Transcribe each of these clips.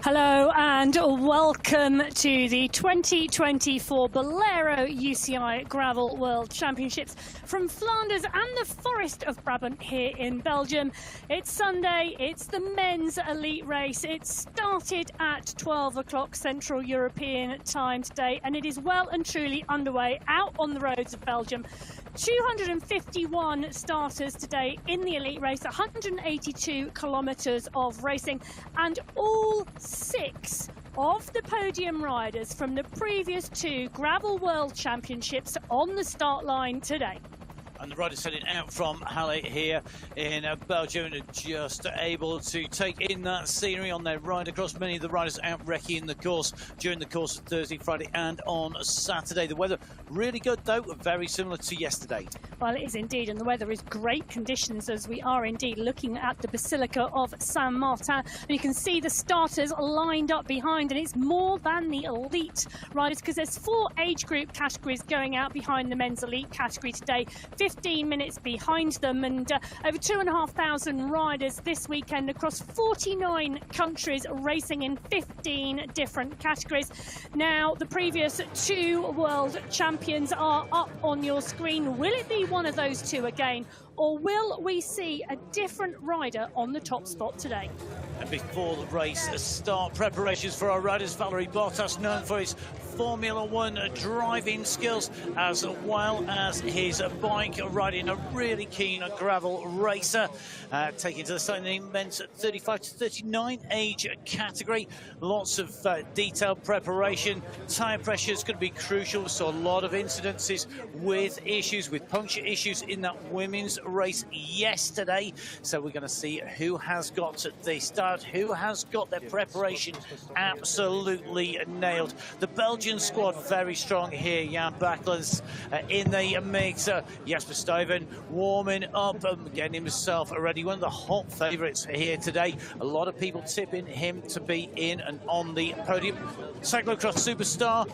Hello and welcome to the 2024 Bolero UCI Gravel World Championships from Flanders and the Forest of Brabant here in Belgium. It's Sunday, it's the men's elite race. It started at 12 o'clock Central European time today and it is well and truly underway out on the roads of Belgium. 251 starters today in the elite race, 182 kilometers of racing, and all 6 of the podium riders from the previous 2 Gravel World Championships on the start line today. And the riders heading out from Halle here in Belgium, just able to take in that scenery on their ride across. Many of the riders out wrecking the course during the course of Thursday, Friday and on Saturday. The weather really good though, very similar to yesterday. Well, it is indeed, and the weather is great conditions as we are indeed looking at the Basilica of Saint-Martin. And you can see the starters lined up behind, and it's more than the elite riders because there's 4 age group categories going out behind the men's elite category today. 15 minutes behind them, and over 2,500 riders this weekend across 49 countries racing in 15 different categories. Now, the previous 2 world champions are up on your screen. Will it be one of those 2 again, or will we see a different rider on the top spot today? And before the race start, preparations for our riders. Valery Bottas, known for his Formula 1 driving skills, as well as his bike riding, a really keen gravel racer. Taking to the start in the men's 35 to 39 age category. Lots of detailed preparation. Tyre pressure is going to be crucial. So a lot of incidences with issues, with puncture issues in that women's race yesterday. So we're going to see who has got the start, who has got their preparation absolutely nailed. The Belgian squad very strong here. Jan Backlands in the mix. Jasper Stuyven warming up and getting himself ready. One of the hot favourites here today. A lot of people tipping him to be in and on the podium. Cyclocross superstar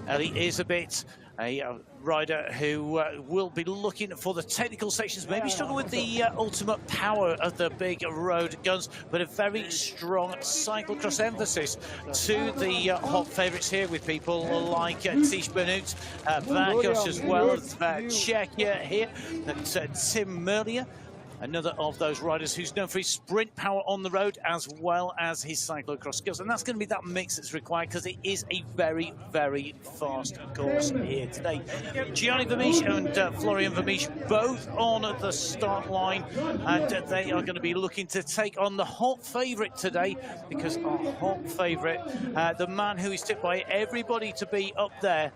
Ellie Isabit, a rider who will be looking for the technical sections, maybe struggle with the ultimate power of the big road guns, but a very strong cyclocross emphasis to the hot favourites here, with people like Tish Benoot, Vargas as well as Czechia here, Tim Merlier. Another of those riders who's known for his sprint power on the road as well as his cyclocross skills. And that's going to be that mix that's required because it is a very, very fast course here today. Gianni Vermeersch and Florian Vermeersch both on the start line, and they are going to be looking to take on the hot favourite today, because our hot favourite, the man who is tipped by everybody to be up there,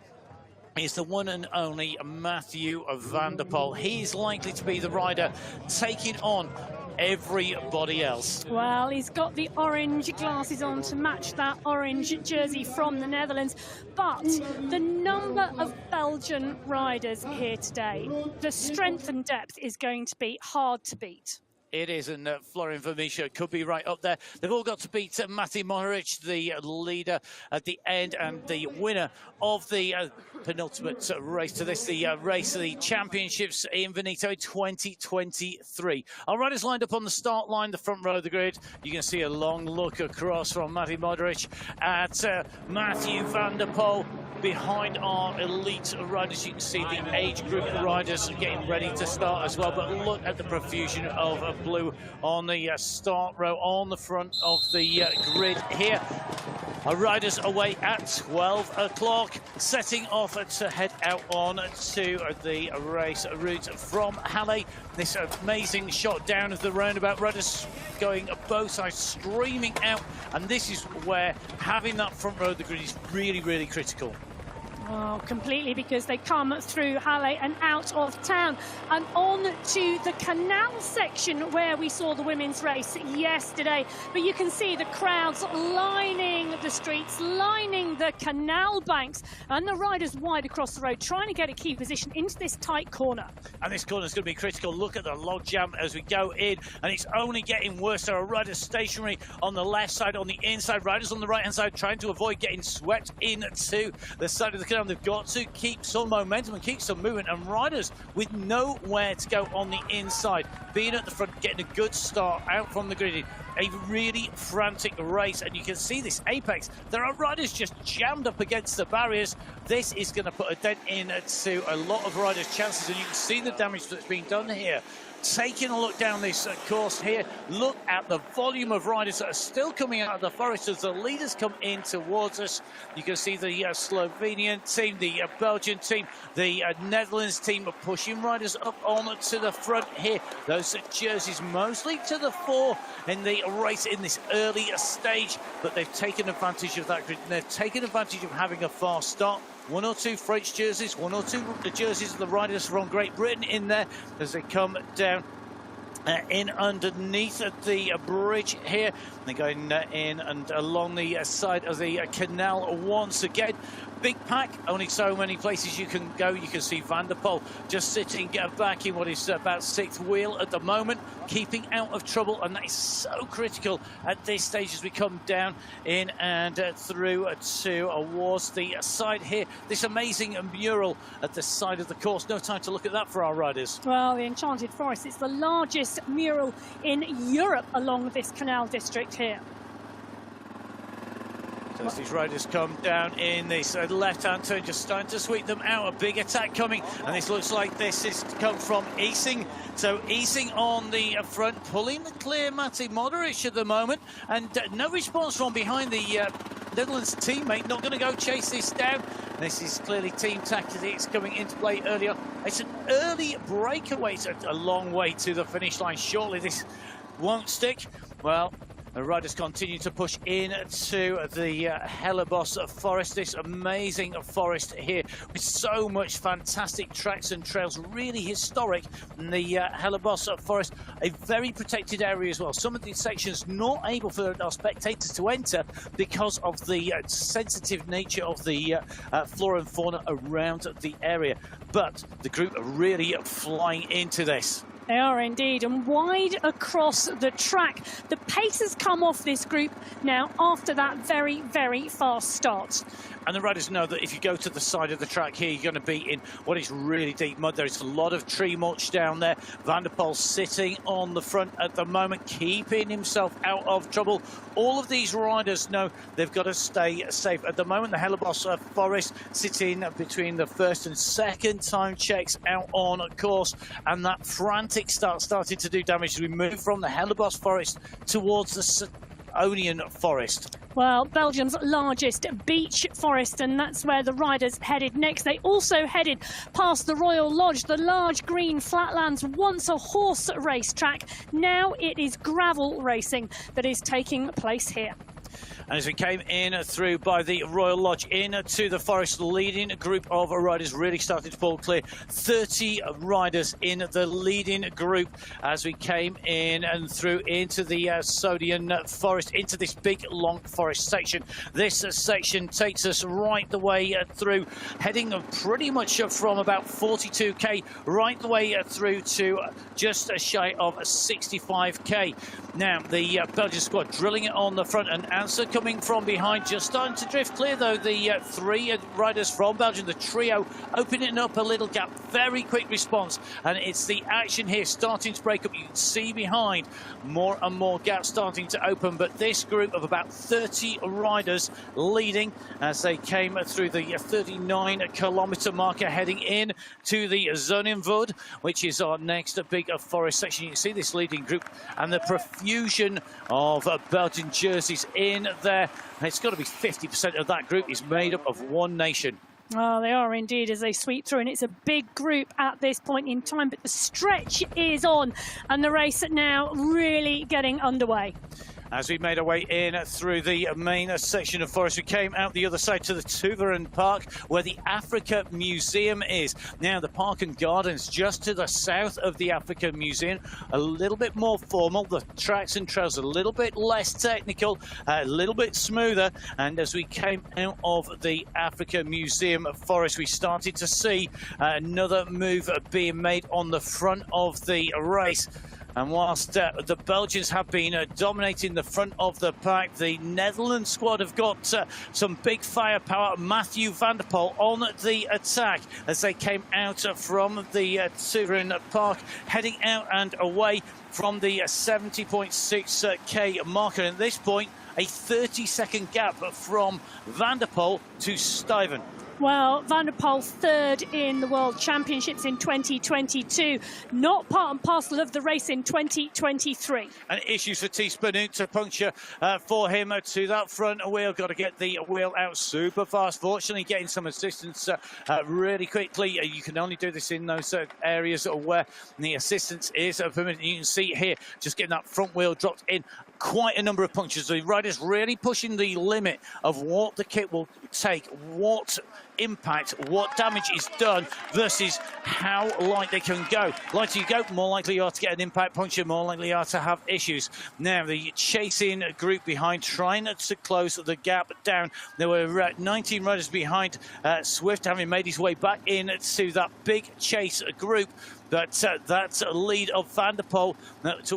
is the one and only Mathieu van der Poel. He's likely to be the rider taking on everybody else. Well, he's got the orange glasses on to match that orange jersey from the Netherlands, but the number of Belgian riders here today, the strength and depth is going to be hard to beat. It is, and Florian Vermeersch could be right up there. They've all got to beat Matej Mohoric, the leader at the end and the winner of the penultimate race to this, the race of the championships in Veneto 2023. Our riders lined up on the start line, the front row of the grid. You can see a long look across from Matej Mohoric at Mathieu van der Poel. Behind our elite riders, you can see the age group riders getting ready to start as well. But look at the profusion of blue on the start row on the front of the grid here. Our riders away at 12 o'clock, setting off to head out on to the race route from Halle. This amazing shot down of the roundabout, riders going both sides, streaming out, and this is where having that front row of the grid is really, really critical. Oh, completely, because they come through Halle and out of town and on to the canal section where we saw the women's race yesterday. But you can see the crowds lining the streets, lining the canal banks, and the riders wide across the road trying to get a key position into this tight corner. And this corner is going to be critical. Look at the log jam as we go in, and it's only getting worse. There are riders stationary on the left side, on the inside, riders on the right hand side trying to avoid getting swept into the side of the looking at them, they've got to keep some momentum and keep some movement, and riders with nowhere to go on the inside, being at the front, getting a good start out from the grid. A really frantic race, and you can see this apex. There are riders just jammed up against the barriers. This is going to put a dent into a lot of riders' chances, and you can see the damage that's being done here. Taking a look down this course here, look at the volume of riders that are still coming out of the forest as the leaders come in towards us. You can see the Slovenian team, the Belgian team, the Netherlands team are pushing riders up on to the front here. Those jerseys mostly to the fore in the race in this early stage, but they've taken advantage of that grid, and they've taken advantage of having a fast start. One or two French jerseys, one or two jerseys of the riders from Great Britain in there as they come down in underneath the bridge here. They're going in and along the side of the canal once again. Big pack, only so many places you can go. You can see Vandero just sitting back in what is about sixth wheel at the moment, keeping out of trouble, and that is so critical at this stage as we come down in and through towards the side here. This amazing mural at the side of the course. No time to look at that for our riders. Well, the Enchanted Forest, it's the largest mural in Europe along this canal district here. So as these riders come down in this left-hand turn, just starting to sweep them out. A big attack coming, and this looks like this is come from Easing. So Easing on the front, pulling the clear Matti Moderich at the moment, and no response from behind the Netherlands teammate. Not going to go chase this down. This is clearly team tactics coming into play earlier. It's an early breakaway. It's a long way to the finish line. Surely this won't stick. Well, the riders continue to push into the Hellerbos forest, this amazing forest here with so much fantastic tracks and trails, really historic. And the Hellerbos forest, a very protected area as well. Some of these sections not able for our spectators to enter because of the sensitive nature of the flora and fauna around the area. But the group are really flying into this. They are indeed, and wide across the track. The pace has come off this group now after that very, very fast start. And the riders know that if you go to the side of the track here, you're going to be in what is really deep mud. There is a lot of tree mulch down there. Vandero sitting on the front at the moment, keeping himself out of trouble. All of these riders know they've got to stay safe. At the moment, the Hellerbos forest sitting between the first and second time checks out on course, and that frantic start started to do damage as we move from the Hellerbos forest towards the Onion forest. Well, Belgium's largest beech forest, and that's where the riders headed next. They also headed past the Royal Lodge, the large green flatlands, once a horse racetrack. Now it is gravel racing that is taking place here. And as we came in through by the Royal Lodge into the forest, the leading group of riders really started to pull clear. 30 riders in the leading group as we came in and through into the Sodian forest, into this big long forest section. This section takes us right the way through, heading pretty much from about 42k right the way through to just shy of 65k. Now the Belgian squad drilling it on the front, and Answer coming from behind, just starting to drift clear though. The three riders from Belgium, the trio, opening up a little gap. Very quick response, and it's the action here starting to break up. You can see behind more and more gaps starting to open, but this group of about 30 riders leading as they came through the 39-kilometer marker, heading in to the Zonenwoud, which is our next big forest section. You can see this leading group and the profusion of Belgian jerseys in there. It's got to be 50% of that group is made up of one nation. Oh, they are indeed as they sweep through, and it's a big group at this point in time, but the stretch is on and the race now really getting underway. As we made our way in through the main section of forest, we came out the other side to the Tuveren Park, where the Africa Museum is. Now, the Park and Gardens just to the south of the Africa Museum, a little bit more formal. The tracks and trails a little bit less technical, a little bit smoother. And as we came out of the Africa Museum forest, we started to see another move being made on the front of the race. And whilst the Belgians have been dominating the front of the pack, the Netherlands squad have got some big firepower. Matthew Van der Poel on the attack as they came out from the Leuven Park, heading out and away from the 70.6k marker. And at this point, a 30-second gap from Van der Poel to Stuyven. Well, Van der Poel third in the World Championships in 2022, not part and parcel of the race in 2023. And issues for Thies Benoot to puncture for him to that front wheel. Got to get the wheel out super fast. Fortunately, getting some assistance really quickly. You can only do this in those areas where the assistance is permitted. You can see here, just getting that front wheel dropped in. Quite a number of punctures. The riders really pushing the limit of what the kit will take, what impact, what damage is done versus how light they can go. Lighter you go, more likely you are to get an impact puncture, more likely you are to have issues. Now, the chasing group behind trying to close the gap down. There were 19 riders behind Swift, having made his way back into that big chase group. But that lead of Van der Poel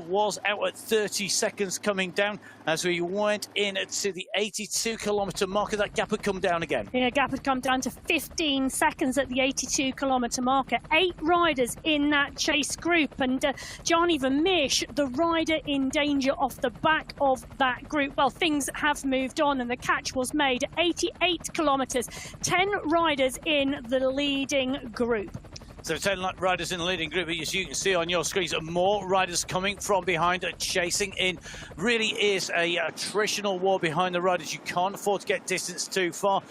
was out at 30 seconds coming down as we went in to the 82-kilometre marker. That gap had come down again. Yeah, gap had come down to 15 seconds at the 82-kilometre marker. 8 riders in that chase group, and Gianni Vermeersch, the rider in danger off the back of that group. Well, things have moved on, and the catch was made at 88 kilometres. 10 riders in the leading group. So 10 riders in the leading group, as you can see on your screens, more riders coming from behind, chasing in. Really is a attritional war behind the riders. You can't afford to get distance too far.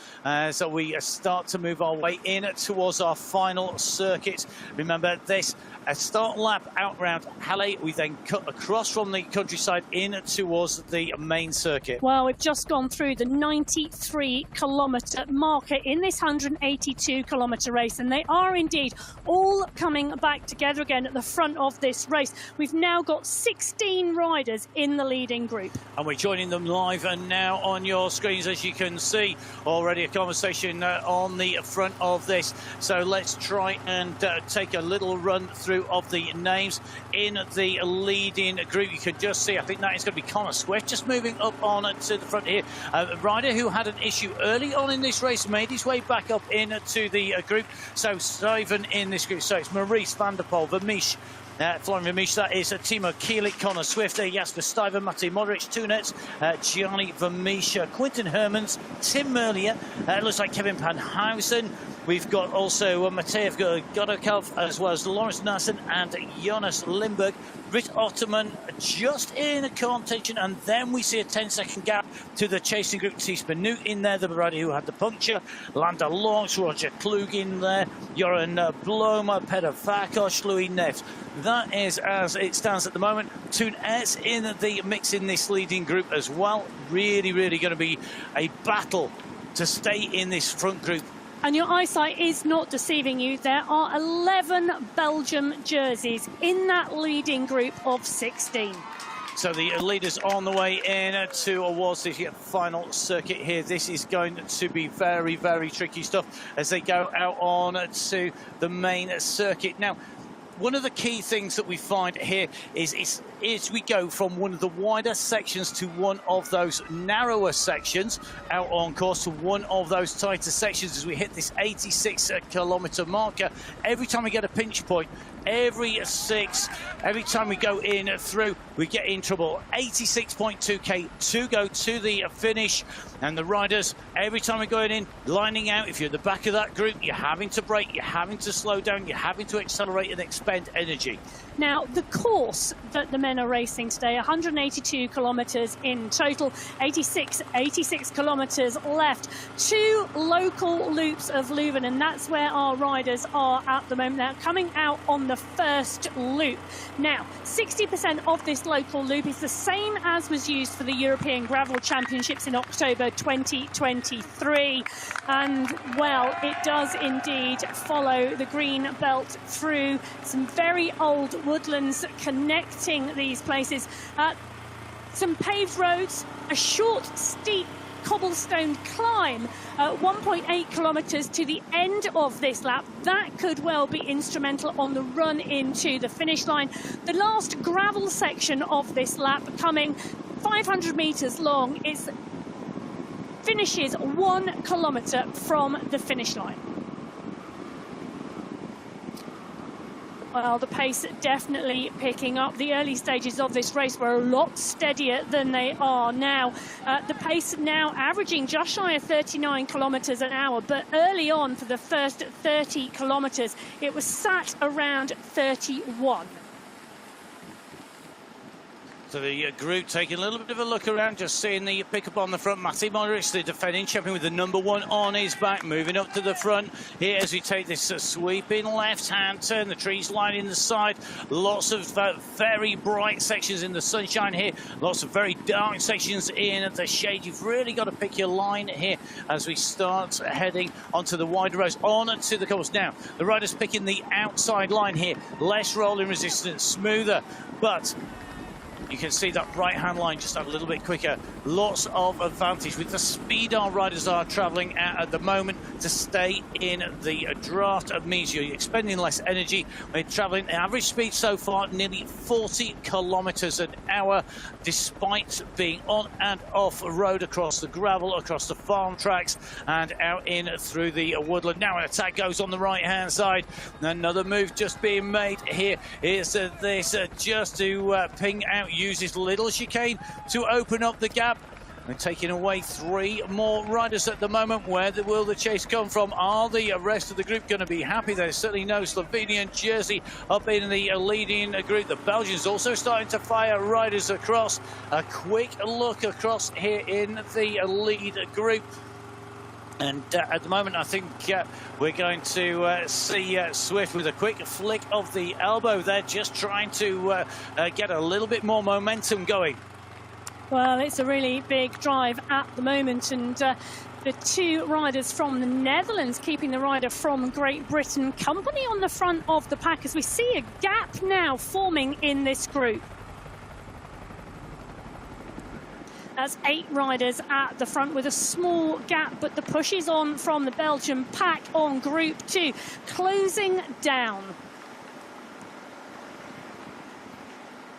So we start to move our way in towards our final circuit. Remember this, a start lap out around Halle. We then cut across from the countryside in towards the main circuit. Well, we've just gone through the 93-kilometre marker in this 182-kilometre race, and they are indeed all coming back together again at the front of this race. We've now got 16 riders in the leading group. And we're joining them live and now on your screens, as you can see. Already a conversation on the front of this. So let's try and take a little run through of the names in the leading group. You can just see, I think that is going to be Connor Swift, just moving up on to the front here. A rider who had an issue early on in this race made his way back up into the group. So Stuyven in this group. So it's Maurice Van der Poel, Vermeersch, Florian Vermeersch, that is Timo Kielik, Connor Swift, Jasper Stuyven, Matej Modric, Tunets, Gianni Vermeersch, Quinten Hermans, Tim Merlier, looks like Kevin Panhausen. We've got also Matej Godokov, as well as Lawrence Nassen and Jonas Lindberg. Britt Otterman just in a contention, and then we see a 10-second gap to the chasing group. Thies Benoot in there, the rider who had the puncture. Lander Lawrence, Roger Klug in there. Joran Blomer, Peter Vakos, Louis Neves. That is as it stands at the moment. Toon Aerts in the mix in this leading group as well. Really, really going to be a battle to stay in this front group. And your eyesight is not deceiving you. There are 11 Belgium jerseys in that leading group of 16. So the leaders on the way in towards the final circuit here. This is going to be very, very tricky stuff as they go out on to the main circuit. Now, one of the key things that we find here is we go from one of the wider sections to one of those narrower sections out on course to one of those tighter sections as we hit this 86-kilometre marker. Every time we get a pinch point, every time we go in through, we get in trouble. 86.2k to go to the finish, and the riders, every time we're going in, lining out, if you're at the back of that group, you're having to brake, you're having to slow down, you're having to accelerate and expend energy. Now, the course that the men are racing today, 182 kilometres in total, 86 kilometres left. 2 local loops of Leuven, and that's where our riders are at the moment. They're coming out on the first loop. Now, 60% of this local loop is the same as was used for the European Gravel Championships in October 2023. And, well, it does indeed follow the green belt through some very old woodlands connecting these places. Some paved roads, a short, steep cobblestone climb, 1.8 kilometres to the end of this lap. That could well be instrumental on the run into the finish line. The last gravel section of this lap coming 500 metres long. It finishes 1 kilometre from the finish line. Well, the pace definitely picking up. The early stages of this race were a lot steadier than they are now. The pace now averaging just shy of 39 kilometres an hour, but early on for the first 30 kilometres, it was sat around 31. So the group taking a little bit of a look around, just seeing the pickup on the front. Matty Morris, the defending champion, with the #1 on his back, moving up to the front here as we take this sweeping left-hand turn. The trees lining the side. Lots of very bright sections in the sunshine here. Lots of very dark sections in the shade. You've really got to pick your line here as we start heading onto the wider roads, on to the cobbles. Now, the riders picking the outside line here. Less rolling resistance, smoother, but you can see that right-hand line just a little bit quicker. Lots of advantage with the speed our riders are travelling at the moment. To stay in the draft of means you're expending less energy. We're travelling average speed so far nearly 40 kilometres an hour, despite being on and off road, across the gravel, across the farm tracks, and out in through the woodland. Now an attack goes on the right-hand side. Another move just being made here is this just to ping out, uses little chicane to open up the gap. We're taking away 3 more riders at the moment. Where will the chase come from? Are the rest of the group going to be happy? There's certainly no Slovenian jersey up in the leading group. The Belgians also starting to fire riders across. A quick look across here in the lead group. And at the moment, I think we're going to see Swift with a quick flick of the elbow there, just trying to get a little bit more momentum going. Well, it's a really big drive at the moment, and the 2 riders from the Netherlands keeping the rider from Great Britain company on the front of the pack, as we see a gap now forming in this group. That's 8 riders at the front with a small gap, but the push is on from the Belgian pack on Group 2, closing down.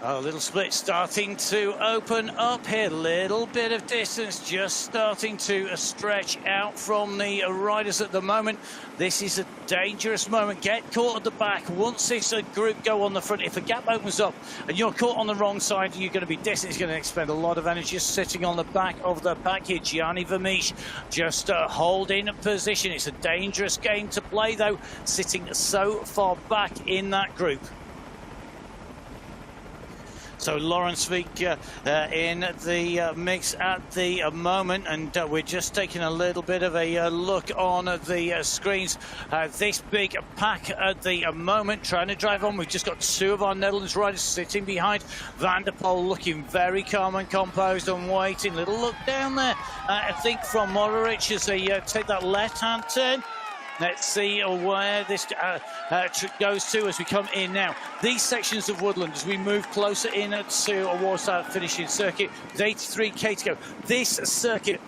A little split starting to open up here. Little bit of distance just starting to stretch out from the riders at the moment. This is a dangerous moment. Get caught at the back. Once this group go on the front, if a gap opens up and you're caught on the wrong side, you're going to be distant. It's going to expend a lot of energy just sitting on the back of the pack here. Gianni Vermeesch just holding position. It's a dangerous game to play, though, sitting so far back in that group. So Lawrence Vik in the mix at the moment, and we're just taking a little bit of a look on the screens. This big pack at the moment trying to drive on. We've just got 2 of our Netherlands riders sitting behind. Vandero looking very calm and composed and waiting. Little look down there, I think, from Moderich as they take that left-hand turn. Let's see where this goes to as we come in now. These sections of Woodland, as we move closer in towards that finishing circuit, with 83k to go. This circuit,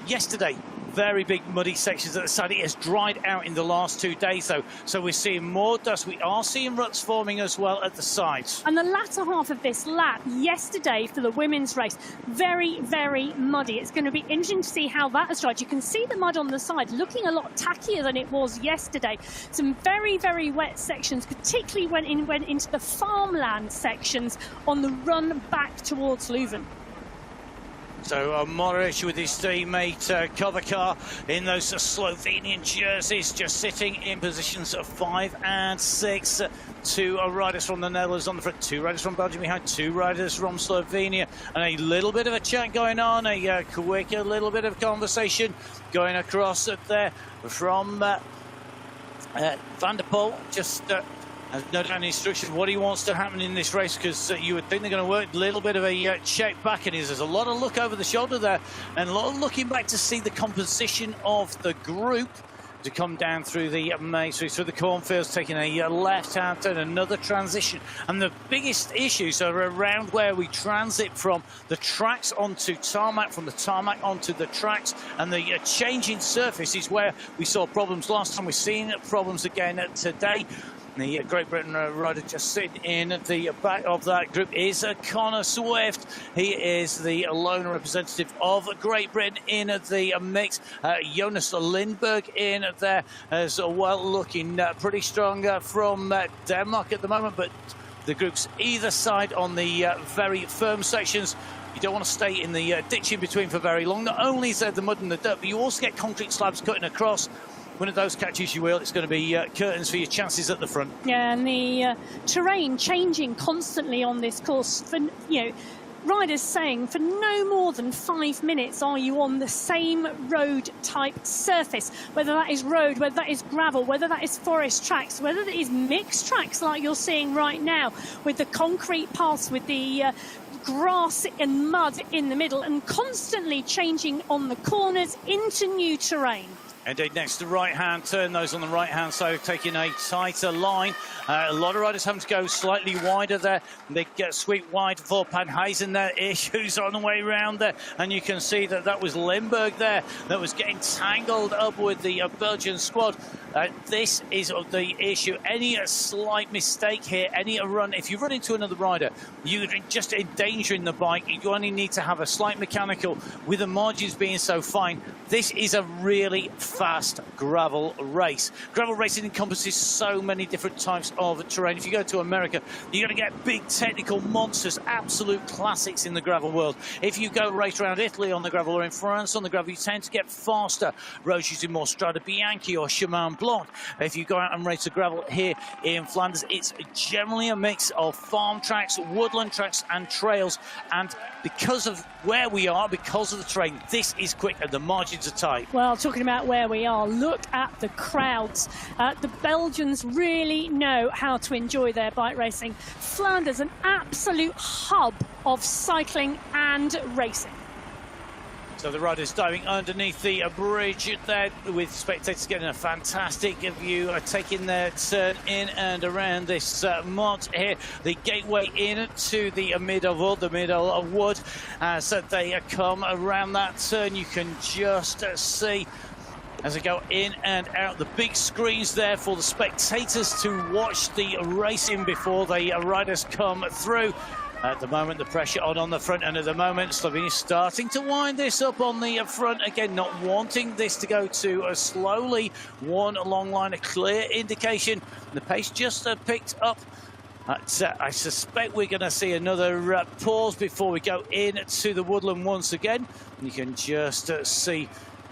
yesterday, very big muddy sections at the side. It has dried out in the last 2 days, though, so we're seeing more dust. We are seeing ruts forming as well at the sides. And the latter half of this lap yesterday for the women's race, very, very muddy. It's going to be interesting to see how that has dried. You can see the mud on the side looking a lot tackier than it was yesterday. Some very, very wet sections, particularly went into the farmland sections on the run back towards Leuven. So Modric with his teammate Kovacar in those Slovenian jerseys, just sitting in positions of 5 and 6. 2 riders from the Netherlands on the front, 2 riders from Belgium behind, 2 riders from Slovenia, and a little bit of a chat going on, a quick little bit of conversation going across there from Van der Poel, just has no doubt instructions what he wants to happen in this race, because you would think they're going to work a little bit of a check back, and there's a lot of look over the shoulder there and a lot of looking back to see the composition of the group. to come down through the maze, through the cornfields, taking a left-hand turn, another transition. And the biggest issues are around where we transit from the tracks onto tarmac, from the tarmac onto the tracks, and the changing surface is where we saw problems last time. We're seeing problems again today. The Great Britain rider just sitting in the back of that group is Connor Swift. He is the lone representative of Great Britain in the mix. Jonas Lindberg in there as well, looking pretty strong from Denmark at the moment, but the groups either side on the very firm sections. You don't want to stay in the ditch in between for very long. Not only is there the mud and the dirt, but you also get concrete slabs cutting across. One of those catches you will, it's going to be curtains for your chances at the front. Yeah, and the terrain changing constantly on this course. For, riders saying for no more than 5 minutes are you on the same road type surface, whether that is road, whether that is gravel, whether that is forest tracks, whether that is mixed tracks like you're seeing right now with the concrete paths, with the grass and mud in the middle, and constantly changing on the corners into new terrain. Indeed, next to right-hand turn, those on the right-hand side taking a tighter line. A lot of riders having to go slightly wider there. They get sweep wide for Panhuisen there. Issues on the way round there. And you can see that that was Lindberg there that was getting tangled up with the Belgian squad. This is the issue. Any slight mistake here, any run, if you run into another rider, you're just endangering the bike. You only need to have a slight mechanical with the margins being so fine. This is a really fast gravel race. Gravel racing encompasses so many different types of terrain. If you go to America, you're going to get big technical monsters, absolute classics in the gravel world. If you go race around Italy on the gravel or in France on the gravel, you tend to get faster roads using more Strada Bianchi or Chemin Blanc. If you go out and race the gravel here in Flanders, it's generally a mix of farm tracks, woodland tracks and trails. And because of where we are, because of the terrain, this is quick and the margins are tight. Well, talking about where we are, look at the crowds. The Belgians really know how to enjoy their bike racing. Flanders, an absolute hub of cycling and racing. So the riders diving underneath the bridge there, with spectators getting a fantastic view, taking their turn in and around this mart here, the gateway into the middle of Wood. So they come around that turn. You can just see as they go in and out, the big screens there for the spectators to watch the racing before the riders come through. At the moment, the pressure on the front, and at the moment, Slovenia is starting to wind this up on the front. Again, not wanting this to go too slowly. One long line, a clear indication. The pace just picked up. I suspect we're going to see another pause before we go into the Woodland once again. You can just see,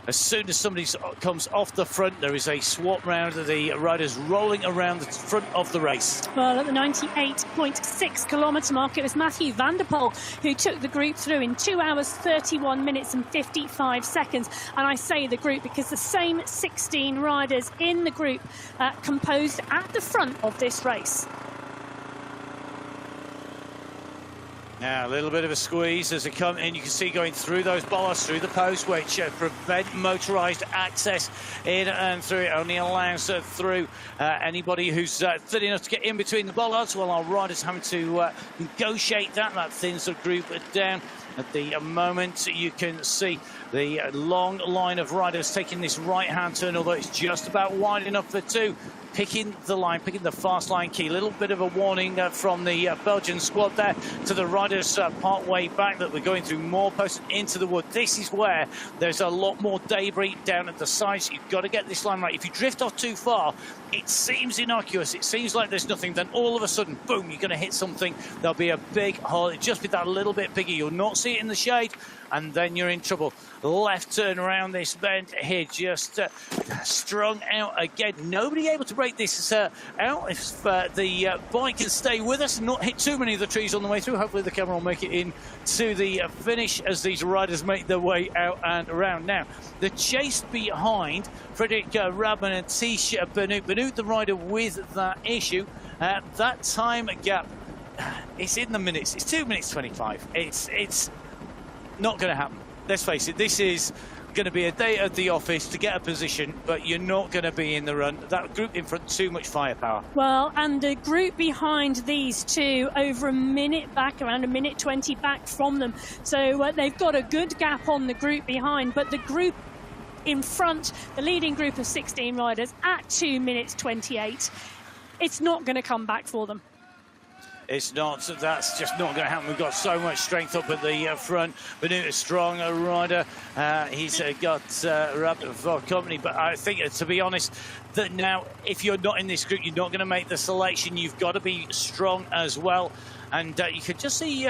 as soon as somebody comes off the front, there is a swap round of the riders rolling around the front of the race. Well, at the 98.6 kilometre mark, it was Matthew van der Poel who took the group through in 2 hours, 31 minutes and 55 seconds. And I say the group because the same 16 riders in the group composed at the front of this race. Now, a little bit of a squeeze as they come in. You can see going through those bollards, through the post, which prevent motorised access in and through. It only allows through anybody who's thin enough to get in between the bollards. Well, our riders having to negotiate that. That thins the group down. At the moment, you can see the long line of riders taking this right-hand turn, although it's just about wide enough for two. Picking the line, picking the fast line key. A little bit of a warning from the Belgian squad there to the riders part way back that we're going through more posts into the wood. This is where there's a lot more debris down at the sides. You've got to get this line right. If you drift off too far, it seems innocuous. It seems like there's nothing. Then all of a sudden, boom, you're going to hit something. There'll be a big hole. It'll just be that little bit bigger. You'll not see it in the shade, and then you're in trouble. Left turn around this bend here, just strung out again. Nobody able to break this out. If the bike can stay with us and not hit too many of the trees on the way through, hopefully the camera will make it in to the finish as these riders make their way out and around. Now, the chase behind Frederick Rabman and Tish Benoot. Benoot, the rider with that issue. That time gap, it's in the minutes. It's 2 minutes 25. It's not going to happen. Let's face it, this is going to be a day at the office to get a position, but you're not going to be in the run. That group in front, too much firepower. Well, and the group behind these two over a minute back, around a minute 20 back from them. So they've got a good gap on the group behind, but the group in front, the leading group of 16 riders at 2 minutes 28, it's not going to come back for them. It's not. That's just not going to happen. We've got so much strength up at the front. Benuta's strong, a rider. He's got rapid for company. But I think, to be honest, that now if you're not in this group, you're not going to make the selection. You've got to be strong as well. And you can just see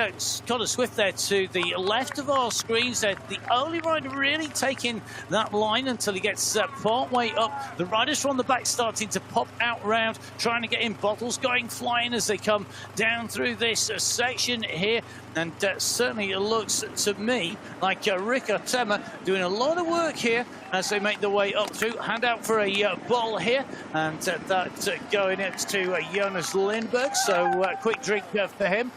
Connor Swift there to the left of our screens there. The only rider really taking that line until he gets part way up. The riders from the back starting to pop out round, trying to get in. Bottles going flying as they come down through this section here. And certainly it looks to me like Rick Artema doing a lot of work here as they make their way up through. Hand out for a ball here. And that going out to Jonas Lindberg. So quick drink for him.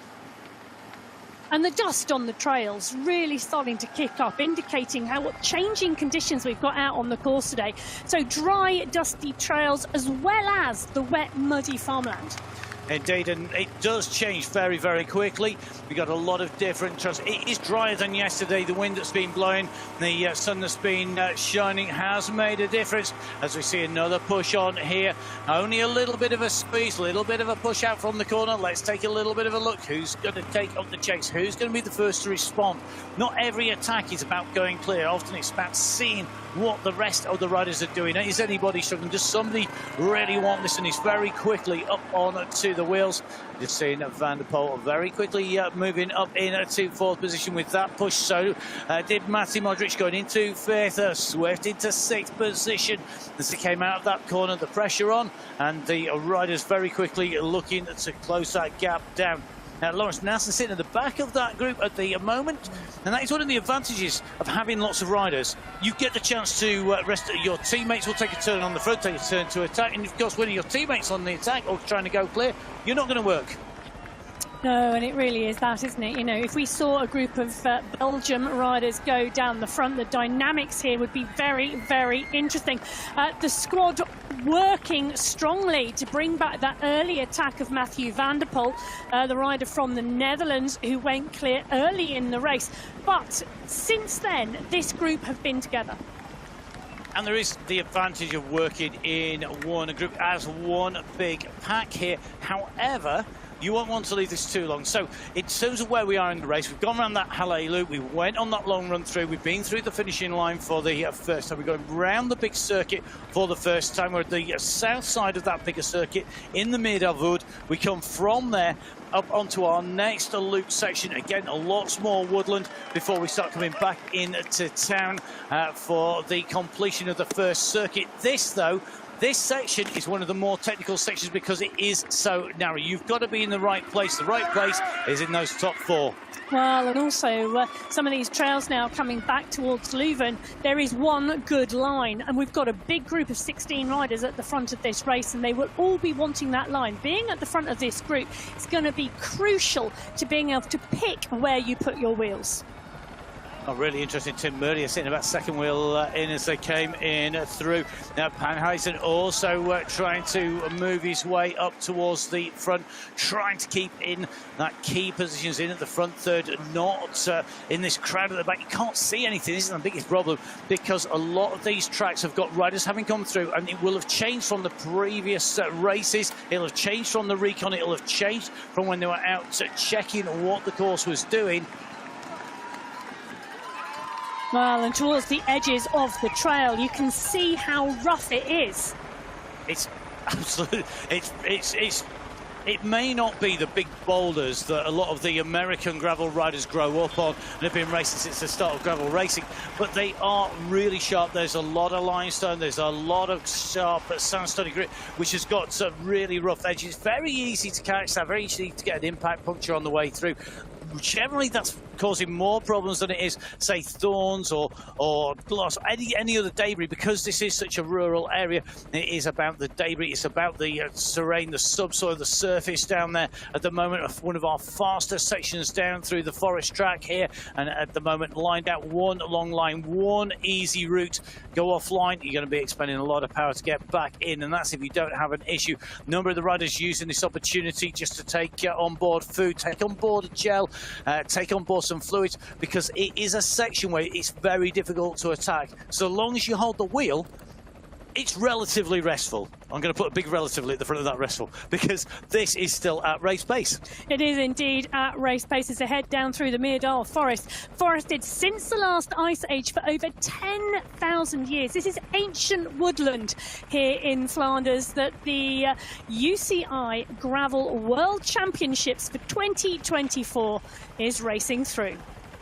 And the dust on the trails really starting to kick up, indicating how changing conditions we've got out on the course today. So dry, dusty trails as well as the wet, muddy farmland. Indeed, and it does change very, very quickly. We've got a lot of different trust. It is drier than yesterday. The wind that's been blowing, the sun that's been shining has made a difference. As we see another push on here. Only a little bit of a squeeze, a little bit of a push out from the corner. Let's take a little bit of a look. Who's going to take up the chase? Who's going to be the first to respond? Not every attack is about going clear. Often it's about seeing what the rest of the riders are doing. Is anybody struggling? Does somebody really want this? And he's very quickly up on to the wheels. Just seeing Van der Poel very quickly moving up into fourth position with that push. So did Matty Modric going into fifth, Swift into sixth position as he came out of that corner. The pressure on, and the riders very quickly looking to close that gap down. Lawrence Nasser sitting at the back of that group at the moment, and that is one of the advantages of having lots of riders. You get the chance to rest. Your teammates will take a turn on the front, take a turn to attack, and of course when your teammates on the attack or trying to go clear, you're not going to work. No, and it really is that, isn't it? You know, if we saw a group of Belgium riders go down the front, the dynamics here would be very, very interesting. The squad working strongly to bring back that early attack of Matthew Van der Poel, the rider from the Netherlands who went clear early in the race. But since then, this group have been together. And there is the advantage of working in one group as one big pack here. However, you won't want to leave this too long. So in terms of where we are in the race, we've gone around that Halle loop, we went on that long run through, we've been through the finishing line for the first time, we're going round the big circuit for the first time. We're at the south side of that bigger circuit in the Middelvoort. We come from there up onto our next loop section. Again, lots more woodland before we start coming back into town for the completion of the first circuit. This section is one of the more technical sections because it is so narrow. You've got to be in the right place. The right place is in those top four. Well, and also some of these trails now coming back towards Leuven, there is one good line, and we've got a big group of 16 riders at the front of this race, and they will all be wanting that line. Being at the front of this group is going to be crucial to being able to pick where you put your wheels. Oh, really interesting. Tim Murray sitting about second wheel in as they came in through. Now Panhuisen also trying to move his way up towards the front, trying to keep in that key positions in at the front third, not in this crowd at the back. You can't see anything. This is the biggest problem because a lot of these tracks have got riders having come through, and it will have changed from the previous races. It'll have changed from the recon. It'll have changed from when they were out checking what the course was doing. Well, and towards the edges of the trail, you can see how rough it is. It's absolutely, it may not be the big boulders that a lot of the American gravel riders grow up on and have been racing since the start of gravel racing, but they are really sharp. There's a lot of limestone, there's a lot of sharp sandstone grit, which has got some really rough edges. Very easy to catch that, very easy to get an impact puncture on the way through. Generally, that's causing more problems than it is, say, thorns or gloss, any other debris, because this is such a rural area. It is about the debris, it's about the terrain, the subsoil, the surface down there. At the moment, one of our faster sections down through the forest track here, and at the moment lined out one long line, one easy route. Go offline, you're going to be expending a lot of power to get back in, and that's if you don't have an issue. A number of the riders using this opportunity just to take on board food, take on board a gel, take on board some fluids, because it is a section where it's very difficult to attack. So long as you hold the wheel, it's relatively restful. I'm going to put a big relatively at the front of that restful, because this is still at race pace. It is indeed at race pace as they head down through the Meerdal Forest. Forested since the last ice age for over 10,000 years. This is ancient woodland here in Flanders that the UCI Gravel World Championships for 2024 is racing through.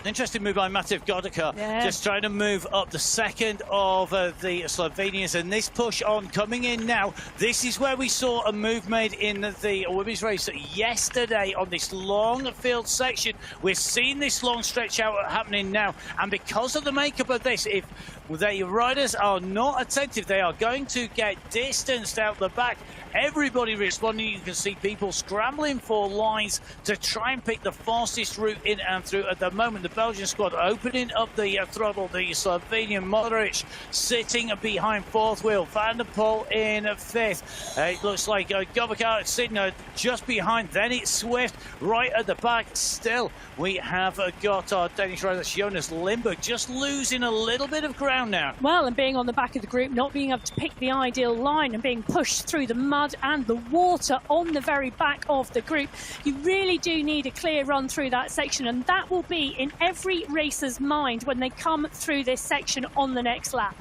Interesting move by Matej Godeka, just trying to move up the second of the Slovenians, and this push on coming in now. This is where we saw a move made in the women's race yesterday on this long field section. We're seeing this long stretch out happening now, and because of the makeup of this, if the riders are not attentive, they are going to get distanced out the back. Everybody responding. You can see people scrambling for lines to try and pick the fastest route in and through. At the moment, the Belgian squad opening up the throttle. The Slovenian Modric sitting behind fourth wheel. Van der Poel in fifth. It looks like Govaka sitting just behind. Then it's Swift right at the back. Still, we have got our Danish rider, Jonas Lindberg, just losing a little bit of ground now. Well, and being on the back of the group, not being able to pick the ideal line and being pushed through the mud and the water on the very back of the group. You really do need a clear run through that section, and that will be in every racer's mind when they come through this section on the next lap.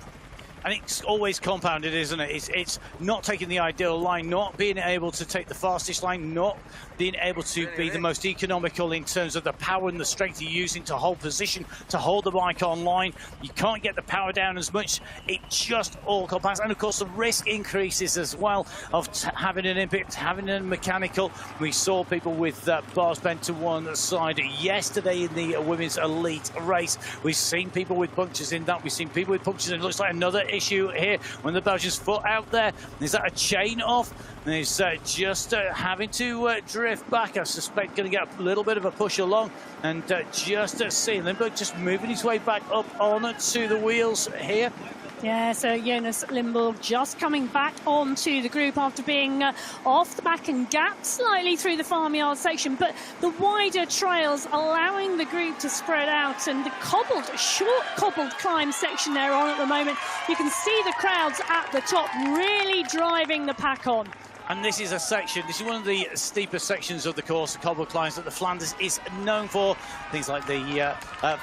And it's always compounded, isn't it? It's not taking the ideal line, not being able to take the fastest line, not being able to be the most economical in terms of the power and the strength you're using to hold position, to hold the bike on line. You can't get the power down as much. It just all compounds. And of course, the risk increases as well of having an impact, having a mechanical. We saw people with bars bent to one side yesterday in the women's elite race. We've seen people with punctures in that. We've seen people with punctures in it. Looks like another issue here when the Belgians foot out there. Is that a chain off? And he's just having to drift back. I suspect going to get a little bit of a push along, and just see Lindberg just moving his way back up onto the wheels here. Yeah, so Jonas Lindberg just coming back onto the group after being off the back and gapped slightly through the farmyard section, but the wider trails allowing the group to spread out, and the short cobbled climb section they're on at the moment. You can see the crowds at the top really driving the pack on. And this is a section, this is one of the steeper sections of the course, the cobble climbs that the Flanders is known for. Things like the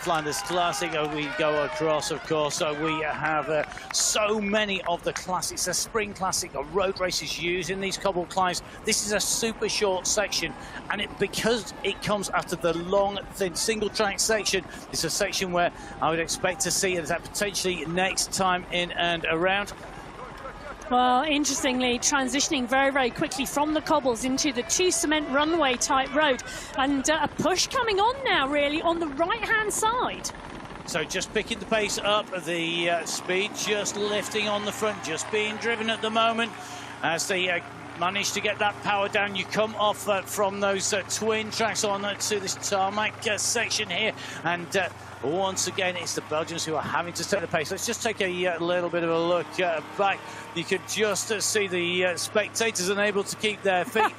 Flanders Classic we go across, of course. We have so many of the classics, the Spring Classic, road races using these cobble climbs. This is a super short section, and because it comes after the long, thin single track section, it's a section where I would expect to see it potentially next time in and around. Well, interestingly, transitioning very, very quickly from the cobbles into the two cement runway type road, and a push coming on now, really, on the right-hand side. So just picking the pace up, the speed just lifting on the front, just being driven at the moment as they manage to get that power down. You come off from those twin tracks on to this tarmac section here, and once again, it's the Belgians who are having to take the pace. Let's just take a little bit of a look back. You could just see the spectators unable to keep their feet.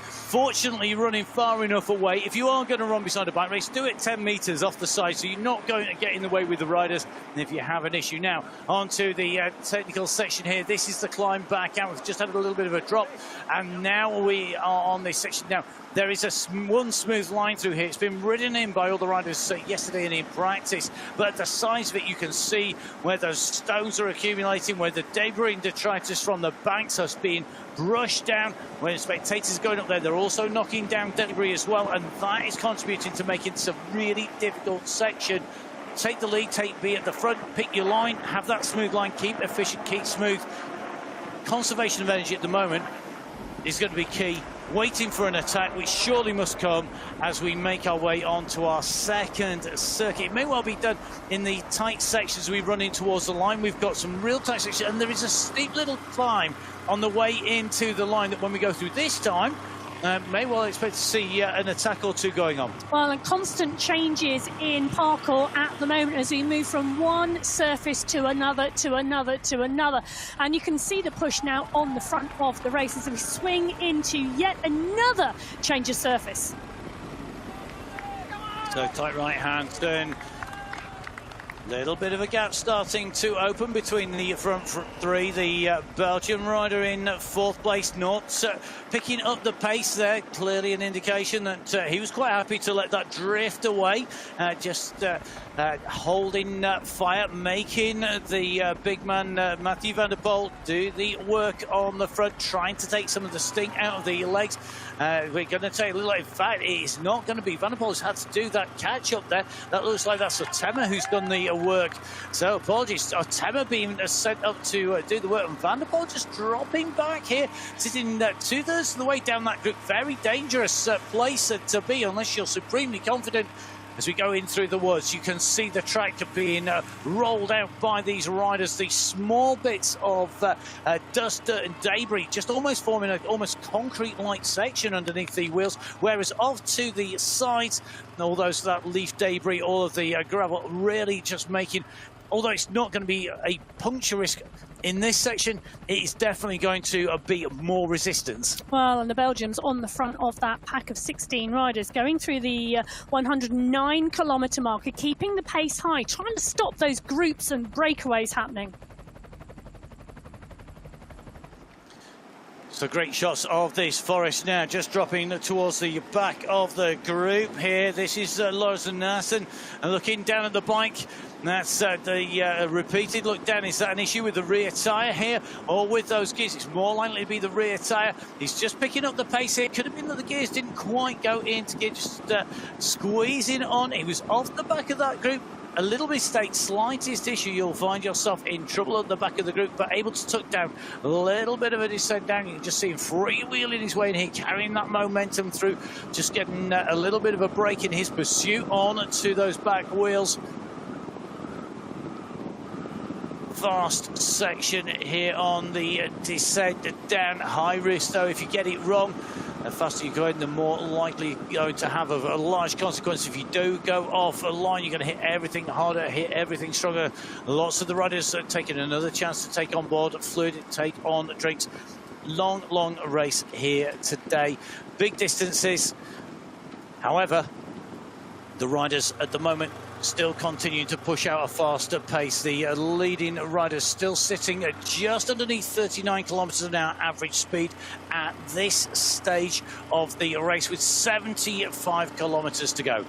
Fortunately, running far enough away. If you are going to run beside a bike race, do it 10 metres off the side, so you're not going to get in the way with the riders. And if you have an issue now, onto the technical section here. This is the climb back out. We've just had a little bit of a drop, and now we are on this section now. There is one smooth line through here. It's been ridden in by all the riders yesterday and in practice, but at the sides of it, you can see where those stones are accumulating, where the debris and detritus from the banks has been brushed down. When the spectators are going up there, they're also knocking down debris as well, and that is contributing to making this a really difficult section. Take the lead, take B at the front, pick your line, have that smooth line, keep efficient, keep smooth. Conservation of energy at the moment is going to be key waiting for an attack, which surely must come as we make our way onto our second circuit. It may well be done in the tight sections we run in towards the line. We've got some real tight sections, and there is a steep little climb on the way into the line that when we go through this time, may well expect to see an attack or two going on. Well, and constant changes in parkour at the moment as we move from one surface to another, to another, to another. And you can see the push now on the front of the race as we swing into yet another change of surface. So tight right hand turn. Little bit of a gap starting to open between the front three. The Belgian rider in fourth place, not picking up the pace there. Clearly an indication that he was quite happy to let that drift away. Just holding fire, making the big man Mathieu van der Poel do the work on the front, trying to take some of the sting out of the legs. We're going to take a little. In fact, it's not going to be Van der Poel who's had to do that catch up there. That looks like that's Otema who's done the work. So apologies, Otema being sent up to do the work, and Van der Poel just dropping back here, sitting 2/3 of the way down that group. Very dangerous place to be unless you're supremely confident. As we go in through the woods, you can see the track being rolled out by these riders. These small bits of dust, dirt and debris just almost forming an almost concrete-like section underneath the wheels, whereas off to the sides, all those that leaf debris, all of the gravel really just making, although it's not going to be a puncture risk in this section, it is definitely going to be more resistance. Well, and the Belgians on the front of that pack of 16 riders going through the 109-kilometre marker, keeping the pace high, trying to stop those groups and breakaways happening. So great shots of this forest now, just dropping towards the back of the group here. This is Leuven and looking down at the bike. That's the repeated look down. Is that an issue with the rear tyre here or with those gears? It's more likely to be the rear tyre. He's just picking up the pace here. Could have been that the gears didn't quite go into gear, just squeezing on. He was off the back of that group. A little mistake, slightest issue, you'll find yourself in trouble at the back of the group, but able to tuck down a little bit of a descent down. You can just see him freewheeling his way in here, carrying that momentum through, just getting a little bit of a break in his pursuit on to those back wheels. Fast section here on the descent down. High risk though, if you get it wrong, the faster you go in, the more likely you're going to have a large consequence. If you do go off a line, you're going to hit everything harder, hit everything stronger. Lots of the riders are taking another chance to take on board fluid, take on drinks. Long race here today. Big distances. However, the riders at the moment still continuing to push out a faster pace. The leading riders still sitting at just underneath 39 kilometres an hour average speed at this stage of the race, with 75 kilometres to go.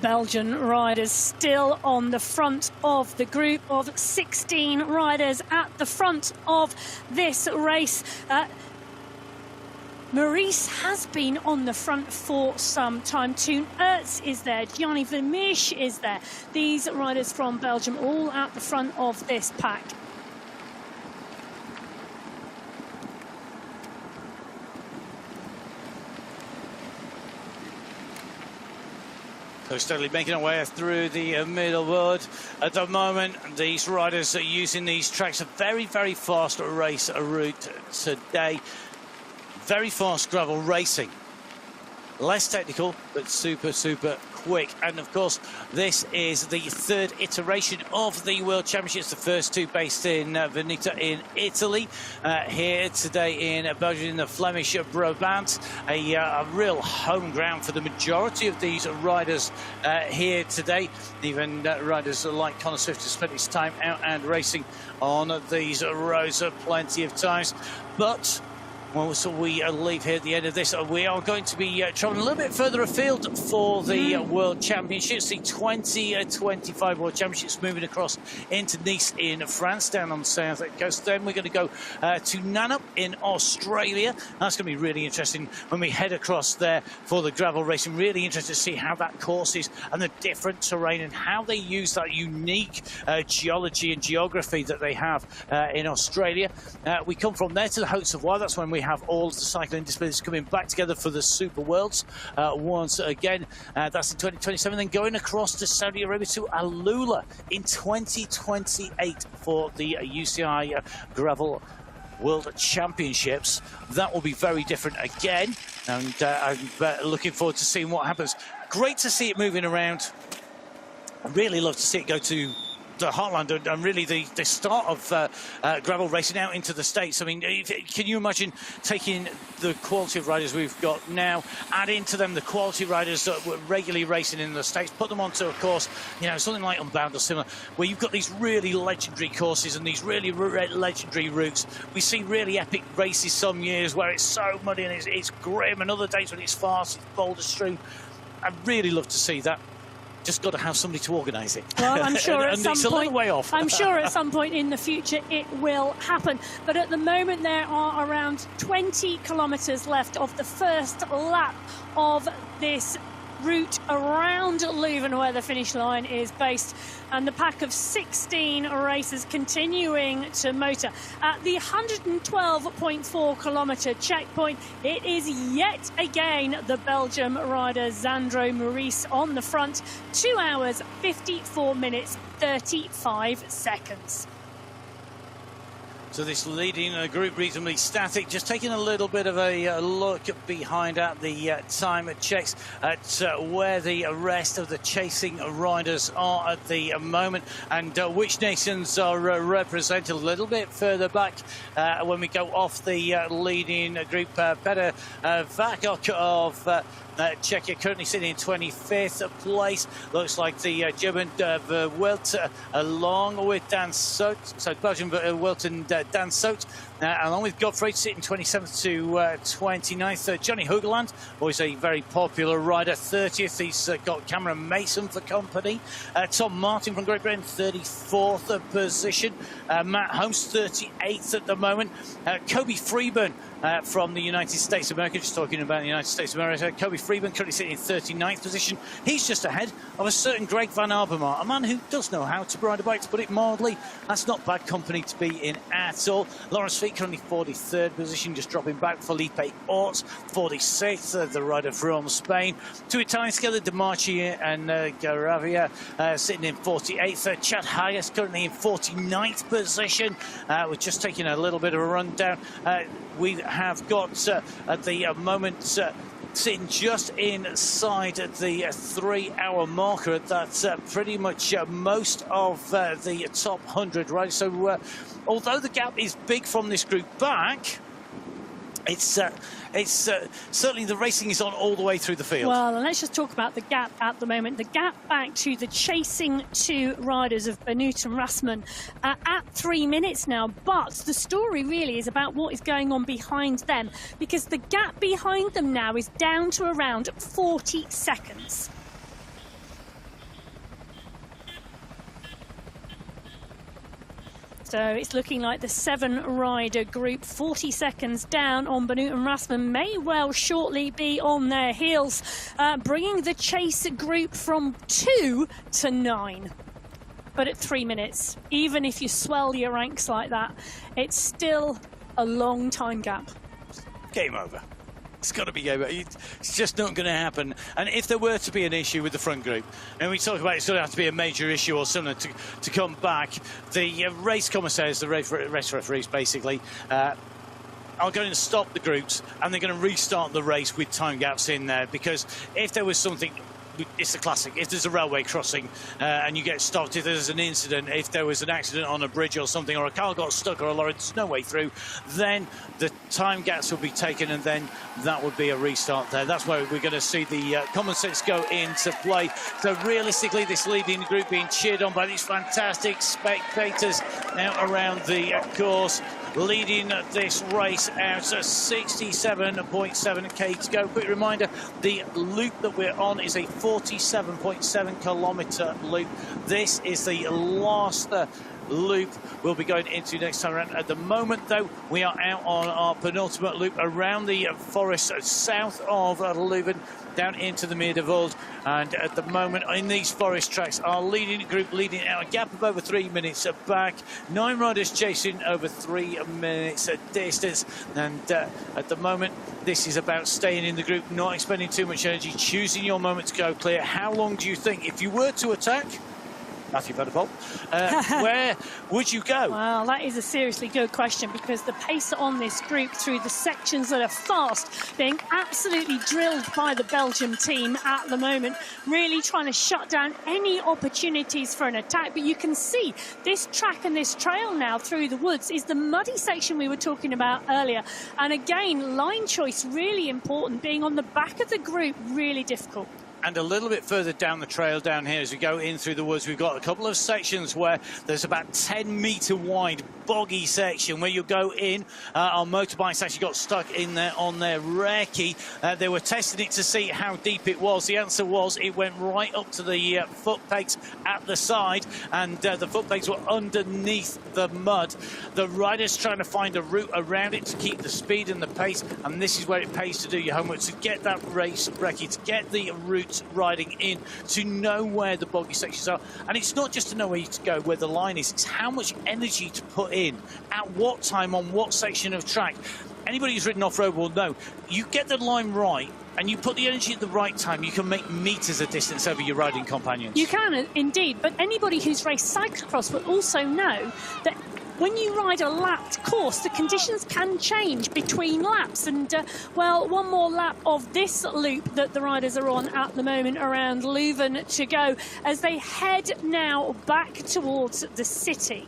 Belgian riders still on the front of the group of 16 riders at the front of this race. Maurice has been on the front for some time. Toon Ertz is there. Gianni Flemish is there. These riders from Belgium all at the front of this pack. So steadily making our way through the middle wood. At the moment, these riders are using these tracks. A very fast race route today. Very fast gravel racing. Less technical, but super quick. And of course, this is the third iteration of the World Championships. The first two based in Veneta in Italy. Here today in Belgium, in the Flemish Brabant. A real home ground for the majority of these riders here today. Even riders like Connor Swift have spent his time out and racing on these roads plenty of times. But Well, so we leave here at the end of this. We are going to be travelling a little bit further afield for the World Championships, the 2025 World Championships, moving across into Nice in France, down on the south coast. Then we're going to go to Nannup in Australia. That's going to be really interesting when we head across there for the gravel racing. Really interested to see how that course is and the different terrain and how they use that unique geology and geography that they have in Australia. We come from there to the Hautes Savoie. That's when we have all of the cycling disciplines coming back together for the Super Worlds once again. That's in 2027. Then going across to Saudi Arabia to Alula in 2028 for the UCI Gravel World Championships. That will be very different again, and I'm looking forward to seeing what happens. Great to see it moving around. I'd really love to see it go to the heartland and really the start of gravel racing out into the States. I mean, can you imagine taking the quality of riders we've got now, add into them the quality riders that were regularly racing in the States, put them onto a course, you know, something like Unbound or similar, where you've got these really legendary courses and these really legendary routes. We see really epic races some years where it's so muddy and it's grim, and other days when it's fast, it's boulder strewn. I'd really love to see that. Just got to have somebody to organise it. Well, I'm sure at some it's a point, long way off. I'm sure at some point in the future it will happen. But at the moment there are around 20 kilometres left of the first lap of this route around Leuven, where the finish line is based, and the pack of 16 racers continuing to motor. At the 112.4 kilometre checkpoint, it is yet again the Belgium rider Xandro Maurice on the front. 2 hours, 54 minutes, 35 seconds. So this leading group reasonably static. Just taking a little bit of a look behind at the time checks at where the rest of the chasing riders are at the moment, and which nations are represented a little bit further back when we go off the leading group. Peter Vakok of Czechia currently sitting in 25th place. Looks like the German Welt along with Dan Soot, so Belgian Welt and Dan Soot, along with Godfrey sitting 27th to 29th. Johnny Hoogland, always a very popular rider, 30th. He's got Cameron Mason for company. Tom Martin from Great Britain, 34th position. Matt Holmes, 38th at the moment. Kobe Freeburn from the United States of America, just talking about the United States of America. Kobe Freeburn currently sitting in 39th position. He's just ahead of a certain Greg Van Avermaet, a man who does know how to ride a bike, to put it mildly. That's not bad company to be in at all. Lawrence Feet currently 43rd position, just dropping back. Felipe Orts, 46th, the rider from Spain. Two Italians together, De Marchi and Garavia, sitting in 48th. Chad Hayes currently in 49th position. We're just taking a little bit of a rundown. We have got at the moment sitting just inside the 3 hour marker. That's pretty much most of the top 100 riders. So although the gap is big from this group back, it's certainly the racing is on all the way through the field. Well, and let's just talk about the gap at the moment. The gap back to the chasing two riders of Benoot and Rasmussen at 3 minutes now. But the story really is about what is going on behind them, because the gap behind them now is down to around 40 seconds. So it's looking like the 7-rider group, 40 seconds down on Benoot and Rasmussen, may well shortly be on their heels, bringing the chase group from 2 to 9. But at 3 minutes, even if you swell your ranks like that, it's still a long time gap. Game over. It's got to be over. It's just not going to happen. And if there were to be an issue with the front group, and we talk about it's going to have to be a major issue or something to come back, the race commissaires, the race referees basically, are going to stop the groups, and they're going to restart the race with time gaps in there, because if there was something... It's the classic. If there's a railway crossing and you get stopped, if there's an incident, if there was an accident on a bridge or something, or a car got stuck or a lorry, there's no way through, then the time gaps will be taken, and then that would be a restart there. That's where we're going to see the common sense go into play. So realistically, this leading group being cheered on by these fantastic spectators out around the course. leading this race out. 67.7k to go. Quick reminder, the loop that we're on is a 47.7 kilometer loop. This is the last loop we'll be going into next time around. At the moment, though, we are out on our penultimate loop around the forest south of Leuven, down into the Meer de Wold. And at the moment, in these forest tracks, our leading group leading out a gap of over 3 minutes back. 9 riders chasing over 3 minutes distance. And at the moment, this is about staying in the group, not expending too much energy, choosing your moment to go clear. How long do you think, if you were to attack, Matthew Vandero, where would you go? Well, that is a seriously good question, because the pace on this group through the sections that are fast, being absolutely drilled by the Belgium team at the moment, really trying to shut down any opportunities for an attack. But you can see this track and this trail now through the woods is the muddy section we were talking about earlier. And again, line choice really important, being on the back of the group really difficult. And a little bit further down the trail down here, as we go in through the woods, we've got a couple of sections where there's about 10-metre wide boggy section where you go in. Our motorbikes actually got stuck in there on their recce. They were testing it to see how deep it was. The answer was it went right up to the foot pegs at the side, and the foot pegs were underneath the mud. The riders trying to find a route around it to keep the speed and the pace, and this is where it pays to do your homework, to get that race recce, to get the route riding in, to know where the boggy sections are. And it's not just to know where to go, where the line is, it's how much energy to put in, at what time, on what section of track. Anybody who's ridden off-road will know, you get the line right and you put the energy at the right time, you can make meters of distance over your riding companions. You can indeed, but anybody who's raced cyclocross will also know that when you ride a lapped course, the conditions can change between laps. And, well, one more lap of this loop that the riders are on at the moment around Leuven to go as they head now back towards the city.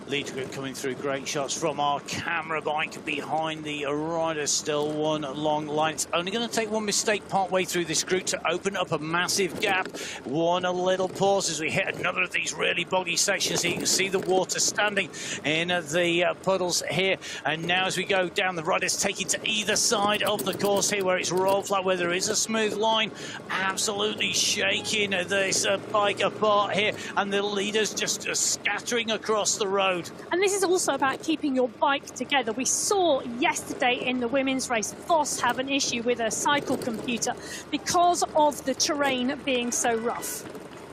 Lead group coming through, great shots from our camera bike behind the riders, still one long line. It's only going to take one mistake partway through this group to open up a massive gap. One little pause as we hit another of these really boggy sections. You can see the water standing in the puddles here. And now as we go down, the riders taking to either side of the course here where it's roll flat, where there is a smooth line, absolutely shaking this bike apart here, and the leaders just scattering across the road. And this is also about keeping your bike together. We saw yesterday in the women's race, Voss have an issue with a cycle computer because of the terrain being so rough.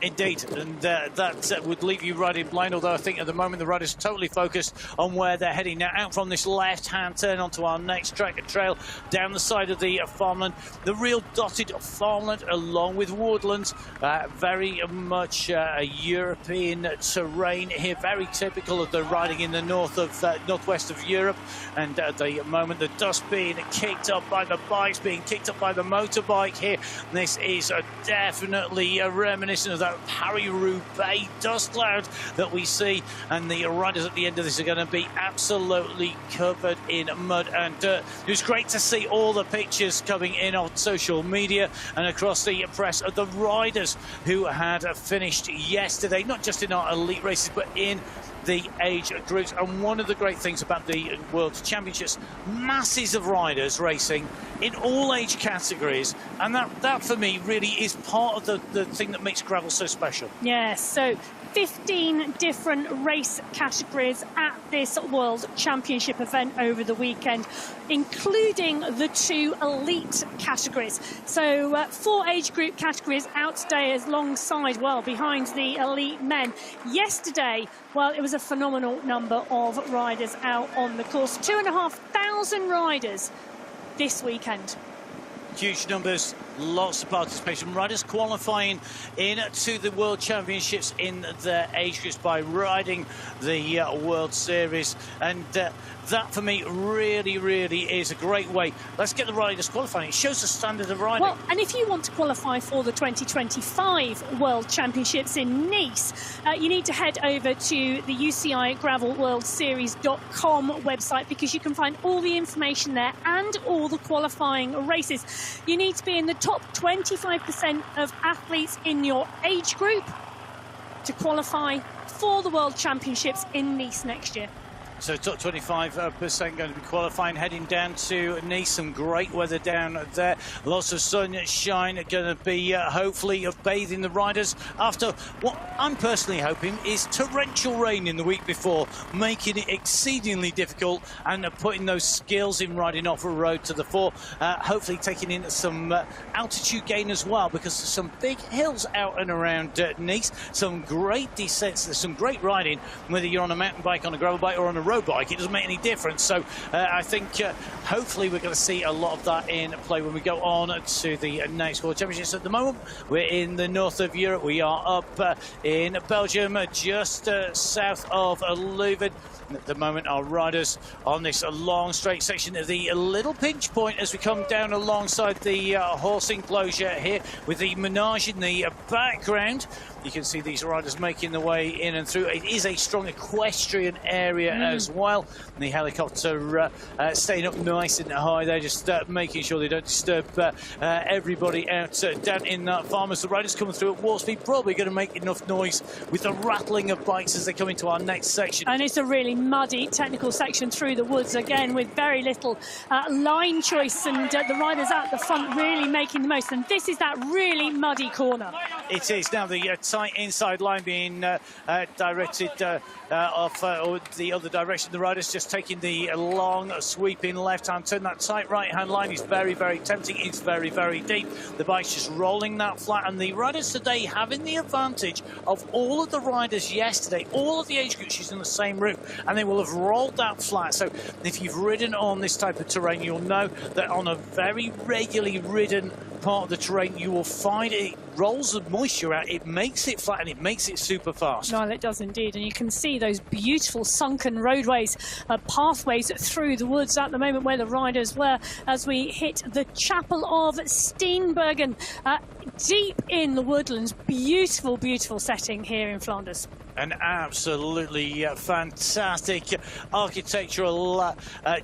Indeed, and that would leave you riding blind, although I think at the moment the riders are totally focused on where they're heading. Now out from this left-hand turn onto our next track and trail down the side of the farmland, the real dotted farmland along with woodlands, very much European terrain here, very typical of the riding in the northwest of Europe. And at the moment the dust being kicked up by the bikes, being kicked up by the motorbike here. This is definitely reminiscent of that Paris-Roubaix dust cloud that we see, and the riders at the end of this are going to be absolutely covered in mud and dirt. It was great to see all the pictures coming in on social media and across the press of the riders who had finished yesterday, not just in our elite races but in the age groups. And one of the great things about the World Championships, masses of riders racing in all age categories, and that for me really is part of the thing that makes gravel so special. Yes, so 15 different race categories at this World Championship event over the weekend, including the 2 elite categories. So 4 age group categories out today alongside, well, behind the elite men. Yesterday, well, it was a phenomenal number of riders out on the course. 2,500 riders this weekend. Huge numbers, lots of participation. Riders qualifying into the World Championships in their age groups by riding the World Series. And that, for me, really, really is a great way. Let's get the riders qualifying. It shows the standard of riding. Well, and if you want to qualify for the 2025 World Championships in Nice, you need to head over to the UCI GravelWorldSeries.com website, because you can find all the information there and all the qualifying races. You need to be in the top 25% of athletes in your age group to qualify for the World Championships in Nice next year. So top 25% going to be qualifying, heading down to Nice. Some great weather down there. Lots of sunshine going to be hopefully bathing the riders after what I'm personally hoping is torrential rain in the week before, making it exceedingly difficult and putting those skills in riding off a road to the fore. Hopefully taking in some altitude gain as well, because there's some big hills out and around Nice. Some great descents. There's some great riding, whether you're on a mountain bike, on a gravel bike or on a road bike. It doesn't make any difference. So I think hopefully we're going to see a lot of that in play when we go on to the next World Championships. At the moment, we're in the north of Europe. We are up in Belgium, just south of Leuven. At the moment, our riders on this long straight section of the little pinch point as we come down alongside the horse enclosure here with the menage in the background. You can see these riders making their way in and through. It is a strong equestrian area as well. And the helicopter staying up nice and high there, just making sure they don't disturb everybody out down in that farm. As the riders coming through at warp speed, probably going to make enough noise with the rattling of bikes as they come into our next section. And it's a really muddy technical section through the woods again, with very little line choice, and the riders at the front really making the most. And this is that really muddy corner. It is now the tight inside line being directed off the other direction. The riders just taking the long sweeping left-hand turn. That tight right-hand line is very, very tempting. It's very, very deep. The bike's just rolling that flat, and the riders today having the advantage of all of the riders yesterday, all of the age groups using the same route, and they will have rolled that flat. So if you've ridden on this type of terrain, you'll know that on a very regularly ridden part of the terrain, you will find it rolls the moisture out, it makes it flat, and it makes it super fast. Well, it does indeed, and you can see those beautiful sunken roadways, pathways through the woods at the moment where the riders were as we hit the Chapel of Steenbergen, deep in the woodlands. Beautiful, beautiful setting here in Flanders. An absolutely fantastic architectural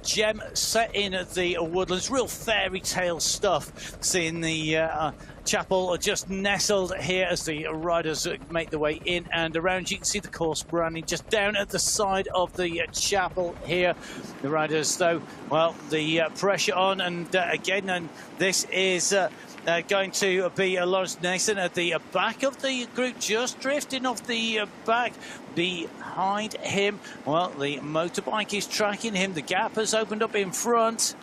gem set in the woodlands. Real fairy tale stuff. Seeing the chapel just nestled here as the riders make their way in and around. You can see the course branding just down at the side of the chapel here. The riders, though, well, the pressure on, and again, and this is going to be Lawrence Nason at the back of the group, just drifting off the back. Behind him, well, the motorbike is tracking him. The gap has opened up in front.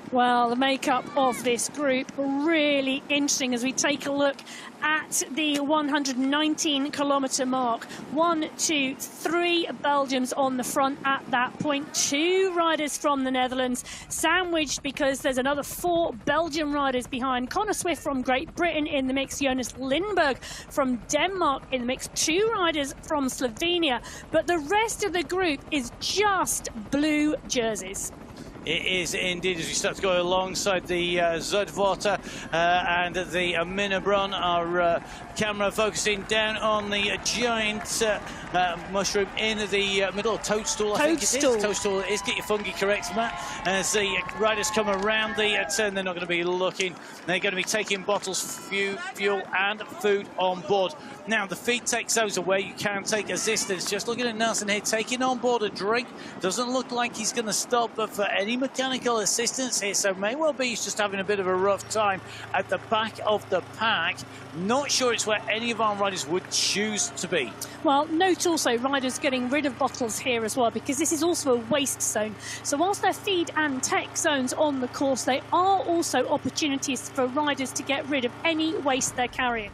Well, the makeup of this group really interesting as we take a look at the 119-kilometer mark. 1, 2, 3 Belgians on the front at that point. 2 riders from the Netherlands, sandwiched because there's another 4 Belgian riders behind. Connor Swift from Great Britain in the mix. Jonas Lindberg from Denmark in the mix. 2 riders from Slovenia. But the rest of the group is just blue jerseys. It is indeed, as we start to go alongside the Zuidwater and the Minnebron. Our camera focusing down on the giant mushroom in the middle. Toadstool, I think it is. Toadstool it is. Get your fungi correct, Matt. As the riders come around the turn, they're not going to be looking. They're going to be taking bottles, fuel and food on board. Now, the feed tech zones are where you can take assistance. Just looking at Nelson here, taking on board a drink. Doesn't look like he's going to stop for any mechanical assistance here, so may well be he's just having a bit of a rough time at the back of the pack. Not sure it's where any of our riders would choose to be. Well, note also riders getting rid of bottles here as well, because this is also a waste zone. So whilst they're feed and tech zones on the course, they are also opportunities for riders to get rid of any waste they're carrying.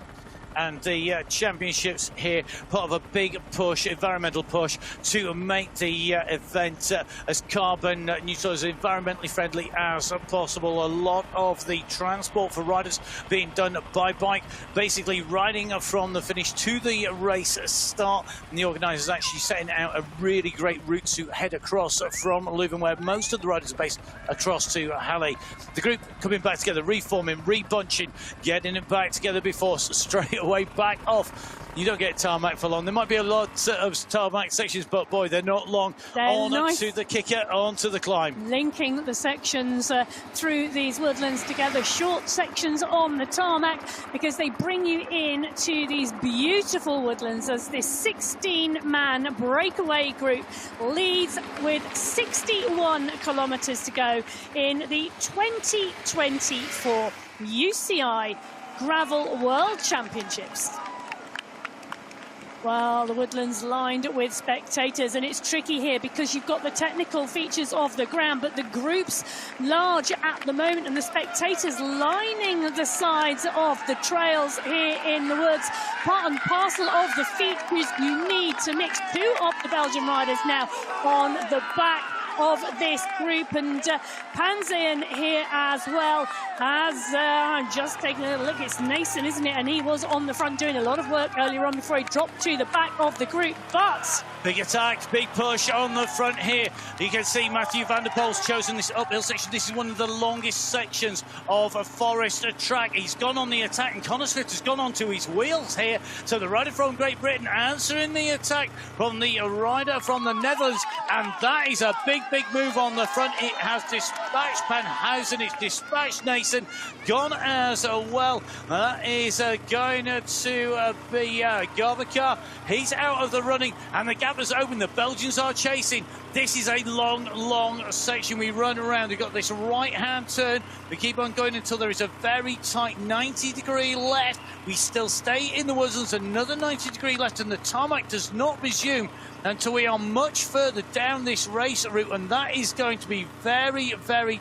And the championships here, part of a big push, environmental push, to make the event as carbon neutral, as environmentally friendly as possible. A lot of the transport for riders being done by bike, basically riding from the finish to the race start. And the organisers actually setting out a really great route to head across from Leuven, where most of the riders are based, across to Halle. The group coming back together, reforming, rebunching, getting it back together before straight way back off. You don't get tarmac for long. There might be a lot of tarmac sections, but boy, they're not long. They're nice. To the kicker, on to the climb. Linking the sections through these woodlands together, short sections on the tarmac, because they bring you in to these beautiful woodlands as this 16-man breakaway group leads with 61 kilometres to go in the 2024 UCI Gravel World Championships. Well, the woodlands lined with spectators, and it's tricky here because you've got the technical features of the ground, but the group's large at the moment, and the spectators lining the sides of the trails here in the woods. Part and parcel of the features you need to mix. Two of the Belgian riders now on the back of this group, and Panzian here as well as just taking a little look. It's Nason, isn't it? And he was on the front doing a lot of work earlier on before he dropped to the back of the group. But big attack, big push on the front here. You can see Matthew van der Poel's chosen this uphill section. This is one of the longest sections of a forest track. He's gone on the attack, and Connor Swift has gone onto his wheels here. So the rider from Great Britain answering the attack from the rider from the Netherlands, and that is a big move on the front. It has dispatched Panhausen, it's dispatched Nason, gone as well. That is going to be Garbacar. He's out of the running, and the gap has opened. The Belgians are chasing. This is a long section. We run around. We've got this right-hand turn. We keep on going until there is a very tight 90-degree left. We still stay in the woods. There's another 90-degree left, and the tarmac does not resume until we are much further down this race route, and that is going to be very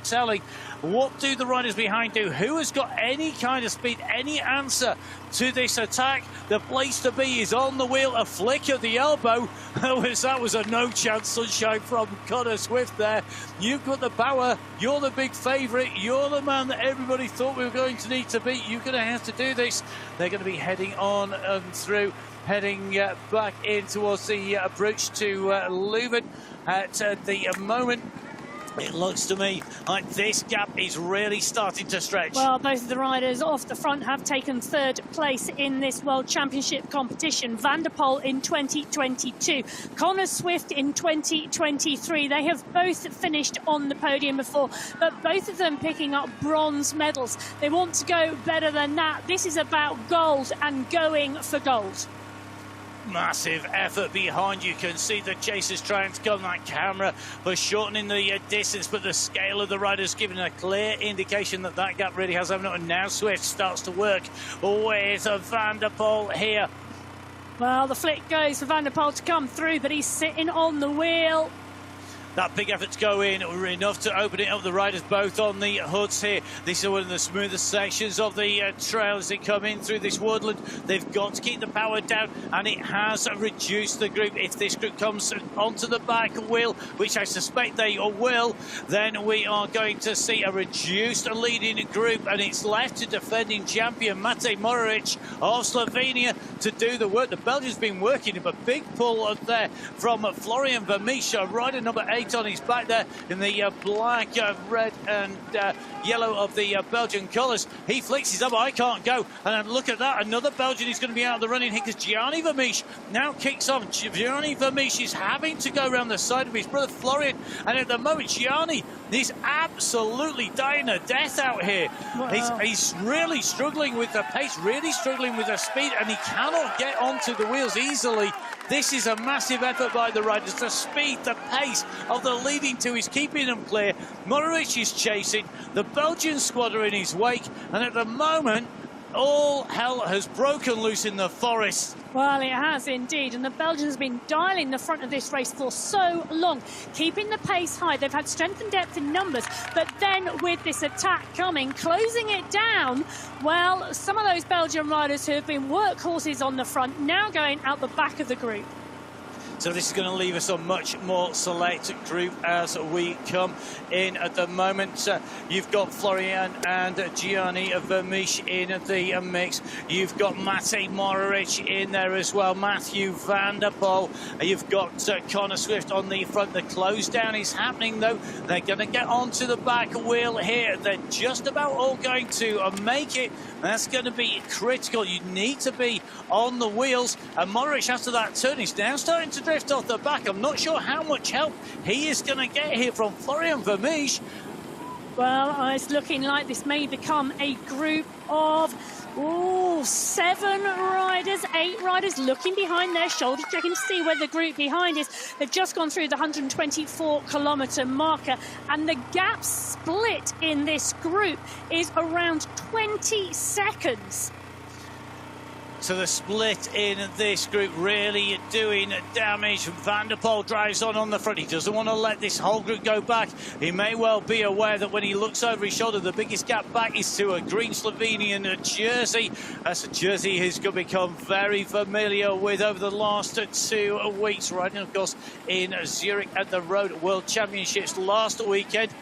telling. What do the riders behind do? Who has got any kind of speed, any answer to this attack? The place to be is on the wheel. A flick of the elbow. That was a no-chance sunshine from Connor Swift there. You've got the power. You're the big favourite. You're the man that everybody thought we were going to need to beat. You're going to have to do this. They're going to be heading on and through, heading back in towards the approach to Leuven at the moment. It looks to me like this gap is really starting to stretch. Well, both of the riders off the front have taken third place in this World Championship competition. Van der Poel in 2022, Connor Swift in 2023. They have both finished on the podium before, but both of them picking up bronze medals. They want to go better than that. This is about gold and going for gold. Massive effort behind. You can see the chasers trying to come that camera for shortening the distance, but the scale of the riders giving a clear indication that that gap really has opened up, and now Swift starts to work with Van der Poel here. Well, the flick goes for Van der Poel to come through, but he's sitting on the wheel. That big effort to go in, enough to open it up. The riders both on the hoods here. This is one of the smoothest sections of the trail as they come in through this woodland. They've got to keep the power down, and it has reduced the group. If this group comes onto the back wheel, which I suspect they will, then we are going to see a reduced leading group, and it's left to defending champion Matej Mohoric of Slovenia to do the work. The Belgians been working him, a big pull up there from Florian Vermeersch, rider number 8 on his back there in the black, red and yellow of the Belgian colours. He flicks his up. I can't go. And look at that. Another Belgian is going to be out of the running here because Gianni Vermeersch now kicks on. Gianni Vermeersch is having to go around the side of his brother Florian. And at the moment, Gianni is absolutely dying a death out here. Wow. He's really struggling with the pace, really struggling with the speed, and he cannot get onto the wheels easily. This is a massive effort by the riders. The speed, the pace of the leading two is keeping them clear. Mohoric is chasing. The Belgian squad are in his wake. And at the moment, all hell has broken loose in the forest. Well, it has indeed, and the Belgians have been dialing the front of this race for so long, keeping the pace high. They've had strength and depth in numbers, but then with this attack coming, closing it down, well, some of those Belgian riders who have been workhorses on the front now going out the back of the group. So this is going to leave us a much more select group as we come in at the moment. You've got Florian and Gianni Vermeersch in the mix. You've got Matej Mohoric in there as well. Matthew van der Poel. You've got Connor Swift on the front. The close down is happening though. They're going to get onto the back wheel here. They're just about all going to make it. That's going to be critical. You need to be on the wheels. And Mohoric, after that turn, is now starting to drift off the back. I'm not sure how much help he is going to get here from Florian Vermeersch. Well, it's looking like this may become a group of 7 riders, 8 riders looking behind their shoulders, checking to see where the group behind is. They've just gone through the 124-kilometer marker, and the gap split in this group is around 20 seconds. So the split in this group really doing damage. Van der Poel drives on the front. He doesn't want to let this whole group go back. He may well be aware that when he looks over his shoulder, the biggest gap back is to a green Slovenian jersey. That's a jersey he's going to become very familiar with over the last 2 weeks, riding, of course, in Zurich at the Road World Championships last weekend.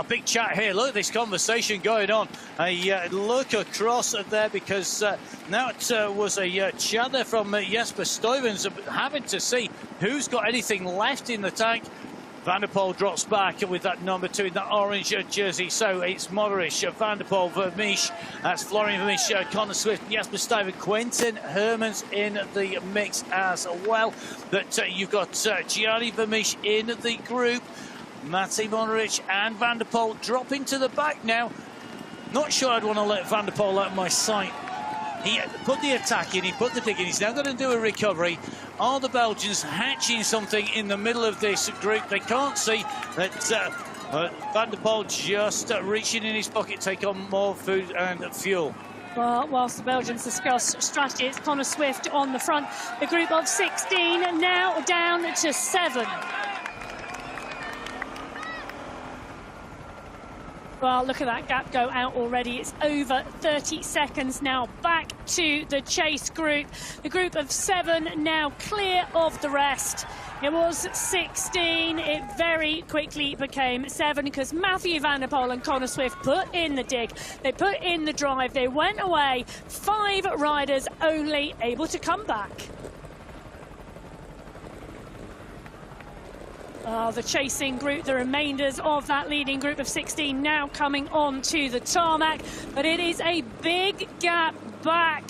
Big chat here. Look at this conversation going on. Look across there, because now it was a chat there from Jesper Stuyven's having to see who's got anything left in the tank. Van der Poel drops back with that number 2 in that orange jersey. So it's Mohoric, Van der Poel, Vermeersch. That's Florian Vermeersch, Connor Swift, Jesper Stuyven, Quinten Hermans in the mix as well. But you've got Gianni Vermeersch in the group. Matej Mohoric and Van der Poel dropping to the back now. Not sure I'd want to let Van der Poel out of my sight. He put the attack in, he put the dig in, he's now going to do a recovery. Are the Belgians hatching something in the middle of this group? They can't see that Van der Poel just reaching in his pocket, take on more food and fuel. Well, whilst the Belgians discuss strategy, it's Connor Swift on the front. The group of 16 now down to 7. Well, look at that gap go out already. It's over 30 seconds now. Back to the chase group. The group of 7 now clear of the rest. It was 16. It very quickly became 7 because Matthew van der Poel and Connor Swift put in the dig. They put in the drive. They went away. 5 riders only able to come back. The chasing group, the remainders of that leading group of 16 now coming on to the tarmac, but it is a big gap back.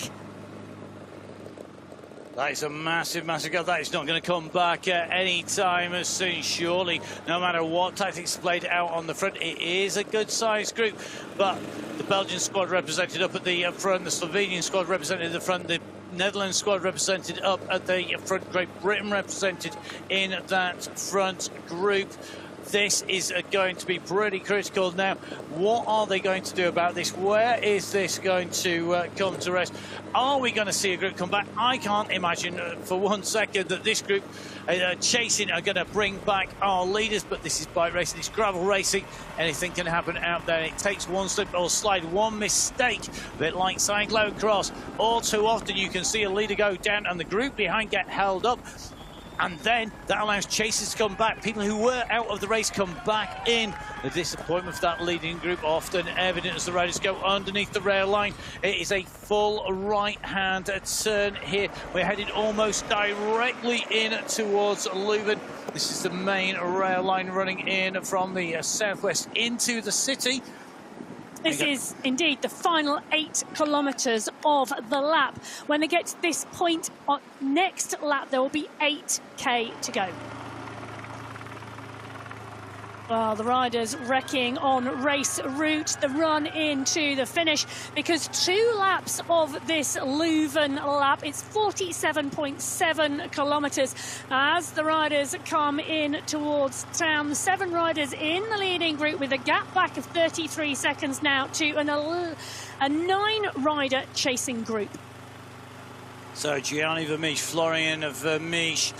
That is a massive, massive gap. That is not going to come back any time soon, surely. No matter what tactics played out on the front, it is a good-sized group. But the Belgian squad represented up at the front, the Slovenian squad represented at the front, the Netherlands squad represented up at the front, Great Britain represented in that front group. This is going to be pretty critical now. What are they going to do about this? Where is this going to come to rest? Are we going to see a group come back? I can't imagine for 1 second that this group chasing are going to bring back our leaders, but this is bike racing, it's gravel racing. Anything can happen out there. It takes one slip or slide, one mistake, a bit like cyclocross. All too often you can see a leader go down and the group behind get held up. And then that allows chasers to come back. People who were out of the race come back in. The disappointment for that leading group often evident as the riders go underneath the rail line. It is a full right-hand turn here. We're headed almost directly in towards Leuven. This is the main rail line running in from the southwest into the city. This is indeed the final 8 kilometres of the lap. When they get to this point, on next lap, there will be 8k to go. Well, the riders wrecking on race route, the run into the finish, because 2 laps of this Leuven lap, it's 47.7 kilometres. As the riders come in towards town, 7 riders in the leading group with a gap back of 33 seconds now to a 9-rider chasing group. So Gianni Vermeersch, Florian Vermeersch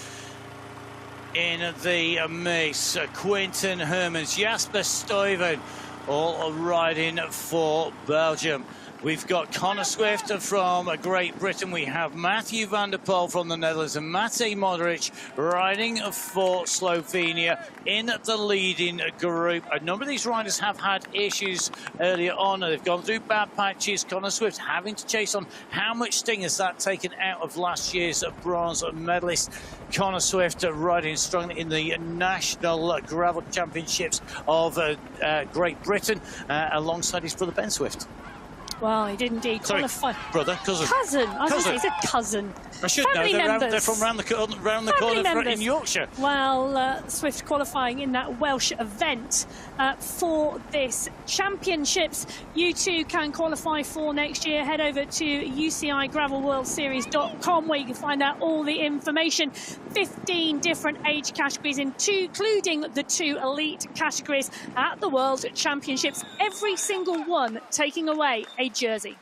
in the mix, Quinten Hermans, Jesper Stuyven, all riding for Belgium. We've got Connor Swift from Great Britain. We have Matthew van der Poel from the Netherlands and Matej Modric riding for Slovenia in the leading group. A number of these riders have had issues earlier on. They've gone through bad patches. Connor Swift having to chase on. How much sting has that taken out of last year's bronze medalist? Connor Swift riding strongly in the National Gravel Championships of Great Britain alongside his brother Ben Swift. Well, he did indeed qualify. Brother, cousin. Cousin. I was going to say, he's a cousin. I should Family know. members. They're from round the corner in Yorkshire. Well, Swift qualifying in that Welsh event for this championships. You too can qualify for next year. Head over to UCIGravelWorldSeries.com where you can find out all the information. 15 different age categories, including the 2 elite categories at the World Championships. Every single one taking away a jersey.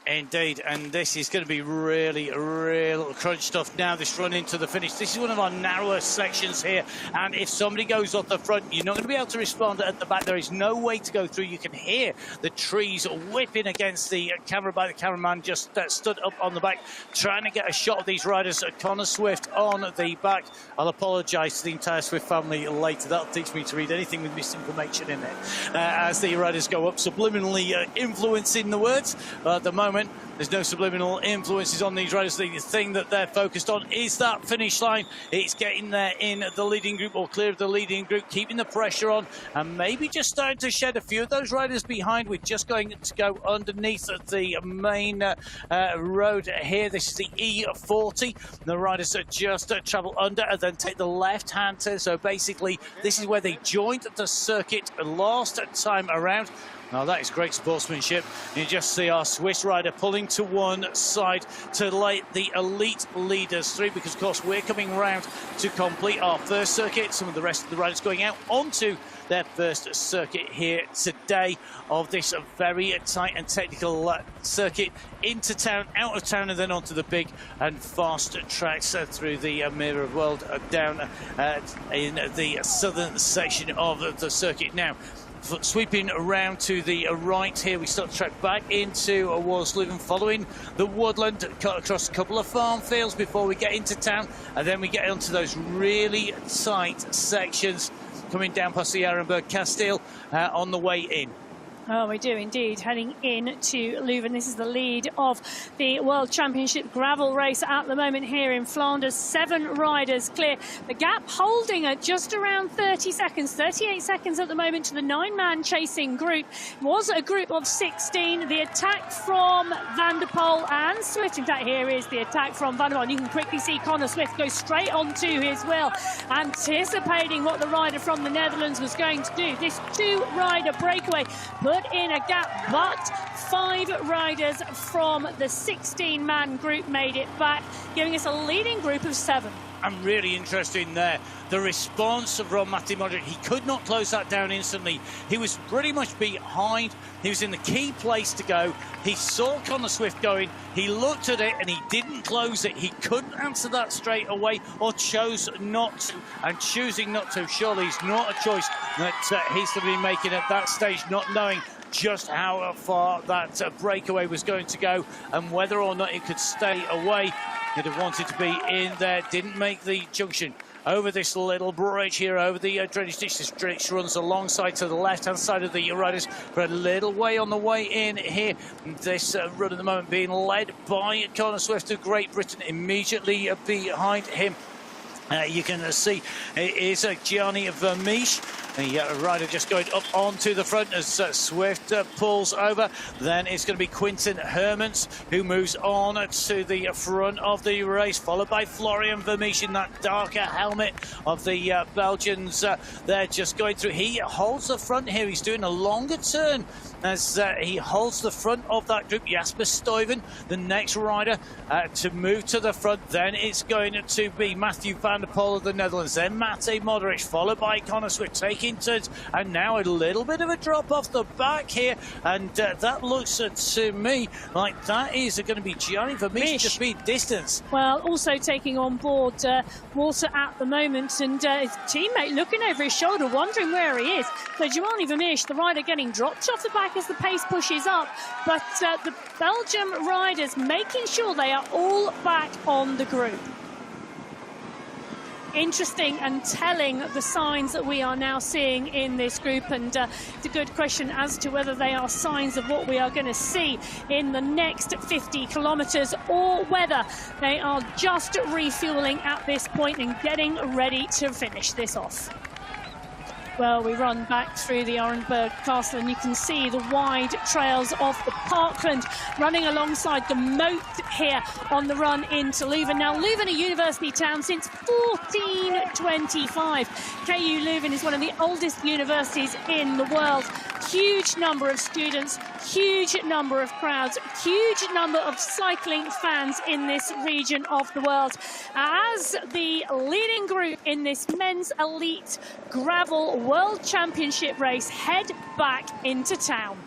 Indeed, and this is going to be really real crunch stuff now, this run into the finish. This is one of our narrower sections here, and if somebody goes off the front, you're not going to be able to respond at the back. There is no way to go through. You can hear the trees whipping against the camera by the cameraman just stood up on the back, trying to get a shot of these riders. Connor Swift on the back. I'll apologise to the entire Swift family later. That'll teach me to read anything with misinformation in it as the riders go up, subliminally influencing the words. At the moment, there's no subliminal influences on these riders. The thing that they're focused on is that finish line. It's getting there in the leading group or clear of the leading group, keeping the pressure on, and maybe just starting to shed a few of those riders behind. We're just going to go underneath the main road here. This is the E40. The riders just travel under and then take the left-hand turn. So basically, this is where they joined the circuit last time around. Now, that is great sportsmanship. You just see our Swiss rider pulling to one side to let the elite leaders through, because, of course, we're coming round to complete our first circuit. Some of the rest of the riders going out onto their first circuit here today of this very tight and technical circuit into town, out of town, and then onto the big and fast tracks through the mirror world down in the southern section of the circuit. Now, sweeping around to the right here, we start to track back into Leuven, following the Woodland, cut across a couple of farm fields before we get into town, and then we get onto those really tight sections coming down past the Arenberg Castile on the way in. Oh, we do indeed. Heading in to Leuven. This is the lead of the World Championship gravel race at the moment here in Flanders. 7 riders clear. The gap holding at just around 30 seconds, 38 seconds at the moment to the 9-man chasing group. It was a group of 16. The attack from Van der Poel and Swift. In fact, here is the attack from Van der Poel. You can quickly see Connor Swift go straight onto his wheel, anticipating what the rider from the Netherlands was going to do. This 2-rider breakaway put in a gap, but 5 riders from the 16-man group made it back, giving us a leading group of 7. I'm really interested in there. The response from Matej Modric, he could not close that down instantly. He was pretty much behind. He was in the key place to go. He saw Connor Swift going. He looked at it and he didn't close it. He couldn't answer that straight away, or chose not to. And choosing not to, surely is not a choice that he's to be making at that stage, not knowing just how far that breakaway was going to go and whether or not it could stay away. He'd have wanted to be in there, didn't make the junction over this little bridge here, over the drainage ditch. This ditch runs alongside to the left-hand side of the riders for a little way on the way in here. This run at the moment being led by Connor Swift of Great Britain. Immediately behind him, you can see it is Gianni Vermeesch. The rider just going up onto the front as Swift pulls over. Then it's going to be Quinten Hermans who moves on to the front of the race, followed by Florian Vermeesch in that darker helmet of the Belgians. They're just going through. He holds the front here. He's doing a longer turn as he holds the front of that group. Jasper Stuyven, the next rider to move to the front. Then it's going to be Matthew van Vandero of the Netherlands, then Matej Modric, followed by Connor Swift, taking turns, and now a little bit of a drop off the back here, and that looks to me like that is going to be Gianni Vermeersch to beat distance. Well, also taking on board Walter at the moment, and his teammate looking over his shoulder, wondering where he is. So Gianni Vermeersch, the rider, getting dropped off the back as the pace pushes up, but the Belgium riders making sure they are all back on the group. Interesting and telling the signs that we are now seeing in this group, and it's a good question as to whether they are signs of what we are going to see in the next 50 kilometres, or whether they are just refuelling at this point and getting ready to finish this off. Well, we run back through the Orenburg Castle, and you can see the wide trails of the parkland running alongside the moat here on the run into Leuven. Now, Leuven, a university town since 1425. KU Leuven is one of the oldest universities in the world. Huge number of students, huge number of crowds, huge number of cycling fans in this region of the world. As the leading group in this men's elite gravel World Championship race head back into town.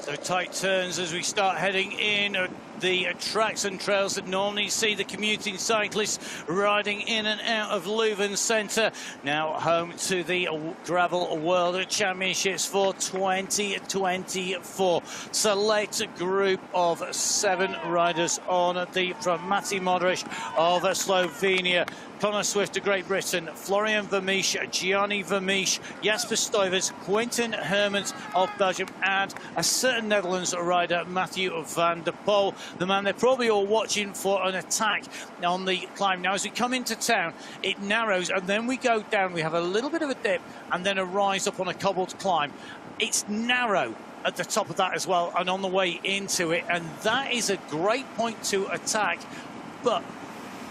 So tight turns as we start heading in the tracks and trails that normally see the commuting cyclists riding in and out of Leuven Centre. Now home to the Gravel World Championships for 2024. Select group of 7 riders on the front. Matej Modric of Slovenia, Connor Swift of Great Britain, Florian Vermeersch, Gianni Vermeersch, Jasper Stuyvers, Quinten Hermans of Belgium, and a certain Netherlands rider, Matthew van der Poel, the man they're probably all watching for an attack on the climb. Now, as we come into town, it narrows, and then we go down. We have a little bit of a dip, and then a rise up on a cobbled climb. It's narrow at the top of that as well, and on the way into it, and that is a great point to attack, but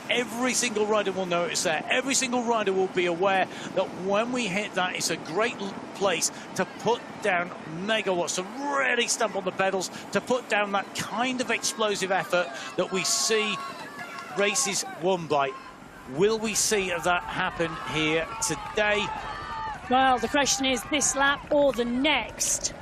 every single rider will know it's there. Every single rider will be aware that when we hit that, it's a great place to put down megawatts, to really stamp on the pedals, to put down that kind of explosive effort that we see races won by. Will we see that happen here today? Well, the question is this lap or the next.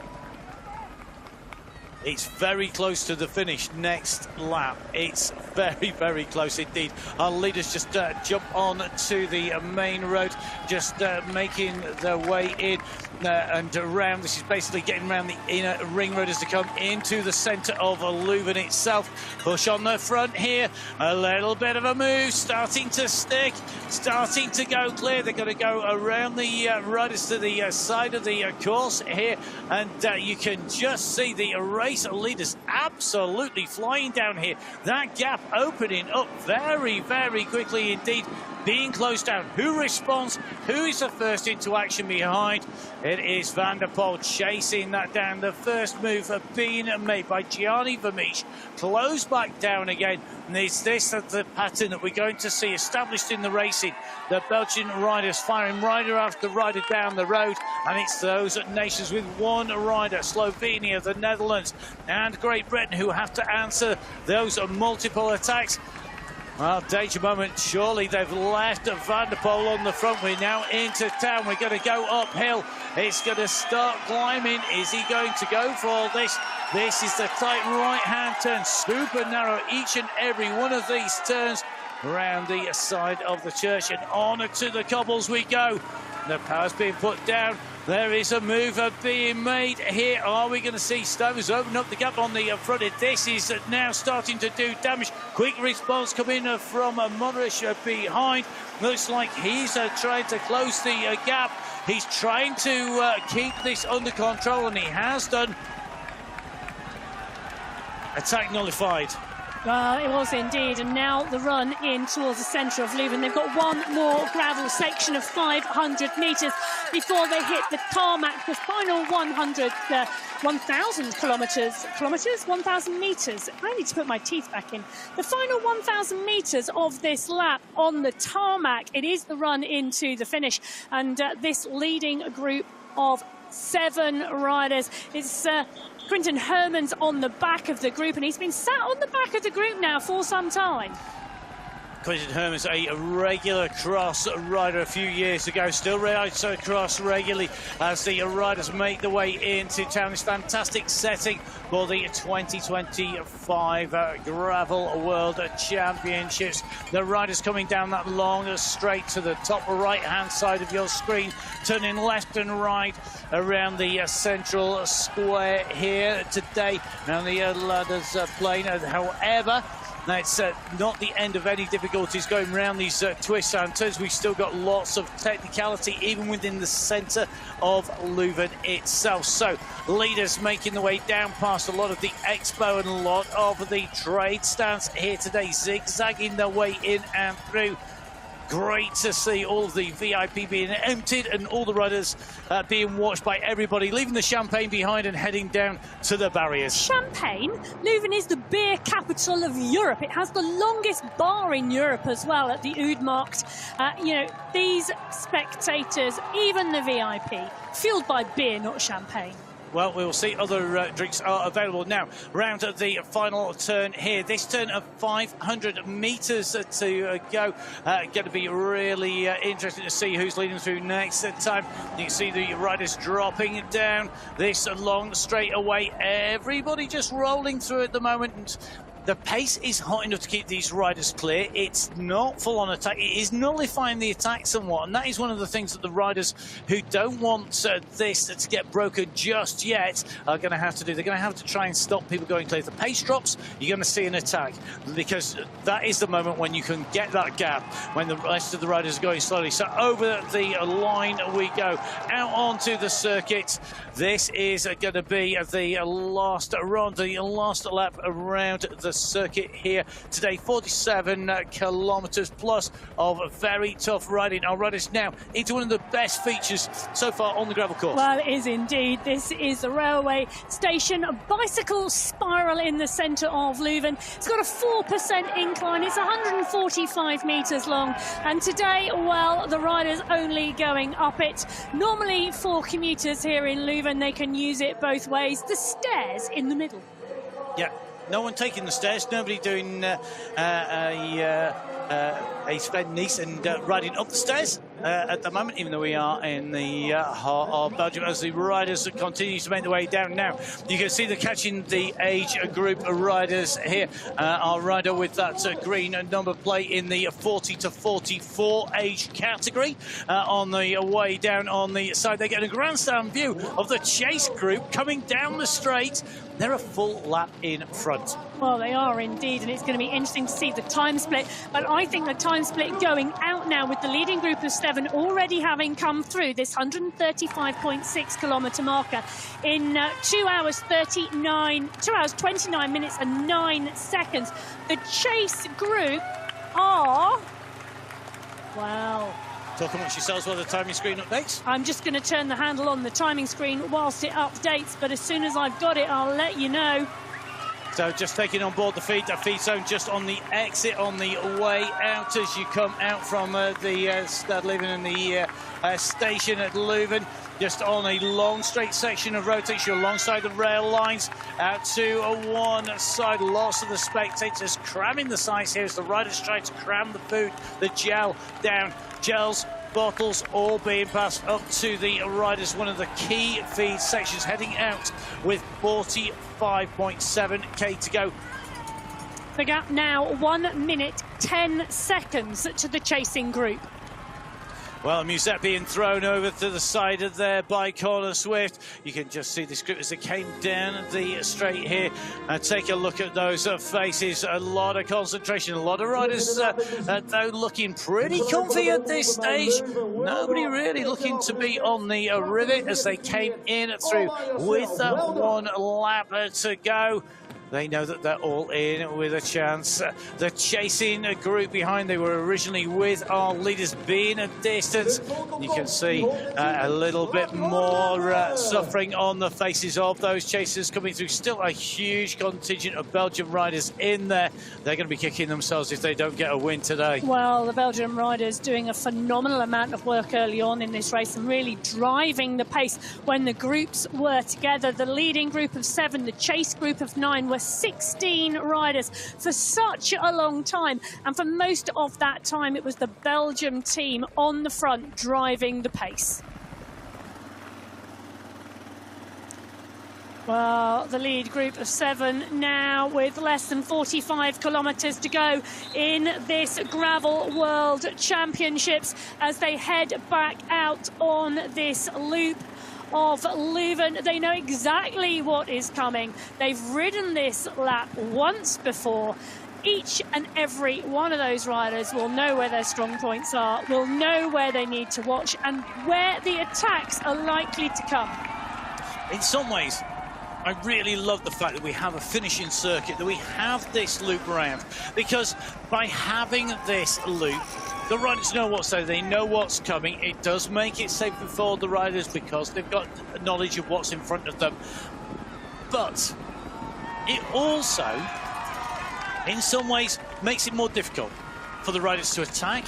It's very close to the finish next lap. It's very, very close indeed. Our leaders just jump on to the main road, just making their way in and around. This is basically getting around the inner ring road as they come into the centre of Leuven itself. Push on the front here. A little bit of a move, starting to stick, starting to go clear. They're going to go around the riders to the side of the course here, and you can just see the race leaders absolutely flying down here. That gap opening up very, very quickly indeed, being closed down. Who responds? Who is the first into action behind? It is Van der Poel chasing that down. The first move being made by Gianni Vermeersch. Closed back down again. And is this the pattern that we're going to see established in the racing? The Belgian riders firing rider after rider down the road. And it's those nations with one rider, Slovenia, the Netherlands, and Great Britain, who have to answer those multiple attacks. Well, danger moment. Surely they've left Van der Poel on the front. We're now into town. We're going to go uphill. It's going to start climbing. Is he going to go for this? This is the tight right-hand turn. Super narrow, each and every one of these turns around the side of the church. And on to the cobbles we go. The power's being put down. There is a move being made here. Are we going to see Stovers open up the gap on the front? This is now starting to do damage. Quick response coming from Modric behind. Looks like he's trying to close the gap. He's trying to keep this under control, and he has done. Attack nullified. Well, it was indeed, and now the run in towards the centre of Leuven. They've got one more gravel section of 500 metres before they hit the tarmac. The final 1,000 kilometres, 1,000 metres. I need to put my teeth back in. The final 1,000 metres of this lap on the tarmac. It is the run into the finish, and this leading group of 7 riders. It's Quinton Herman's on the back of the group, and he's been sat on the back of the group now for some time. Quinton Herman's a regular cross rider a few years ago, still rides across regularly as the riders make their way into town. This fantastic setting for the 2025 Gravel World Championships. The riders coming down that long straight to the top right-hand side of your screen, turning left and right around the central square here today. Now the ladders plane, however, that's not the end of any difficulties going around these twists and turns. We've still got lots of technicality, even within the centre of Leuven itself. So, leaders making their way down past a lot of the expo and a lot of the trade stands here today, zigzagging their way in and through. Great to see all of the VIP being emptied and all the riders being watched by everybody, leaving the champagne behind and heading down to the barriers. Champagne? Leuven is the beer capital of Europe. It has the longest bar in Europe as well at the Oudmarkt. You know, these spectators, even the VIP, fueled by beer, not champagne. Well, we will see. Other drinks are available now. Round at the final turn here. This turn of 500 metres to go. Going to be really interesting to see who's leading through next time. You can see the riders dropping down this long straightaway. Everybody just rolling through at the moment. And the pace is hot enough to keep these riders clear. It's not full-on attack. It is nullifying the attack somewhat, and that is one of the things that the riders who don't want this to get broken just yet are going to have to do. They're going to have to try and stop people going clear. If the pace drops, you're going to see an attack, because that is the moment when you can get that gap, when the rest of the riders are going slowly. So over the line we go, out onto the circuit. This is going to be the last run, the last lap around the circuit here today. 47 kilometers plus of very tough riding. Our riders now into one of the best features so far on the gravel course. Well, it is indeed. This is the railway station, a bicycle spiral in the centre of Leuven. It's got a 4% incline. It's 145 metres long, and today, well, the riders only going up it. Normally for commuters here in Leuven, they can use it both ways. The stairs in the middle. Yeah. No one taking the stairs, nobody doing a Sven Nice and riding up the stairs at the moment, even though we are in the heart of Belgium as the riders continue to make their way down now. You can see they're catching the age group of riders here. Our rider with that green number plate in the 40 to 44 age category on the way down on the side. They get a grandstand view of the chase group coming down the straight. They're a full lap in front. Well, they are indeed, and it's going to be interesting to see the time split. But I think the time split going out now with the leading group of 7 already having come through this 135.6 kilometre marker in 2 hours 29 minutes and 9 seconds. The chase group are... Wow. Talk amongst yourselves while the timing screen updates. I'm just going to turn the handle on the timing screen whilst it updates, but as soon as I've got it, I'll let you know. So just taking on board the feed zone just on the exit on the way out as you come out from the Stad Leuven and the station at Leuven. Just on a long straight section of road, takes you alongside the rail lines out to one side. Lots of the spectators cramming the sides here as the riders try to cram the food, the gel down. Gels, bottles, all being passed up to the riders. One of the key feed sections heading out with 45.7k to go. The gap now 1 minute 10 seconds to the chasing group. Well, Musette being thrown over to the side of there by Connor Swift. You can just see this group as they came down the straight here. Take a look at those faces. A lot of concentration. A lot of riders, though, looking pretty comfy at this stage. Nobody really looking to be on the rivet as they came in through with one lap to go. They know that they're all in with a chance. The chasing group behind, they were originally with our leaders being a distance. You can see a little bit more suffering on the faces of those chasers coming through. Still a huge contingent of Belgian riders in there. They're going to be kicking themselves if they don't get a win today. Well, the Belgian riders doing a phenomenal amount of work early on in this race and really driving the pace when the groups were together. The leading group of 7, the chase group of 9 were 16 riders for such a long time, and for most of that time it was the Belgium team on the front driving the pace. Well, the lead group of 7 now with less than 45 kilometres to go in this Gravel World Championships as they head back out on this loop of Leuven. They know exactly what is coming. They've ridden this lap once before. Each and every one of those riders will know where their strong points are, will know where they need to watch and where the attacks are likely to come. In some ways, I really love the fact that we have a finishing circuit, that we have this loop around, because by having this loop, the riders know what's there, they know what's coming. It does make it safer for the riders because they've got knowledge of what's in front of them. But it also, in some ways, makes it more difficult for the riders to attack.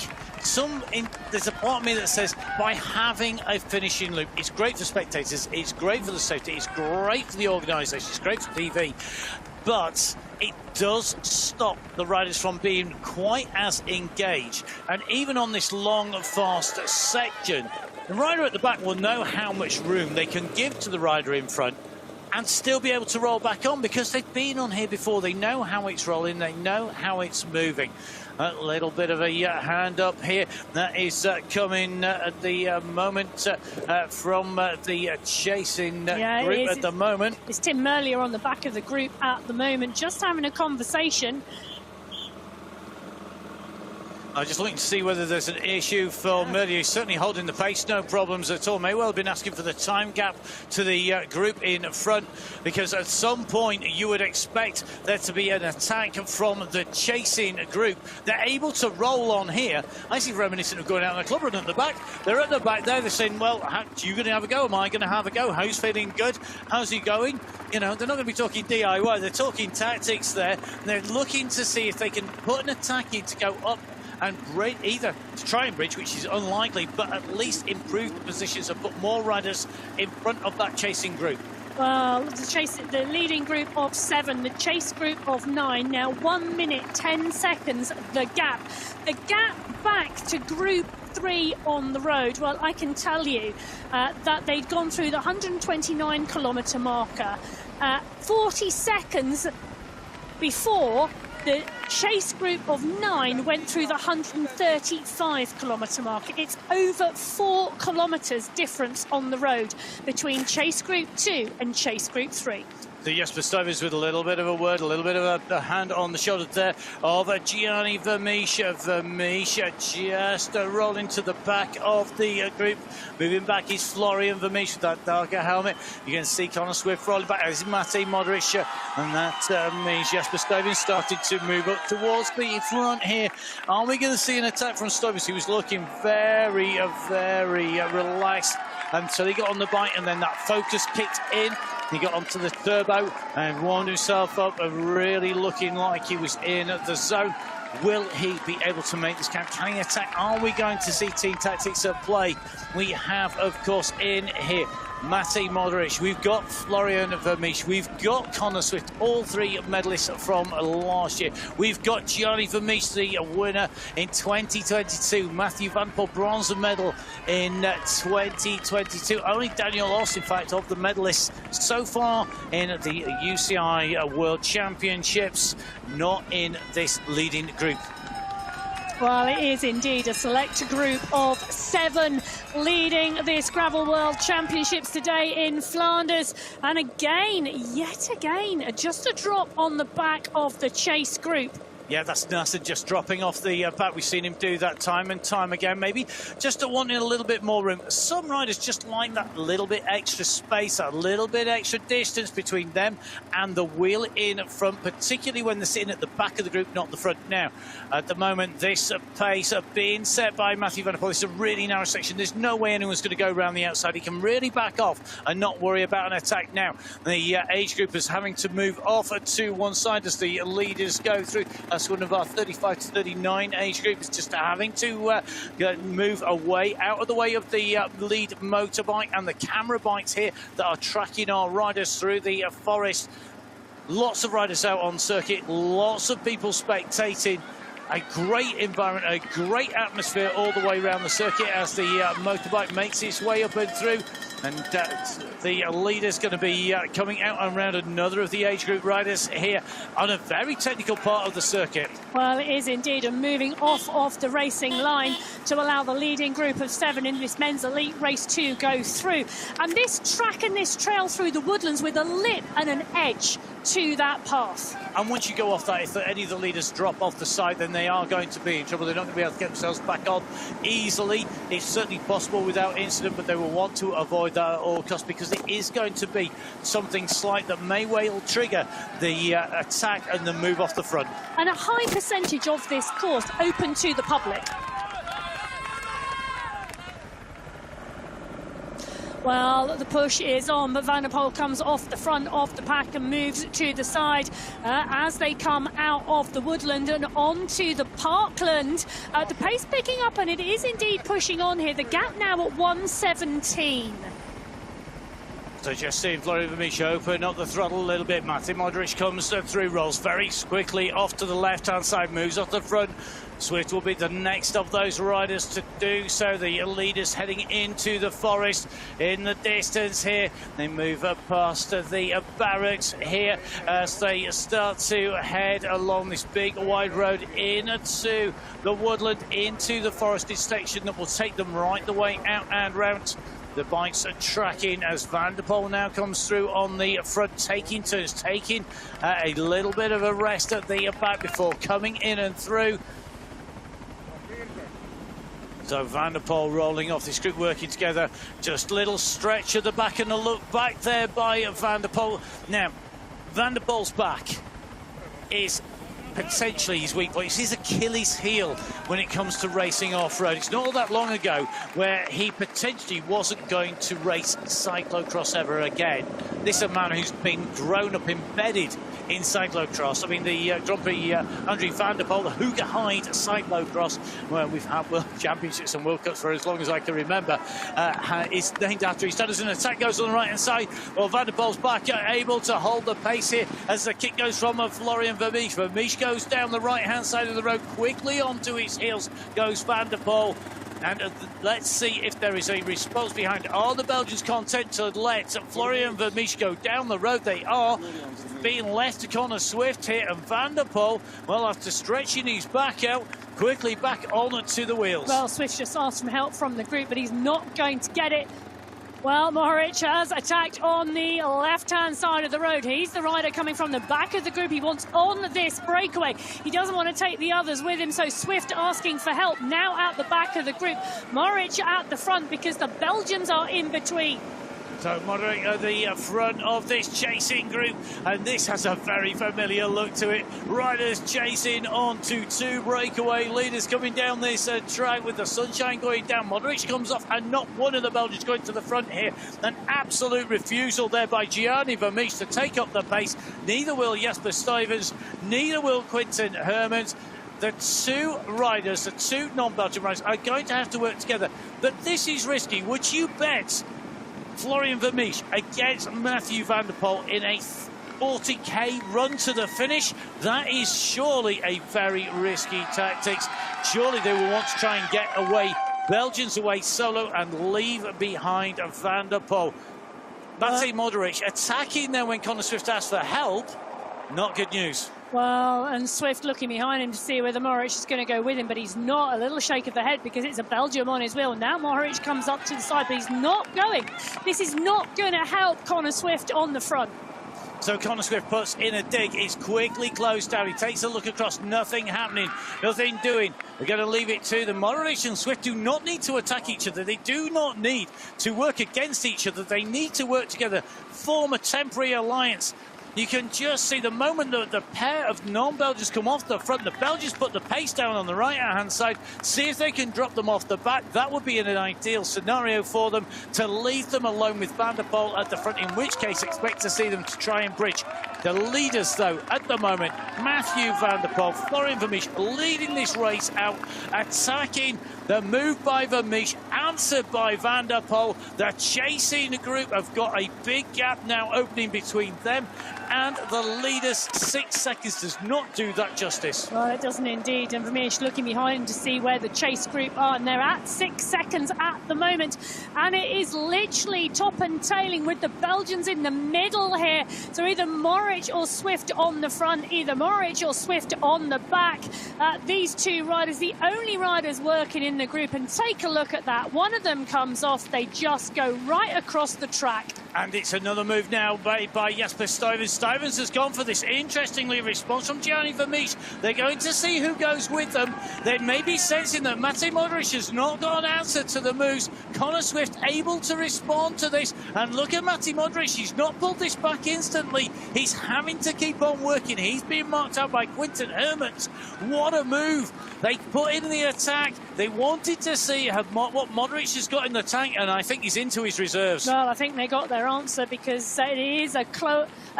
There's a part of me that says by having a finishing loop, it's great for spectators, it's great for the safety, it's great for the organisation, it's great for TV, but it does stop the riders from being quite as engaged. And even on this long, fast section, the rider at the back will know how much room they can give to the rider in front and still be able to roll back on because they've been on here before. They know how it's rolling, they know how it's moving. A little bit of a hand up here. That is coming at the moment from the chasing group at the moment. It's Tim Merlier on the back of the group at the moment, just having a conversation. I'm just looking to see whether there's an issue for Merlier. He's certainly holding the pace, no problems at all. May well have been asking for the time gap to the group in front, because at some point you would expect there to be an attack from the chasing group. They're able to roll on here. I see reminiscent of going out on a club run at the back. They're at the back there. They're saying, well, are you going to have a go? Am I going to have a go? Who's feeling good? How's he going? You know, they're not going to be talking DIY. They're talking tactics there. They're looking to see if they can put an attack in to go up and either to try and bridge, which is unlikely, but at least improve the positions and put more riders in front of that chasing group. Well, the leading group of 7, the chase group of 9, now 1 minute 10 seconds, the gap. The gap back to group 3 on the road. Well, I can tell you that they'd gone through the 129 kilometre marker 40 seconds before the chase group of 9 went through the 135 kilometre mark. It's over 4 kilometres difference on the road between chase group 2 and chase group 3. The Jesper Stuyvesant with a little bit of a word, a little bit of a hand on the shoulder there of Gianni Vermeersch. Vermeersch just rolling to the back of the group. Moving back is Florian Vermeersch with that darker helmet. You can see Connor Swift rolling back. There's Matej Modric, and that means Jesper Stuyvesant started to move up towards the front here. Are we going to see an attack from Stuyvesant? He was looking very, very relaxed until he got on the bike, and then that focus kicked in. He got onto the turbo and warmed himself up, and really looking like he was in the zone. Will he be able to make this count? Can he attack? Are we going to see team tactics at play? We have, of course, in here Matej Modric, we've got Florian Vermeersch, we've got Connor Swift, all 3 medalists from last year. We've got Gianni Vermeersch, the winner in 2022. Matthew Van Poel, bronze medal in 2022. Only Daniel Oss, in fact, of the medalists so far in the UCI World Championships, not in this leading group. Well, it is indeed a select group of 7 leading this Gravel World Championships today in Flanders. And again, yet again, just a drop on the back of the chase group. Yeah, that's Nasser just dropping off the back. We've seen him do that time and time again. Maybe just wanting a little bit more room. Some riders just like that little bit extra space, a little bit extra distance between them and the wheel in front, particularly when they're sitting at the back of the group, not the front. Now, at the moment, this pace being set by Matthew Vandero. This is a really narrow section. There's no way anyone's going to go around the outside. He can really back off and not worry about an attack now. The age groupers having to move off to one side as the leaders go through. That's one of our 35 to 39 age groups, just having to move away, out of the way of the lead motorbike and the camera bikes here that are tracking our riders through the forest. Lots of riders out on circuit, lots of people spectating. A great environment, a great atmosphere all the way around the circuit as the motorbike makes its way up and through. And the leader's going to be coming out and around another of the age group riders here on a very technical part of the circuit. Well, it is indeed, and moving off the racing line to allow the leading group of 7 in this men's elite race to go through. And this track and this trail through the woodlands with a lip and an edge to that path. And once you go off that, if any of the leaders drop off the side, then they are going to be in trouble. They're not going to be able to get themselves back on easily. It's certainly possible without incident, but they will want to avoid that at all costs, because it is going to be something slight that may well trigger the attack and the move off the front. And a high percentage of this course open to the public. Well, the push is on, but Vandero comes off the front of the pack and moves to the side as they come out of the woodland and onto the parkland. The pace picking up, and it is indeed pushing on here. The gap now at 1:17. So just seeing Florian Flemish open up the throttle a little bit. Matej Modric comes through, rolls very quickly off to the left-hand side, moves off the front. Swift will be the next of those riders to do so. The leaders heading into the forest in the distance here. They move up past the barracks here as they start to head along this big wide road into the woodland, into the forested section that will take them right the way out and round. The bikes are tracking as Vandero now comes through on the front, taking turns, taking a little bit of a rest at the back before coming in and through. So Vandero rolling off, this group working together. Just little stretch at the back and a look back there by Vandero. Now, Vandero's back is potentially his weak point. It's his Achilles heel when it comes to racing off-road. It's not all that long ago where he potentially wasn't going to race cyclocross ever again. This is a man who's been grown up, embedded in cyclocross. I mean, the Grand Prix Andre Vandero, the Hooger Hyde cyclocross, where we've had World Championships and World Cups for as long as I can remember, is named after his dad. As an attack goes on the right-hand side, well, Vandero's back, able to hold the pace here as the kick goes from Florian Flemish. Flemish goes down the right-hand side of the road, quickly onto his heels goes Vandero. And let's see if there is a response behind. Are the Belgians content to let Florian Flemish go down the road? They are. Being left to Connor Swift here, and Vandero, well, after stretching his back out, quickly back on to the wheels. Well, Swift just asked for help from the group, but he's not going to get it. Well, Mohoric has attacked on the left-hand side of the road. He's the rider coming from the back of the group. He wants on this breakaway. He doesn't want to take the others with him, so Swift asking for help now at the back of the group. Mohoric at the front because the Belgians are in between. So Modric at the front of this chasing group, and this has a very familiar look to it. Riders chasing on to 2 breakaway leaders coming down this track with the sunshine going down. Modric comes off, and not one of the Belgians going to the front here. An absolute refusal there by Gianni Vermees to take up the pace. Neither will Jasper Stuyvens, neither will Quinten Hermans. The 2 riders, the 2 non-Belgian riders, are going to have to work together. But this is risky. Would you bet Florian Flemish against Matthew Vandero in a 40k run to the finish? That is surely a very risky tactics. Surely they will want to try and get away, Belgians away solo, and leave behind Vandero. Matej Modric attacking there when Connor Swift asked for help. Not good news. Well, and Swift looking behind him to see whether Mohoric is going to go with him, but he's not. A little shake of the head because it's a Belgium on his wheel. Now Mohoric comes up to the side, but he's not going. This is not going to help Connor Swift on the front. So Connor Swift puts in a dig. It's quickly closed down. He takes a look across. Nothing happening. Nothing doing. We're going to leave it to them. Moderich and Swift do not need to attack each other. They do not need to work against each other. They need to work together, form a temporary alliance. You can just see the moment that the pair of non-Belgians come off the front, the Belgians put the pace down on the right-hand side, see if they can drop them off the back. That would be an ideal scenario for them, to leave them alone with Van der Poel at the front, in which case expect to see them to try and bridge. The leaders, though, at the moment, Mathieu Van der Poel, Florian Vermeersch leading this race out, attacking the move by Vermeersch, answered by Van der Poel. The chasing group have got a big gap now opening between them and the leaders. 6 seconds does not do that justice. Well, it doesn't indeed. And Vermeersch looking behind to see where the chase group are. And they're at 6 seconds at the moment. And it is literally top and tailing with the Belgians in the middle here. So either Moderich or Swift on the front, either Moderich or Swift on the back. These two riders, the only riders working in the group. And take a look at that. One of them comes off. They just go right across the track. And it's another move now by Jasper Stuyvens. Stuyvens has gone for this. Interestingly, response from Gianni Vermeersch. They're going to see who goes with them. They may be sensing that Matej Modric has not got an answer to the moves. Connor Swift able to respond to this. And look at Matej Modric. He's not pulled this back instantly. He's having to keep on working. He's being marked out by Quinten Hermans. What a move. They put in the attack. They wanted to see what Modric has got in the tank, and I think he's into his reserves. Well, I think they got their answer, because it is a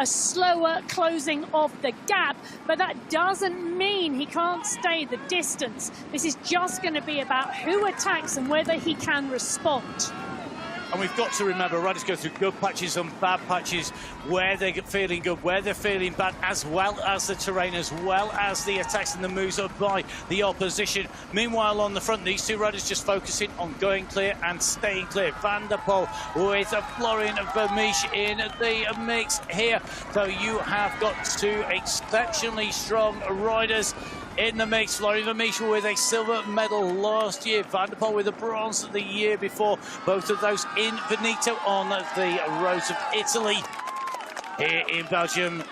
slower closing of the gap, but that doesn't mean he can't stay the distance. This is just going to be about who attacks and whether he can respond. And we've got to remember, riders go through good patches and bad patches, where they're feeling good, where they're feeling bad, as well as the terrain, as well as the attacks and the moves up by the opposition. Meanwhile, on the front, these two riders just focusing on going clear and staying clear. Van der Poel with Florian Vermeersch in the mix here. So you have got two exceptionally strong riders in the mix. Florian Vermeersch with a silver medal last year, Van der Poel with a bronze the year before. Both of those in Veneto on the roads of Italy. Here in Belgium,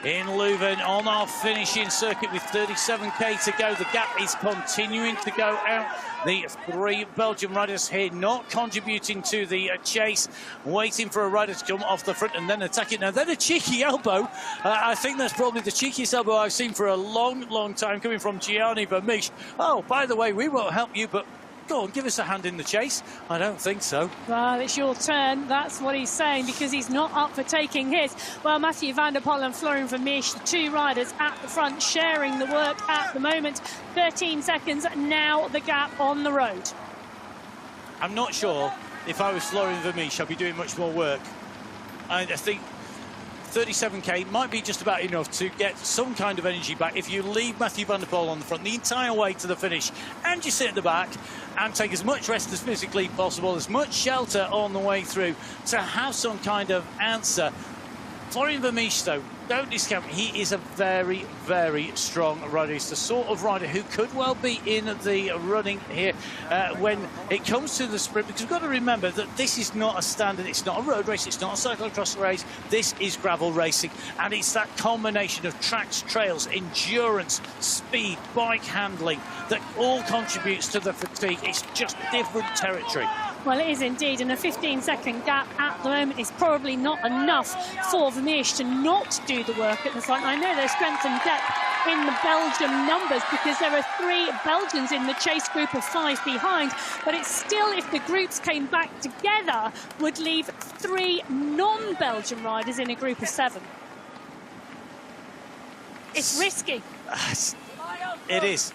in Leuven, on our finishing circuit with 37k to go. The gap is continuing to go out. The three Belgian riders here not contributing to the chase, waiting for a rider to come off the front and then attack it. Now, then a cheeky elbow. I think that's probably the cheekiest elbow I've seen for a long time, coming from Gianni Vermeersch. Oh, by the way, we won't help you, but go on, give us a hand in the chase. I don't think so. Well, it's your turn. That's what he's saying, because he's not up for taking his. Well, Mathieu Van der Poel and Florian Vermeersch, the two riders at the front, sharing the work at the moment. 13 seconds, now the gap on the road. I'm not sure if I was Florian Vermeersch, I'd be doing much more work. I think 37k might be just about enough to get some kind of energy back if you leave Mathieu Van der Poel on the front the entire way to the finish, and you sit at the back and take as much rest as physically possible, as much shelter on the way through, to have some kind of answer. Florian Vermeersch, though, don't discount, he is a very strong rider. He's the sort of rider who could well be in the running here when it comes to the sprint, because we've got to remember that this is not a standard, it's not a road race, it's not a cyclocross race, this is gravel racing, and it's that combination of tracks, trails, endurance, speed, bike handling that all contributes to the fatigue. It's just different territory. Well, it is indeed, and a 15-second gap at the moment is probably not enough for Vermeersch to not do the work at the front. I know there's strength and depth in the Belgium numbers, because there are 3 Belgians in the chase group of 5 behind, but it's still, if the groups came back together, would leave 3 non-Belgian riders in a group of 7. It's risky. It is.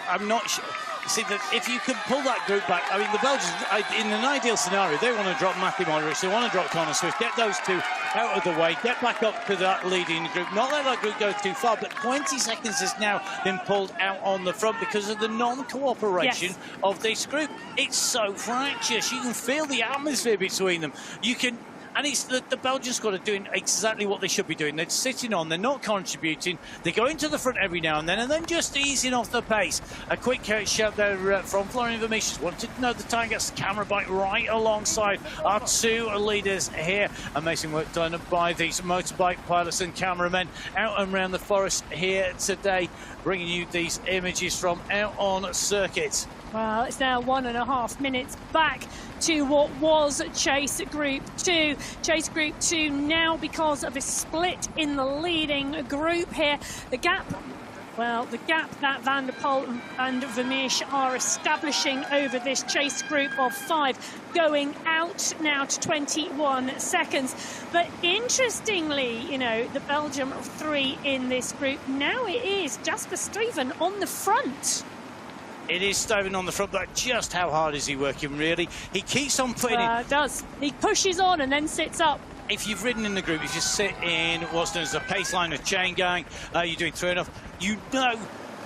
I'm not sure. See, that if you can pull that group back, I mean, the Belgians, in an ideal scenario, they want to drop Mathieu Modric, they want to drop Connor Swift, get those two out of the way, get back up to that leading group, not let that group go too far. But 20 seconds has now been pulled out on the front because of the non-cooperation of this group. It's so fractious. You can feel the atmosphere between them. You can And it's the Belgian squad are doing exactly what they should be doing. They're sitting on, they're not contributing, they go into the front every now and then just easing off the pace. A quick shout there from Florian Vermeersch. Wanted to know the time, gets the camera bike right alongside our two leaders here. Amazing work done by these motorbike pilots and cameramen out and around the forest here today, bringing you these images from out on circuit. Well, it's now 1.5 minutes back to what was Chase Group 2. Chase Group 2 now, because of a split in the leading group here. The gap that Van der Poel and Vermeersch are establishing over this Chase Group of 5, going out now to 21 seconds. But interestingly, you know, the Belgium of 3 in this group, now it is Jasper Stuyven on the front. It is Stuyven on the front, but just how hard is he working, really? He keeps on putting in. Does. He pushes on and then sits up. If you've ridden in the group, you just sit in what's known as a pace line of chain going, you're doing 3.5. You know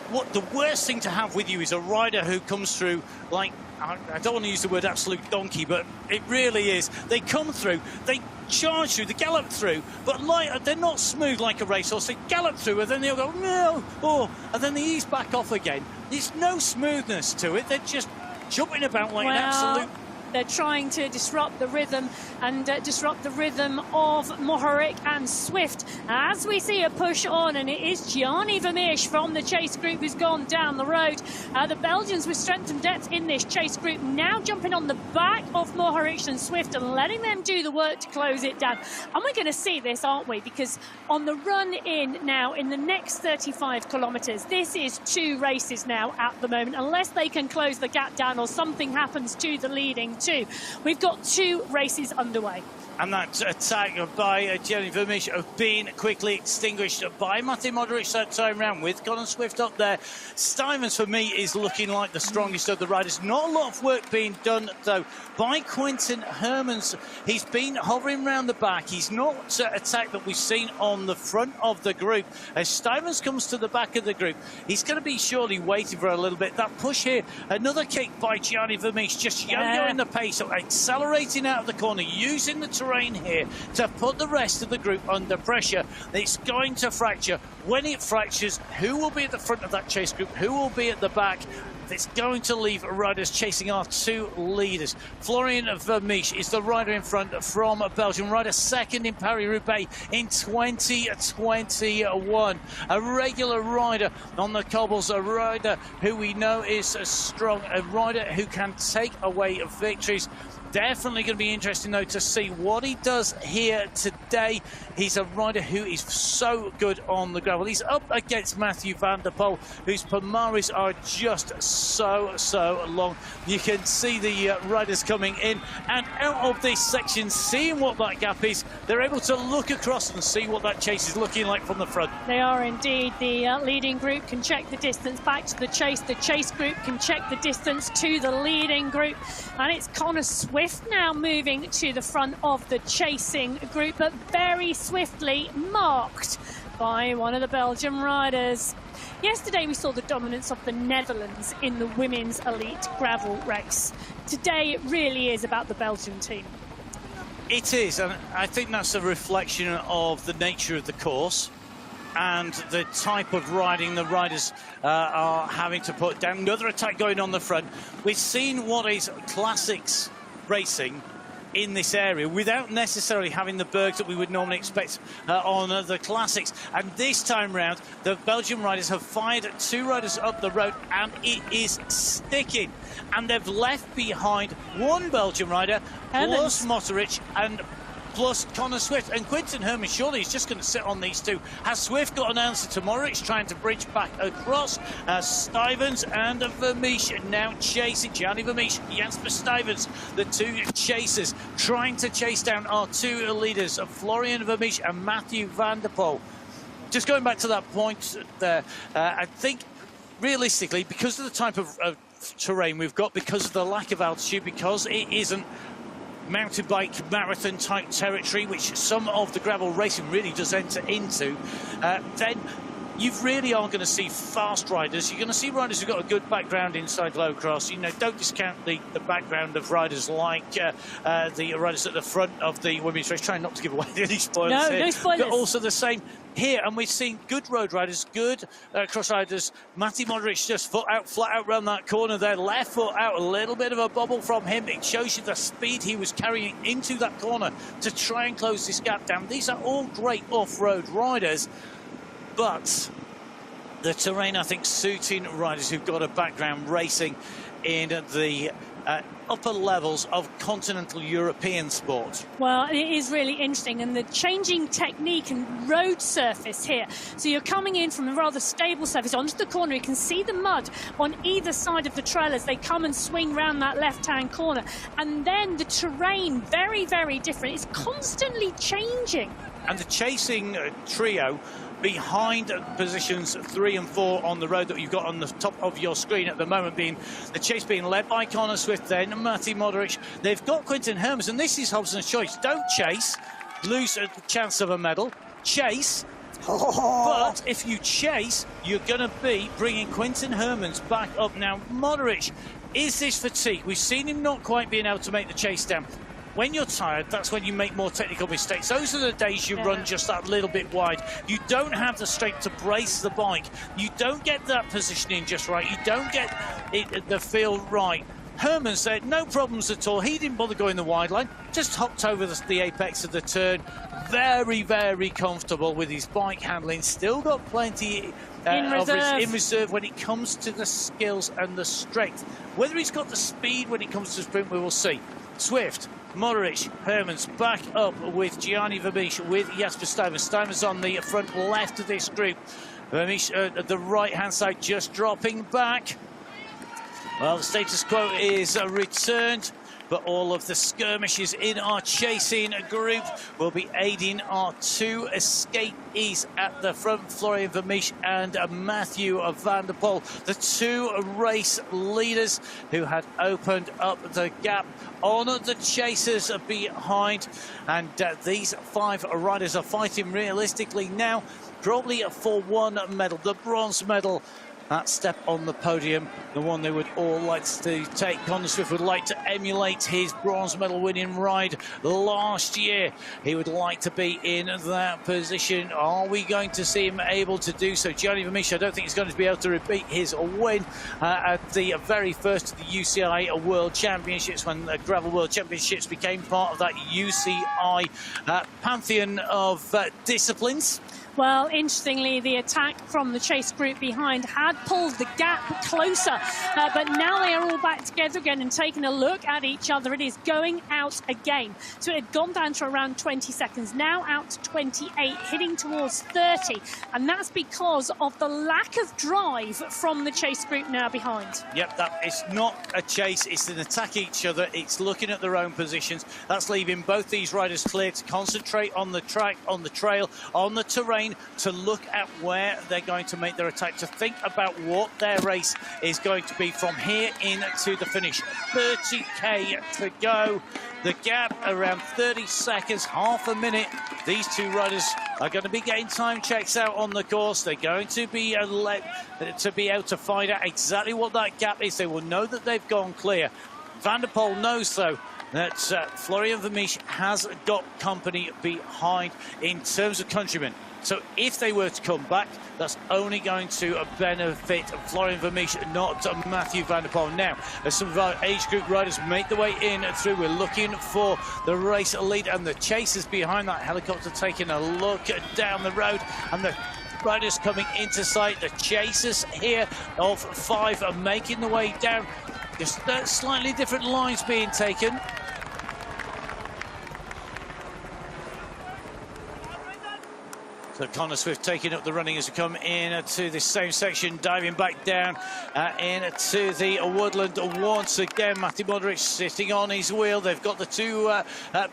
what the worst thing to have with you is a rider who comes through like, I don't want to use the word absolute donkey, but it really is. They come through, they charge through, they gallop through, but they're not smooth like a racehorse. They gallop through and then they'll go, no, oh, and then they ease back off again. There's no smoothness to it. They're just jumping about like an absolute... They're trying to disrupt the rhythm and disrupt the rhythm of Mohoric and Swift. As we see a push on, and it is Gianni Vermeersch from the Chase Group who's gone down the road. The Belgians with strength and depth in this Chase Group now jumping on the back of Mohoric and Swift and letting them do the work to close it down. And we're going to see this, aren't we? Because on the run in now, in the next 35 kilometres, this is 2 races now at the moment, unless they can close the gap down or something happens to the leading 2. We've got 2 races underway. And that attack by Gianni Vermeersch have been quickly extinguished by Matej Mohoric that time round, with Colin Swift up there. Stuyven's, for me, is looking like the strongest of the riders. Not a lot of work being done, though, by Quinten Hermans. He's been hovering around the back. He's not attacked that we've seen on the front of the group. As Stuyven's comes to the back of the group, he's going to be surely waiting for a little bit. That push here, another kick by Gianni Vermeersch, just yo-yoing the pace, accelerating out of the corner, using the terrain here to put the rest of the group under pressure. It's going to fracture. When it fractures, who will be at the front of that Chase Group? Who will be at the back? It's going to leave riders chasing our 2 leaders. Florian Vermeersch is the rider in front from Belgium, rider second in Paris-Roubaix in 2021. A regular rider on the cobbles, a rider who we know is strong, a rider who can take away victories. Definitely going to be interesting, though, to see what he does here today. He's a rider who is so good on the gravel. He's up against Matthew Van der Poel, whose Palmares are just so long. You can see the riders coming in and out of this section, seeing what that gap is. They're able to look across and see what that chase is looking like from the front. They are indeed. The leading group can check the distance back to the chase. The Chase Group can check the distance to the leading group. And it's Connor Swift now moving to the front of the chasing group, but very swiftly marked by one of the Belgian riders. Yesterday we saw the dominance of the Netherlands in the women's elite gravel race. Today it really is about the Belgian team. It is, and I think that's a reflection of the nature of the course and the type of riding the riders are having to put down. Another attack going on the front. We've seen what is classics racing in this area without necessarily having the bergs that we would normally expect on the classics. And this time round, the Belgian riders have fired 2 riders up the road, and it is sticking. And they've left behind 1 Belgian rider, plus Mohoric, and plus Connor Swift. And Quinten Hermans, surely he's just going to sit on these 2. Has Swift got an answer to Mohoric, trying to bridge back across? Stuyven's and Vermeersch now chasing. Gianni Vermeersch, Jasper Stuyven's, the 2 chasers, trying to chase down our 2 leaders, Florian Vermeersch and Matthew Van der Poel. Just going back to that point there, I think realistically, because of the type of terrain we've got, because of the lack of altitude, because it isn't mountain bike marathon type territory, which some of the gravel racing really does enter into, then you really are going to see fast riders. You're going to see riders who've got a good background inside low cross. You know, don't discount the background of riders like the riders at the front of the women's race. Trying not to give away any spoilers here. No spoilers. But also the same here, and we've seen good road riders, good cross riders. Matej Modric just foot out, flat out around that corner there, left foot out, a little bit of a bobble from him. It shows you the speed he was carrying into that corner to try and close this gap down. These are all great off-road riders, but the terrain, I think, suiting riders who've got a background racing in the upper levels of continental European sport. Well, it is really interesting, and the changing technique and road surface here. So you're coming in from a rather stable surface onto the corner. You can see the mud on either side of the trail as they come and swing round that left-hand corner. And then the terrain, very, very different. It's constantly changing. And the chasing trio behind positions 3 and 4 on the road that you've got on the top of your screen at the moment, being the chase being led by Connor Swift, then Matej Modric. They've got Quinten Hermans, and this is Hobson's choice. Don't chase, lose a chance of a medal. Chase, but if you chase, you're going to be bringing Quinten Hermans back up. Now, Modric, is this fatigue? We've seen him not quite being able to make the chase down. When you're tired, that's when you make more technical mistakes. Those are the days you run just that little bit wide. You don't have the strength to brace the bike. You don't get that positioning just right. You don't get the feel right. Hermans said no problems at all. He didn't bother going the wide line. Just hopped over the apex of the turn. Very, very comfortable with his bike handling. Still got plenty in reserve when it comes to the skills and the strength. Whether he's got the speed when it comes to sprint, we will see. Swift, Modric, Hermans back up with Gianni Vermeersch, with Jasper Stuyven. Stuyven's on the front left of this group. Vermeersch at the right-hand side, just dropping back. Well, the status quo is returned, but all of the skirmishes in our chasing group will be aiding our 2 escapees at the front, Florian Vermeersch and Matthew van der Poel, the 2 race leaders who had opened up the gap on the chasers behind. And these 5 riders are fighting realistically now, probably for 1 medal, the bronze medal. That step on the podium, the one they would all like to take. Connor Swift would like to emulate his bronze medal winning ride last year. He would like to be in that position. Are we going to see him able to do so? Gianni Vermeersch, I don't think he's going to be able to repeat his win at the very first of the UCI World Championships, when the Gravel World Championships became part of that UCI pantheon of disciplines. Well, interestingly, the attack from the chase group behind had pulled the gap closer, but now they are all back together again and taking a look at each other. It is going out again. So it had gone down to around 20 seconds, now out to 28, heading towards 30. And that's because of the lack of drive from the chase group now behind. Yep, that is not a chase. It's an attack each other. It's looking at their own positions. That's leaving both these riders clear to concentrate on the track, on the trail, on the terrain, to look at where they're going to make their attack, to think about what their race is going to be from here into the finish. 30k to go. The gap around 30 seconds, half a minute. These 2 riders are going to be getting time checks out on the course. They're going to be able to find out exactly what that gap is. They will know that they've gone clear. Van der Poel knows, though, that Florian Vermeersch has got company behind in terms of countrymen. So if they were to come back, that's only going to benefit Florian Vermeersch, not Matthew van der Poel. Now, as some of our age group riders make their way in through, we're looking for the race lead and the chasers behind that helicopter, taking a look down the road, and the riders coming into sight. The chasers here of 5 are making the way down. Just slightly different lines being taken. So Connor Swift taking up the running as we come in to this same section, diving back down into the Woodland once again. Matej Modric sitting on his wheel. They've got the 2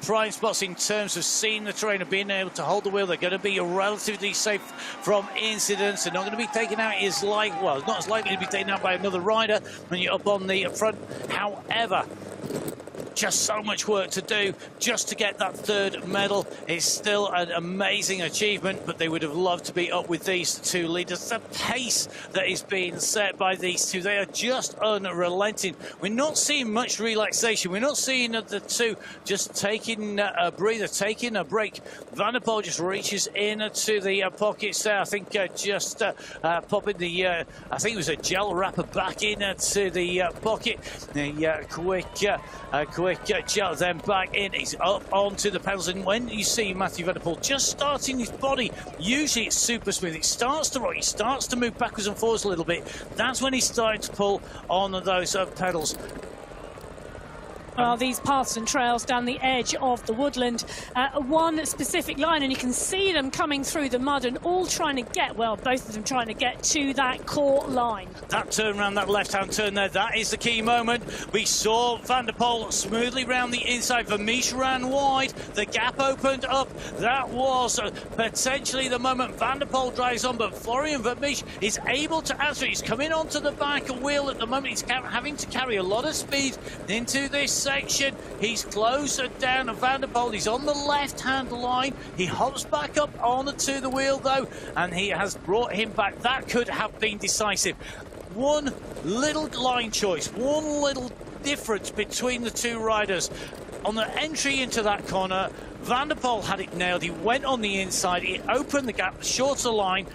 prime spots in terms of seeing the terrain and being able to hold the wheel. They're going to be relatively safe from incidents. They're not going to be taken out not as likely to be taken out by another rider when you're up on the front. However, just so much work to do just to get that third medal. It's still an amazing achievement, but they would have loved to be up with these two leaders. The pace that is being set by these two, they are just unrelenting. We're not seeing much relaxation. We're not seeing the two just taking a breather, taking a break. Vandero just reaches into the pockets there. I think just popping the, I think it was a gel wrapper back into the pocket. The quick gel, then back in. He's up onto the pedals, and when you see Matthew Vandero just starting his body, usually it's super smooth. It starts to rock, he starts to move backwards and forwards a little bit. That's when he's starting to pull on those pedals. Well, these paths and trails down the edge of the woodland, one specific line, and you can see them coming through the mud and all trying to get, well, both of them trying to get to that core line. That turn around, that left-hand turn there, that is the key moment. We saw Vandero smoothly round the inside. Flemish ran wide. The gap opened up. That was potentially the moment. Vandero drives on, but Florian Flemish is able to answer. He's coming onto the back wheel at the moment. He's having to carry a lot of speed into this section. He's closer down to Vandero. He's on the left-hand line. He hops back up onto the wheel, though, and he has brought him back. That could have been decisive. One little line choice, one little difference between the two riders. On the entry into that corner, Vandero had it nailed. He went on the inside. He opened the gap, shorter line.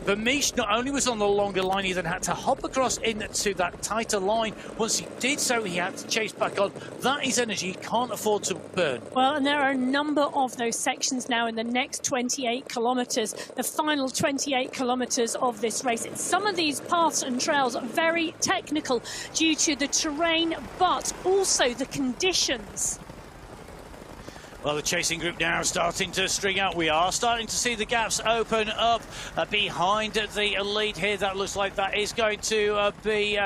Flemish not only was on the longer line, he then had to hop across into that tighter line. Once he did so, he had to chase back on. That is energy he can't afford to burn. Well, and there are a number of those sections now in the next 28 kilometres, the final 28 kilometres of this race. Some of these paths and trails are very technical due to the terrain, but also the conditions. Well, the chasing group now starting to string out. We are starting to see the gaps open up behind the lead here. That looks like that is going to be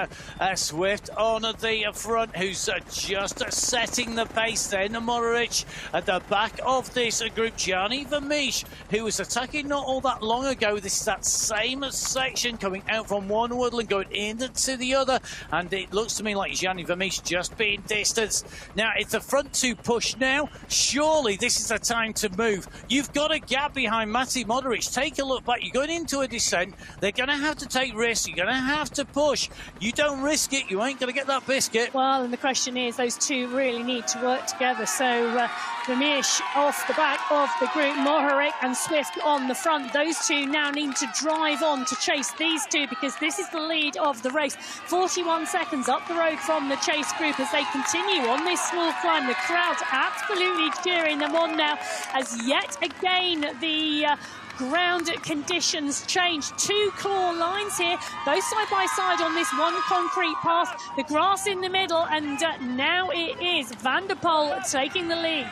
Swift on the front, who's just setting the pace. Then Moderich at the back of this group. Gianni Flemish, who was attacking not all that long ago. This is that same section coming out from one woodland, going into the other. And it looks to me like Gianni Flemish just being distanced. Now, it's the front two push now. Surely this is the time to move. You've got a gap behind Matej Moderich. Take a look back. You're going into a descent. They're going to have to take risks. You're going to have to push. You don't risk it, you ain't going to get that biscuit. Well, and the question is, those two really need to work together. So Flemish off the back of the group, Moderich and Swift on the front. Those two now need to drive on to chase these two, because this is the lead of the race. 41 seconds up the road from the chase group as they continue on this small climb. The crowd's absolutely cheering them on now, as yet again the ground conditions change. Two claw lines here, both side by side on this one concrete path. The grass in the middle, and now it is Vandero taking the lead.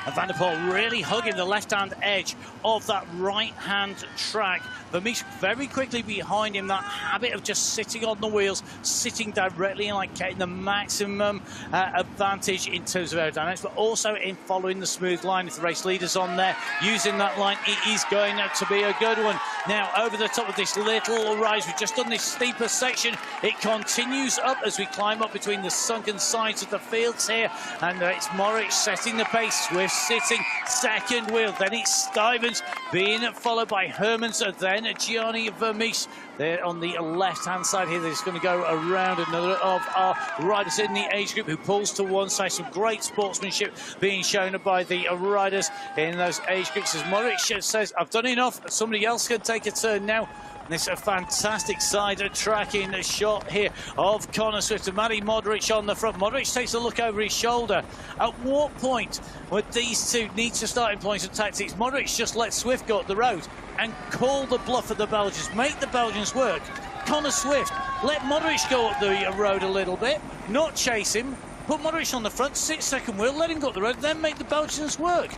And Vandero really hugging the left-hand edge of that right-hand track. Flemish very quickly behind him, that habit of just sitting on the wheels, sitting directly and like getting the maximum advantage in terms of aerodynamics, but also in following the smooth line. If the race leader's on there, using that line, it is going to be a good one. Now, over the top of this little rise, we've just done this steeper section. It continues up as we climb up between the sunken sides of the fields here, and it's Moderich setting the pace. Swift sitting second wheel, then it's Stuyvesant being followed by Hermans, then Gianni Flemish. They're on the left-hand side here. They're just going to go around another of our riders in the age group who pulls to one side. Some great sportsmanship being shown by the riders in those age groups. As Moderich says, I've done enough. Somebody else can take a turn now. This is a fantastic side tracking shot here of Connor Swift and Matej Moderich on the front. Moderich takes a look over his shoulder. At what point would these two need to start employing some tactics? Moderich just let Swift go up the road and call the bluff of the Belgians, make the Belgians work. Connor Swift, let Moderich go up the road a little bit, not chase him, put Moderich on the front, sit second wheel, let him go up the road, then make the Belgians work.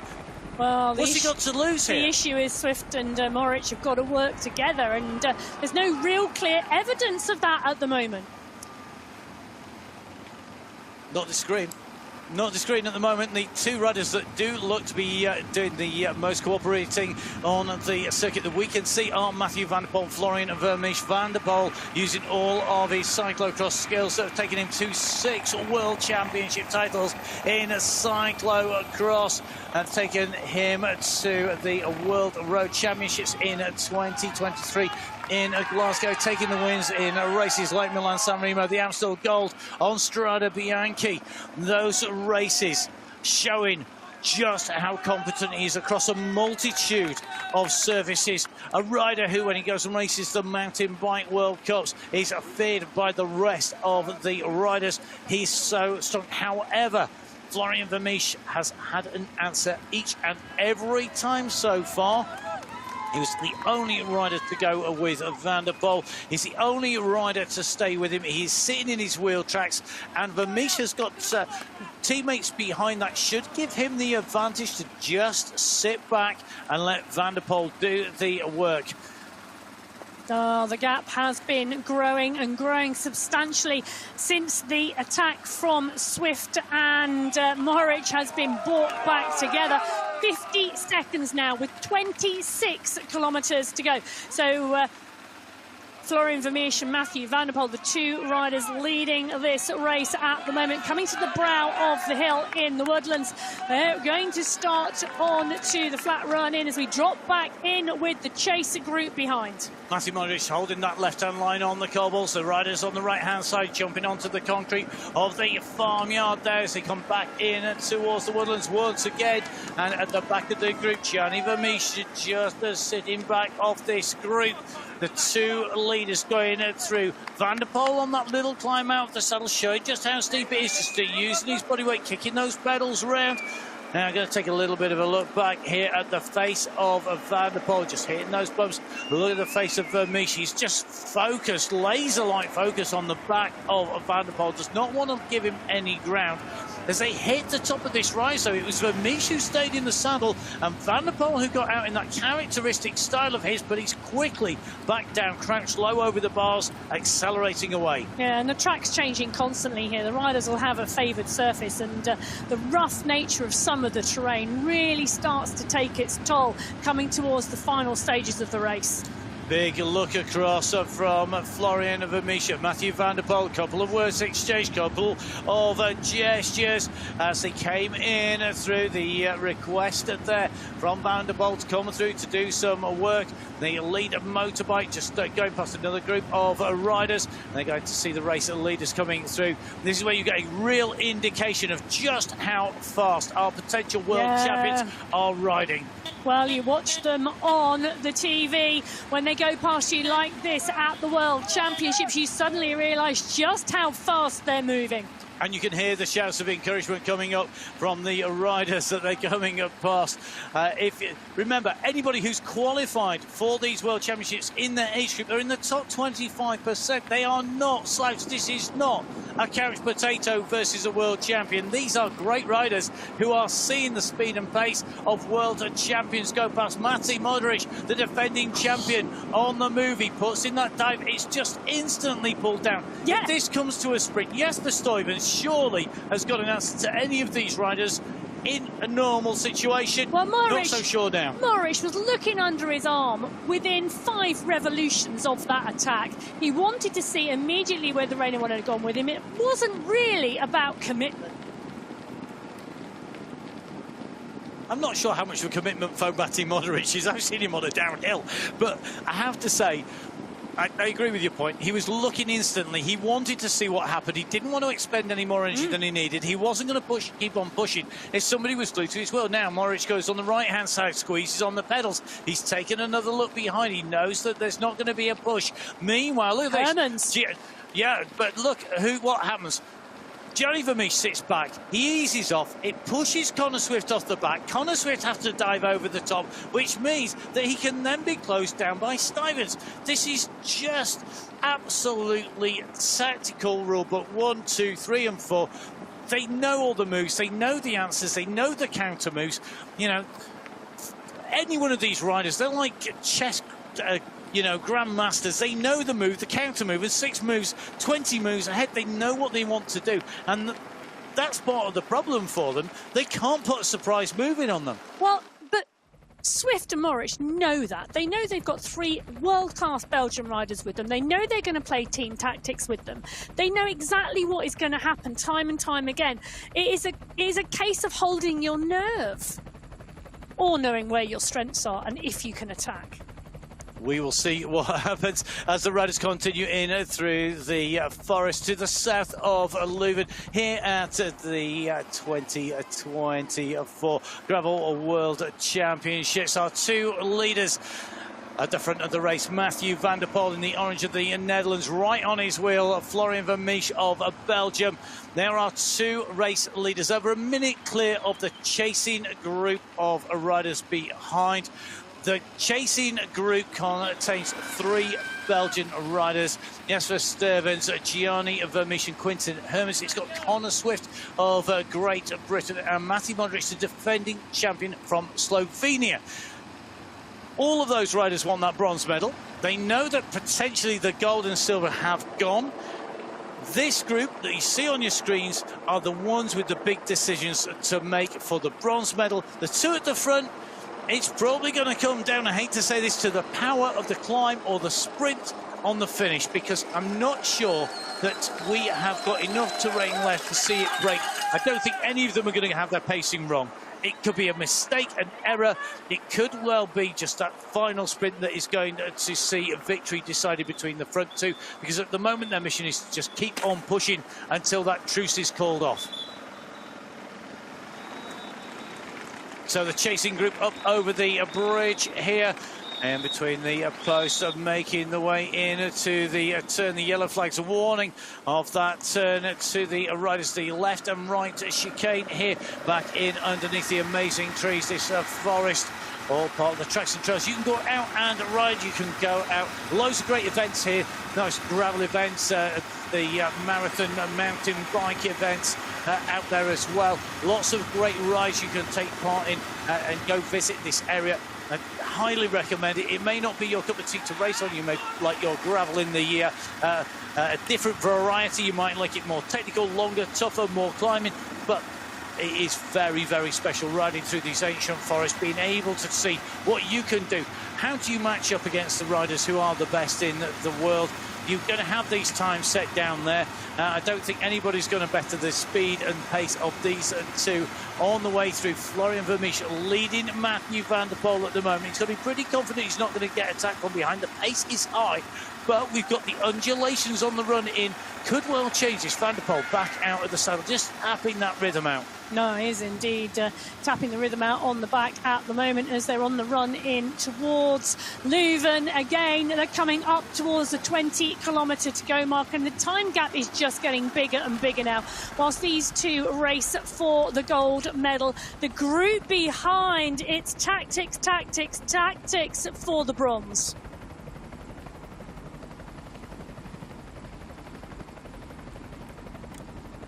Well, what's he got to lose here? The issue is Swift and Moderich have got to work together, and there's no real clear evidence of that at the moment. Not the scream. Not disagreeing at the moment. The two riders that do look to be doing the most cooperating on the circuit that we can see are Mathieu van der Poel and Florian Vermeersch. Van der Poel using all of his cyclocross skills that have taken him to 6 World Championship titles in cyclocross and taken him to the World Road Championships in 2023. In Glasgow, taking the wins in races like Milan-San Remo, the Amstel Gold on Strada Bianchi. Those races showing just how competent he is across a multitude of surfaces. A rider who, when he goes and races the Mountain Bike World Cups, is feared by the rest of the riders. He's so strong. However, Florian Vermeersch has had an answer each and every time so far. He was the only rider to go with Van der Poel. He's the only rider to stay with him. He's sitting in his wheel tracks, and Vermeersch has got teammates behind that should give him the advantage to just sit back and let Van der Poel do the work. The gap has been growing and growing substantially since the attack from Swift and Mohoric has been brought back together. 50 seconds now with 26 kilometres to go. So Florian Vermeersch and Mathieu van der Poel, the two riders leading this race at the moment, coming to the brow of the hill in the Woodlands. They're going to start on to the flat run in as we drop back in with the chaser group behind. Matthew Modric holding that left-hand line on the cobbles. The riders on the right-hand side jumping onto the concrete of the farmyard there as they come back in towards the Woodlands once again. And at the back of the group, Gianni Vermeersch just sitting back off this group. The two leaders going through. Van der Poel on that little climb out of the saddle, showing just how steep it is, just using his body weight, kicking those pedals around. Now I'm going to take a little bit of a look back here at the face of Van der Poel, just hitting those bumps. Look at the face of Vermeersch. He's just focused, laser-like focus on the back of Van der Poel. Does not want to give him any ground. As they hit the top of this rise, so it was Vermeersch who stayed in the saddle and Van der Poel who got out in that characteristic style of his, but he's quickly back down, crouched low over the bars, accelerating away. Yeah, and the track's changing constantly here. The riders will have a favoured surface, and the rough nature of some of the terrain really starts to take its toll coming towards the final stages of the race. Big look across from Florian Vermeersch, Mathieu van der Poel. Couple of words exchanged, couple of gestures as they came in through the request there from Van der Poel to come through to do some work. The lead motorbike just going past another group of riders. They're going to see the race leaders coming through. This is where you get a real indication of just how fast our potential world champions are riding. Well, you watch them on the TV. When they go past you like this at the World Championships, you suddenly realise just how fast they're moving. And you can hear the shouts of encouragement coming up from the riders that they're coming up past. Remember, anybody who's qualified for these World Championships in their age group, they're in the top 25%. They are not slouch. This is not a couch potato versus a world champion. These are great riders who are seeing the speed and pace of world champions go past. Matej Modric, the defending champion, on the move. He puts in that dive. It's just instantly pulled down. Yeah. If this comes to a sprint, yes, the Stuyvesant surely has got an answer to any of these riders in a normal situation. Well, not so sure now. Mohoric was looking under his arm within 5 revolutions of that attack. He wanted to see immediately whether anyone had gone with him. It wasn't really about commitment. I'm not sure how much of a commitment for Matej Modric is. I've seen him on a downhill, but I have to say, I agree with your point. He was looking instantly. He wanted to see what happened. He didn't want to expend any more energy than he needed. He wasn't going to keep on pushing. If somebody was glued to his wheel, now Mohoric goes on the right-hand side, squeezes on the pedals. He's taken another look behind. He knows that there's not going to be a push. Meanwhile, look at this. Yeah, but look what happens. Gianni Vermeersch sits back, he eases off, it pushes Connor Swift off the back. Connor Swift has to dive over the top, which means that he can then be closed down by Stuyvesant. This is just absolutely tactical rule book 1, 2, 3 and 4. They know all the moves, they know the answers, they know the counter moves. You know, any one of these riders, they're like chess grandmasters. They know the move, the counter move, and 6 moves, 20 moves ahead. They know what they want to do, and that's part of the problem for them. They can't put a surprise move in on them. Well, but Swift and Morris know that. They know they've got 3 world-class Belgian riders with them. They know they're going to play team tactics with them. They know exactly what is going to happen time and time again. It is a case of holding your nerve or knowing where your strengths are and if you can attack. We will see what happens as the riders continue in through the forest to the south of Leuven here at the 2024 Gravel World Championships. Our 2 leaders at the front of the race, Mathieu van der Poel in the orange of the Netherlands, right on his wheel, Florian Vermeersch of Belgium. There are 2 race leaders, over a minute clear of the chasing group of riders behind. The chasing group contains 3 Belgian riders, Jasper Stuyvens, Gianni Vermeersch and Quinten Hermans. It's got Connor Swift of Great Britain and Matej Modric, the defending champion from Slovenia. All of those riders want that bronze medal. They know that potentially the gold and silver have gone. This group that you see on your screens are the ones with the big decisions to make for the bronze medal. The 2 at the front, it's probably going to come down, I hate to say this, to the power of the climb or the sprint on the finish, because I'm not sure that we have got enough terrain left to see it break. I don't think any of them are going to have their pacing wrong. It could be a mistake, an error. It could well be just that final sprint that is going to see a victory decided between the front 2, because at the moment their mission is to just keep on pushing until that truce is called off. So the chasing group up over the bridge here, and between the posts, making the way into the turn. The yellow flag's a warning of that turn to the riders, the left and right chicane here, back in underneath the amazing trees, this forest. All part of the tracks and trails. You can go out and ride, you can go out. Loads of great events here, nice gravel events, the marathon mountain bike events out there as well. Lots of great rides you can take part in and go visit this area. I highly recommend it. It may not be your cup of tea to race on. You may like your gravel in the a different variety. You might like it more technical, longer, tougher, more climbing, but it is very, very special riding through these ancient forests, being able to see what you can do. How do you match up against the riders who are the best in the world? You're going to have these times set down there. I don't think anybody's going to better the speed and pace of these 2 on the way through. Florian Vermeersch leading Mathieu van der Poel at the moment. He's going to be pretty confident he's not going to get attacked from behind. The pace is high, but we've got the undulations on the run in. Could well change this. Van der Poel back out of the saddle, just tapping that rhythm out. No, he is indeed tapping the rhythm out on the back at the moment as they're on the run in towards Leuven. Again, they're coming up towards the 20-kilometre to go mark, and the time gap is just getting bigger and bigger now. Whilst these 2 race for the gold medal, the group behind, it's tactics, tactics, tactics for the bronze.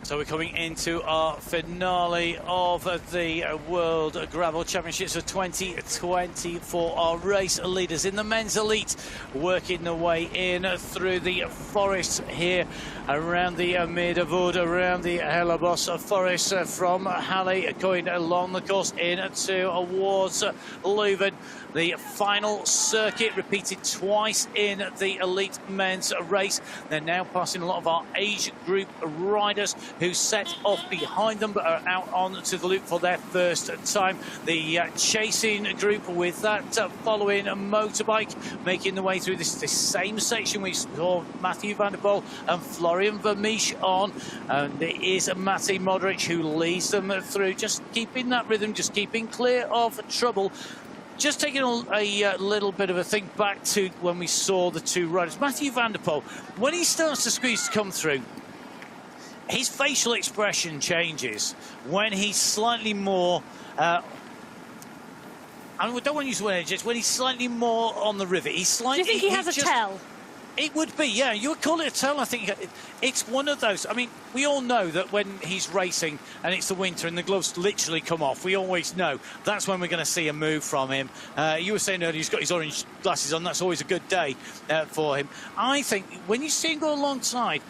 So we're coming into our finale of the World Gravel Championships of 2024. Our race leaders in the men's elite working their way in through the forests here around the Middenvoort, around the Hellerbos forest from Halle, going along the course in towards Leuven. The final circuit repeated twice in the elite men's race. They're now passing a lot of our age group riders who set off behind them but are out onto the loop for their first time. The chasing group with that following motorbike making the way through this same section we saw Mathieu van der Poel and Florian Vermeersch on, and it is Matej Modric who leads them through, just keeping that rhythm, just keeping clear of trouble. Just taking a little bit of a think back to when we saw the 2 riders. Mathieu van der Poel, when he starts to squeeze to come through, his facial expression changes when he's slightly more... I don't want to use the word edge, when he's slightly more on the river. He's slightly... Do you think he has a tell? It would be, yeah. You would call it a tell. I think it's one of those. I mean, we all know that when he's racing and it's the winter and the gloves literally come off, we always know that's when we're going to see a move from him. You were saying earlier he's got his orange glasses on. That's always a good day for him. I think when you see him go alongside,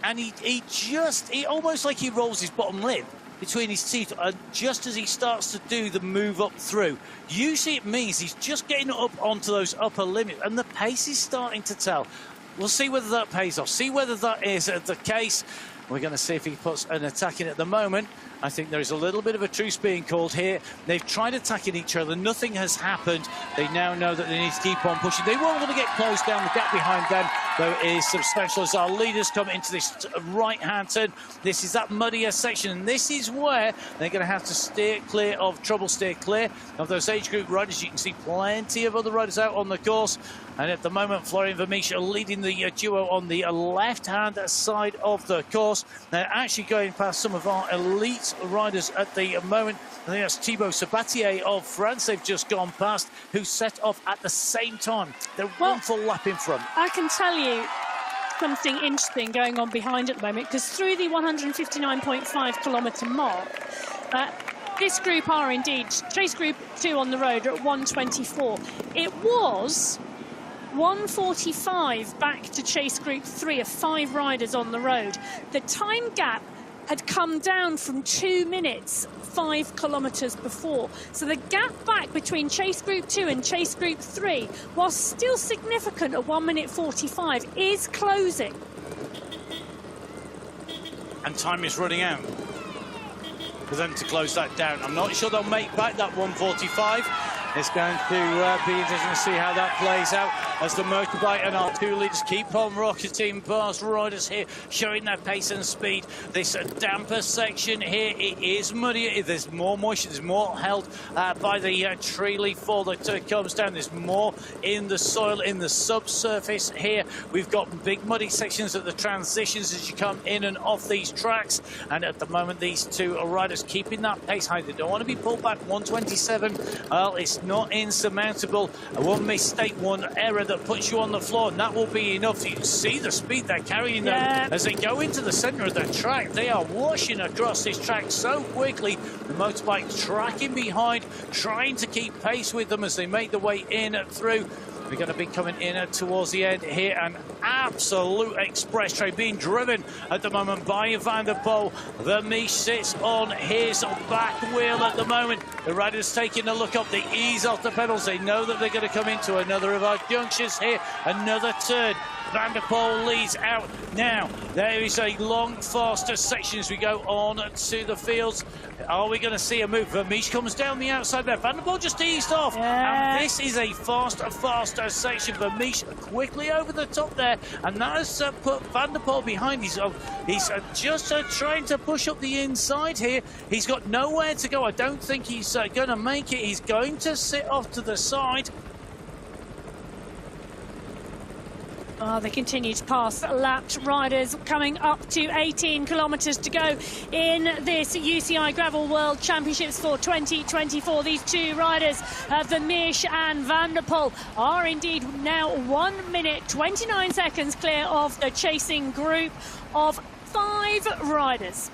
and he almost like he rolls his bottom lip between his teeth, just as he starts to do the move up through. Usually it means he's just getting up onto those upper limits, and the pace is starting to tell. We'll see whether that pays off, see whether that is the case. We're going to see if he puts an attack in at the moment. I think there is a little bit of a truce being called here. They've tried attacking each other. Nothing has happened. They now know that they need to keep on pushing. They won't want to get closed down. The gap behind them, though, is substantial as our leaders come into this right-hand turn. This is that muddier section, and this is where they're going to have to steer clear of trouble, steer clear of those age group riders. You can see plenty of other riders out on the course. And at the moment, Florian Vermeersch are leading the duo on the left-hand side of the course. They're actually going past some of our elite riders at the moment. I think that's Thibaut Sabatier of France. They've just gone past, who set off at the same time. They're one full lap in front. I can tell you something interesting going on behind at the moment, because through the 159.5 kilometre mark, this group are indeed Chase Group 2 on the road at 1:24. It was 1:45 back to Chase Group 3 of 5 riders on the road. The time gap had come down from 2 minutes 5 kilometres before. So the gap back between Chase Group 2 and Chase Group 3, whilst still significant at 1:45, is closing. And time is running out for them to close that down. I'm not sure they'll make back that 1:45. It's going to be interesting to see how that plays out as the motorbike and our 2 leaders keep on rocketing past riders here, showing their pace and speed. This damper section here, it is muddier. There's more moisture, there's more held by the tree leaf fall that comes down. There's more in the soil, in the subsurface here. We've got big muddy sections at the transitions as you come in and off these tracks. And at the moment, these 2 riders keeping that pace high. They don't want to be pulled back. 1:27, well, it's not insurmountable. One mistake, one error that puts you on the floor, and that will be enough. You can see the speed they're carrying them as they go into the centre of the track. They are washing across this track so quickly. The motorbike tracking behind, trying to keep pace with them as they make their way in through. We're going to be coming in towards the end here. An absolute express train being driven at the moment by Van der Poel. Vermeersch sits on his back wheel at the moment. The riders taking a look up. They ease off the pedals. They know that they're going to come into another of our junctions here. Another turn. Van der Poel leads out now. There is a long, faster section as we go on to the fields. Are we going to see a move? Vermeersch comes down the outside there. Van der Poel just eased off. And this is a faster section. Vermeersch quickly over the top there. And that has put Van der Poel behind. He's just trying to push up the inside here. He's got nowhere to go. I don't think he's going to make it. He's going to sit off to the side. Oh, they continue to pass lapped riders, coming up to 18 kilometres to go in this UCI Gravel World Championships for 2024. These 2 riders, Vermeersch and Van der Poel, are indeed now 1 minute 29 seconds clear of the chasing group of 5 riders.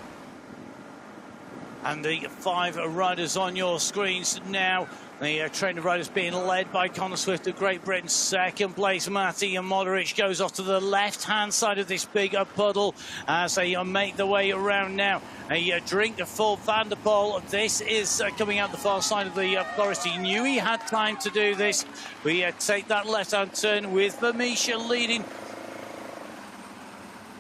And the 5 riders on your screens now. The train of riders being led by Connor Swift of Great Britain. Second place, Matej Mohoric goes off to the left-hand side of this big puddle as they make their way around now. A drink for Van der Poel. This is coming out the far side of the forest. He knew he had time to do this. We take that left-hand turn with Vermeersch leading.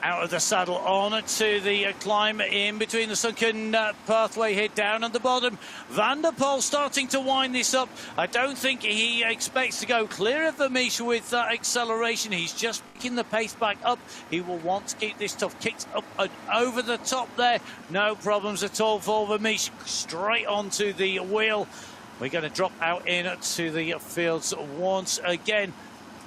Out of the saddle, on to the climb in between the sunken pathway here down at the bottom. Van der Poel starting to wind this up. I don't think he expects to go clear of Vermeersch with that acceleration. He's just picking the pace back up. He will want to keep this tough. Kicked up and over the top there. No problems at all for Vermeersch. Straight onto the wheel. We're going to drop out into the fields once again.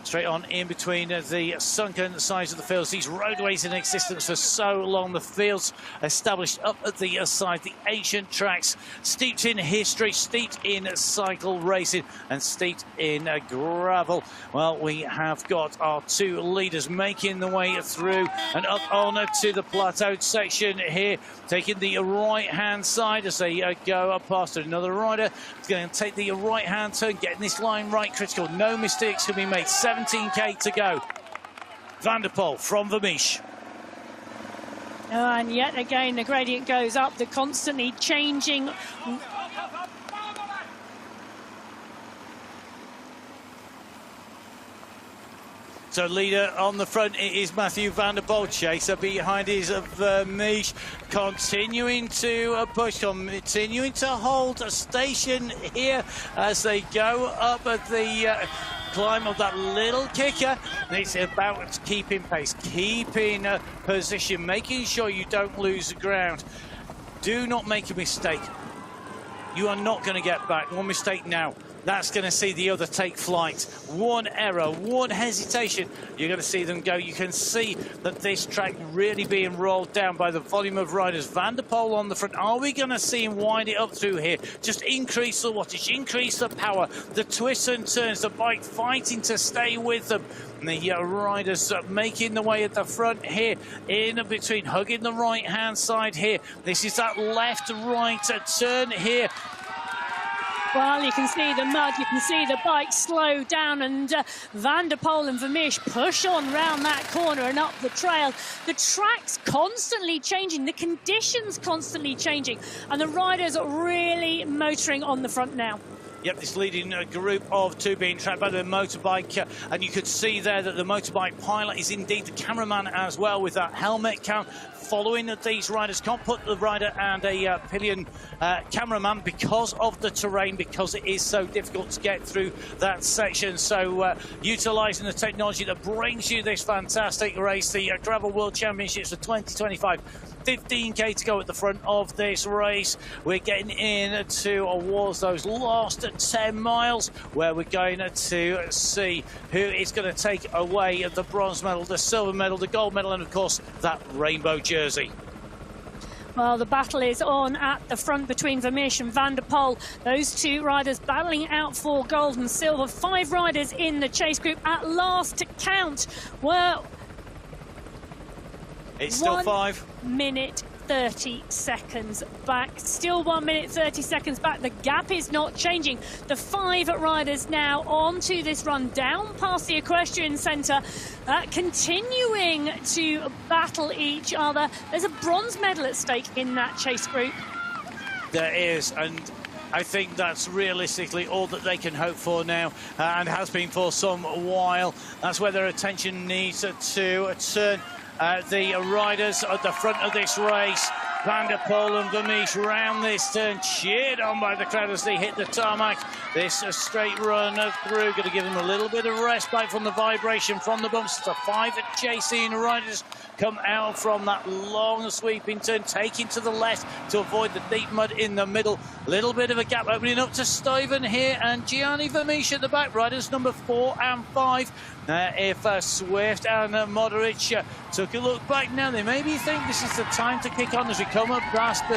Straight on in between the sunken sides of the fields. These roadways in existence for so long. The fields established up at the side. The ancient tracks steeped in history, steeped in cycle racing and steeped in gravel. Well, we have got our 2 leaders making the way through and up on to the plateaued section here. Taking the right-hand side as they go up past another rider. It's going to take the right-hand turn, getting this line right critical. No mistakes can be made. 17k to go. Van der Poel from Vermeersch. And yet again, the gradient goes up, the constantly changing. So leader on the front, it is Matthew van der Poel. Chaser behind is Flemish, continuing to push, continuing to hold a station here as they go up at the climb of that little kicker. It's about keeping pace, keeping position, making sure you don't lose the ground. Do not make a mistake. You are not going to get back. One mistake now, that's going to see the other take flight. One error, one hesitation, you're going to see them go. You can see that this track really being rolled down by the volume of riders. Van der Poel on the front. Are we going to see him wind it up through here? Just increase the wattage, increase the power, the twists and turns, the bike fighting to stay with them. And the riders making the way at the front here, in between, hugging the right-hand side here. This is that left-right turn here. Well, you can see the mud, you can see the bike slow down, and Van der Poel and Flemish push on round that corner and up the trail. The track's constantly changing, the conditions constantly changing, and the riders are really motoring on the front now. Yep, this leading group of two being tracked by the motorbike, and you could see there that the motorbike pilot is indeed the cameraman as well, with that helmet cam. Following these riders, can't put the rider and a pillion cameraman because of the terrain, because it is so difficult to get through that section. So utilising the technology that brings you this fantastic race, the Gravel World Championships for 2025. 15k to go at the front of this race. We're getting in towards those last 10 miles, where we're going to see who is going to take away the bronze medal, the silver medal, the gold medal, and of course that rainbow jersey. Well, the battle is on at the front between Flemish and Van der Poel. Those two riders battling out for gold and silver. 5 riders in the chase group at last count. Well, it's still 5 minute 30 seconds back. Still 1 minute 30 seconds back. The gap is not changing. The 5 riders now onto this run down past the equestrian centre, continuing to battle each other. There's a bronze medal at stake in that chase group. There is, and I think that's realistically all that they can hope for now, and has been for some while. That's where their attention needs to turn. The riders at the front of this race, Van der Poel and Flemish, round this turn, cheered on by the crowd as they hit the tarmac. This straight run through, going to give them a little bit of respite from the vibration from the bumps. The 5 chasing riders come out from that long sweeping turn, taking to the left to avoid the deep mud in the middle. Little bit of a gap opening up to Leuven here, and Gianni Flemish at the back. Riders number 4 and 5. If Swift and Modric took a look back now, they maybe think this is the time to kick on as we come up past the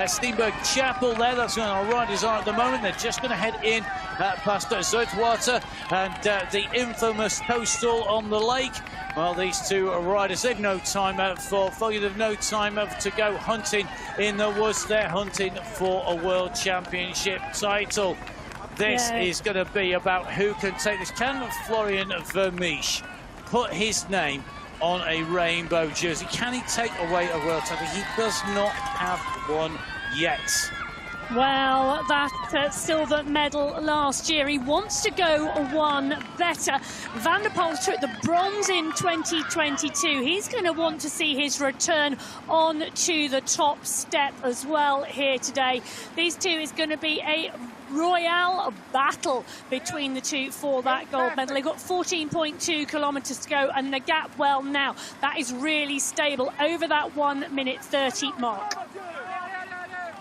Steenberg Chapel there. That's where our riders are at the moment. They're just going to head in past Zuidwater and the infamous coastal on the lake. Well, these two riders, they've no time for volume, they've no time to go hunting in the woods. They're hunting for a World Championship title. This is going to be about who can take this. Can Florian Flemish put his name on a rainbow jersey? Can he take away a world title? He does not have one yet. Well, that silver medal last year, he wants to go one better. Van der Poel took the bronze in 2022. He's going to want to see his return on to the top step as well here today. These two is going to be a royal battle between the two for that gold medal. They've got 14.2 kilometres to go, and the gap, well, now that is really stable over that 1 minute 30 mark.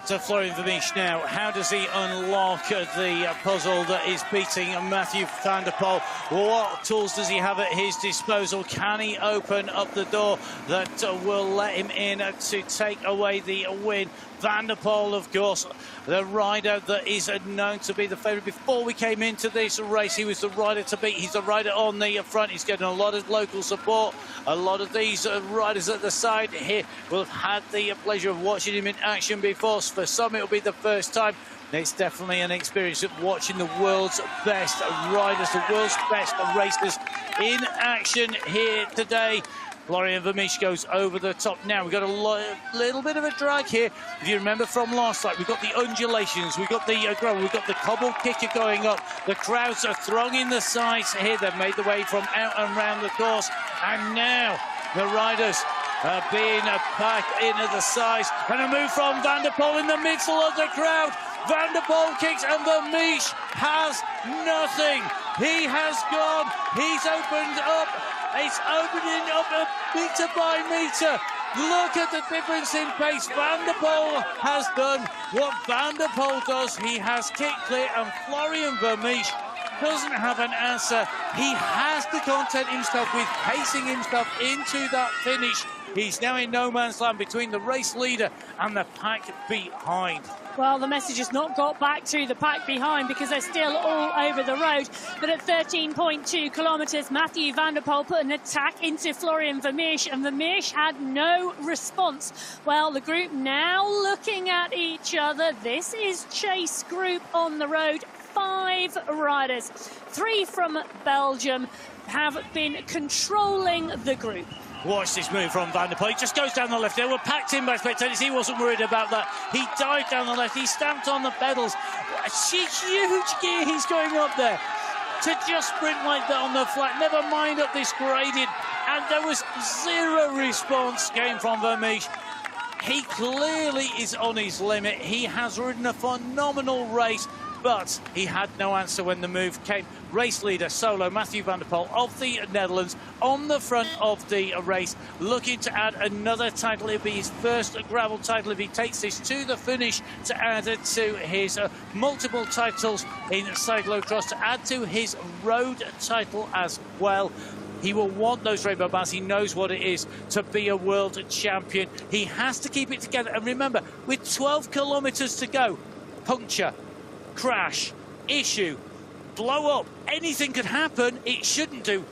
So Florian Flemish now, how does he unlock the puzzle that is beating Matthew van der Poel? What tools does he have at his disposal? Can he open up the door that will let him in to take away the win? Van der Poel, of course, the rider that is known to be the favourite. Before we came into this race, he was the rider to beat. He's the rider on the front. He's getting a lot of local support. A lot of these riders at the side here will have had the pleasure of watching him in action before. For some, it'll be the first time. It's definitely an experience of watching the world's best riders, the world's best racers in action here today. Florian Vermeersch goes over the top now. We've got a little bit of a drag here. If you remember from last night, we've got the undulations, we've got the gravel, we've got the cobble kicker going up. The crowds are thronging the sides here. They've made the way from out and round the course. And now the riders are being packed into the sides. And a move from Van der Poel in the middle of the crowd. Van der Poel kicks and Vermeersch has nothing. He has gone. He's opened up. It's opening up metre by metre. Look at the difference in pace. Van der Poel has done what Van der Poel does. He has kicked clear, and Florian Vermeersch doesn't have an answer. He has to content himself with pacing himself into that finish. He's now in no man's land between the race leader and the pack behind. Well, the message has not got back to the pack behind because they're still all over the road. But at 13.2 kilometres, Mathieu van der Poel put an attack into Florian Vermeersch, and Vermeersch had no response. Well, the group now looking at each other. This is Chase Group on the road. 5 riders, 3 from Belgium, have been controlling the group. Watch this move from Van der Poel. He just goes down the left. They were packed in by spectators. He wasn't worried about that. He dived down the left. He stamped on the pedals. A huge gear he's going up there. To just sprint like that on the flat. Never mind up this gradient. And there was zero response came from Vermeersch. He clearly is on his limit. He has ridden a phenomenal race, but he had no answer when the move came. Race leader solo Mathieu van der Poel of the Netherlands on the front of the race, looking to add another title. It'll be his first gravel title if he takes this to the finish, to add to his multiple titles in cyclocross, to add to his road title as well. He will want those rainbow bands. He knows what it is to be a world champion. He has to keep it together. And remember, with 12 kilometres to go, puncture, crash, issue, blow up, anything could happen. It shouldn't do.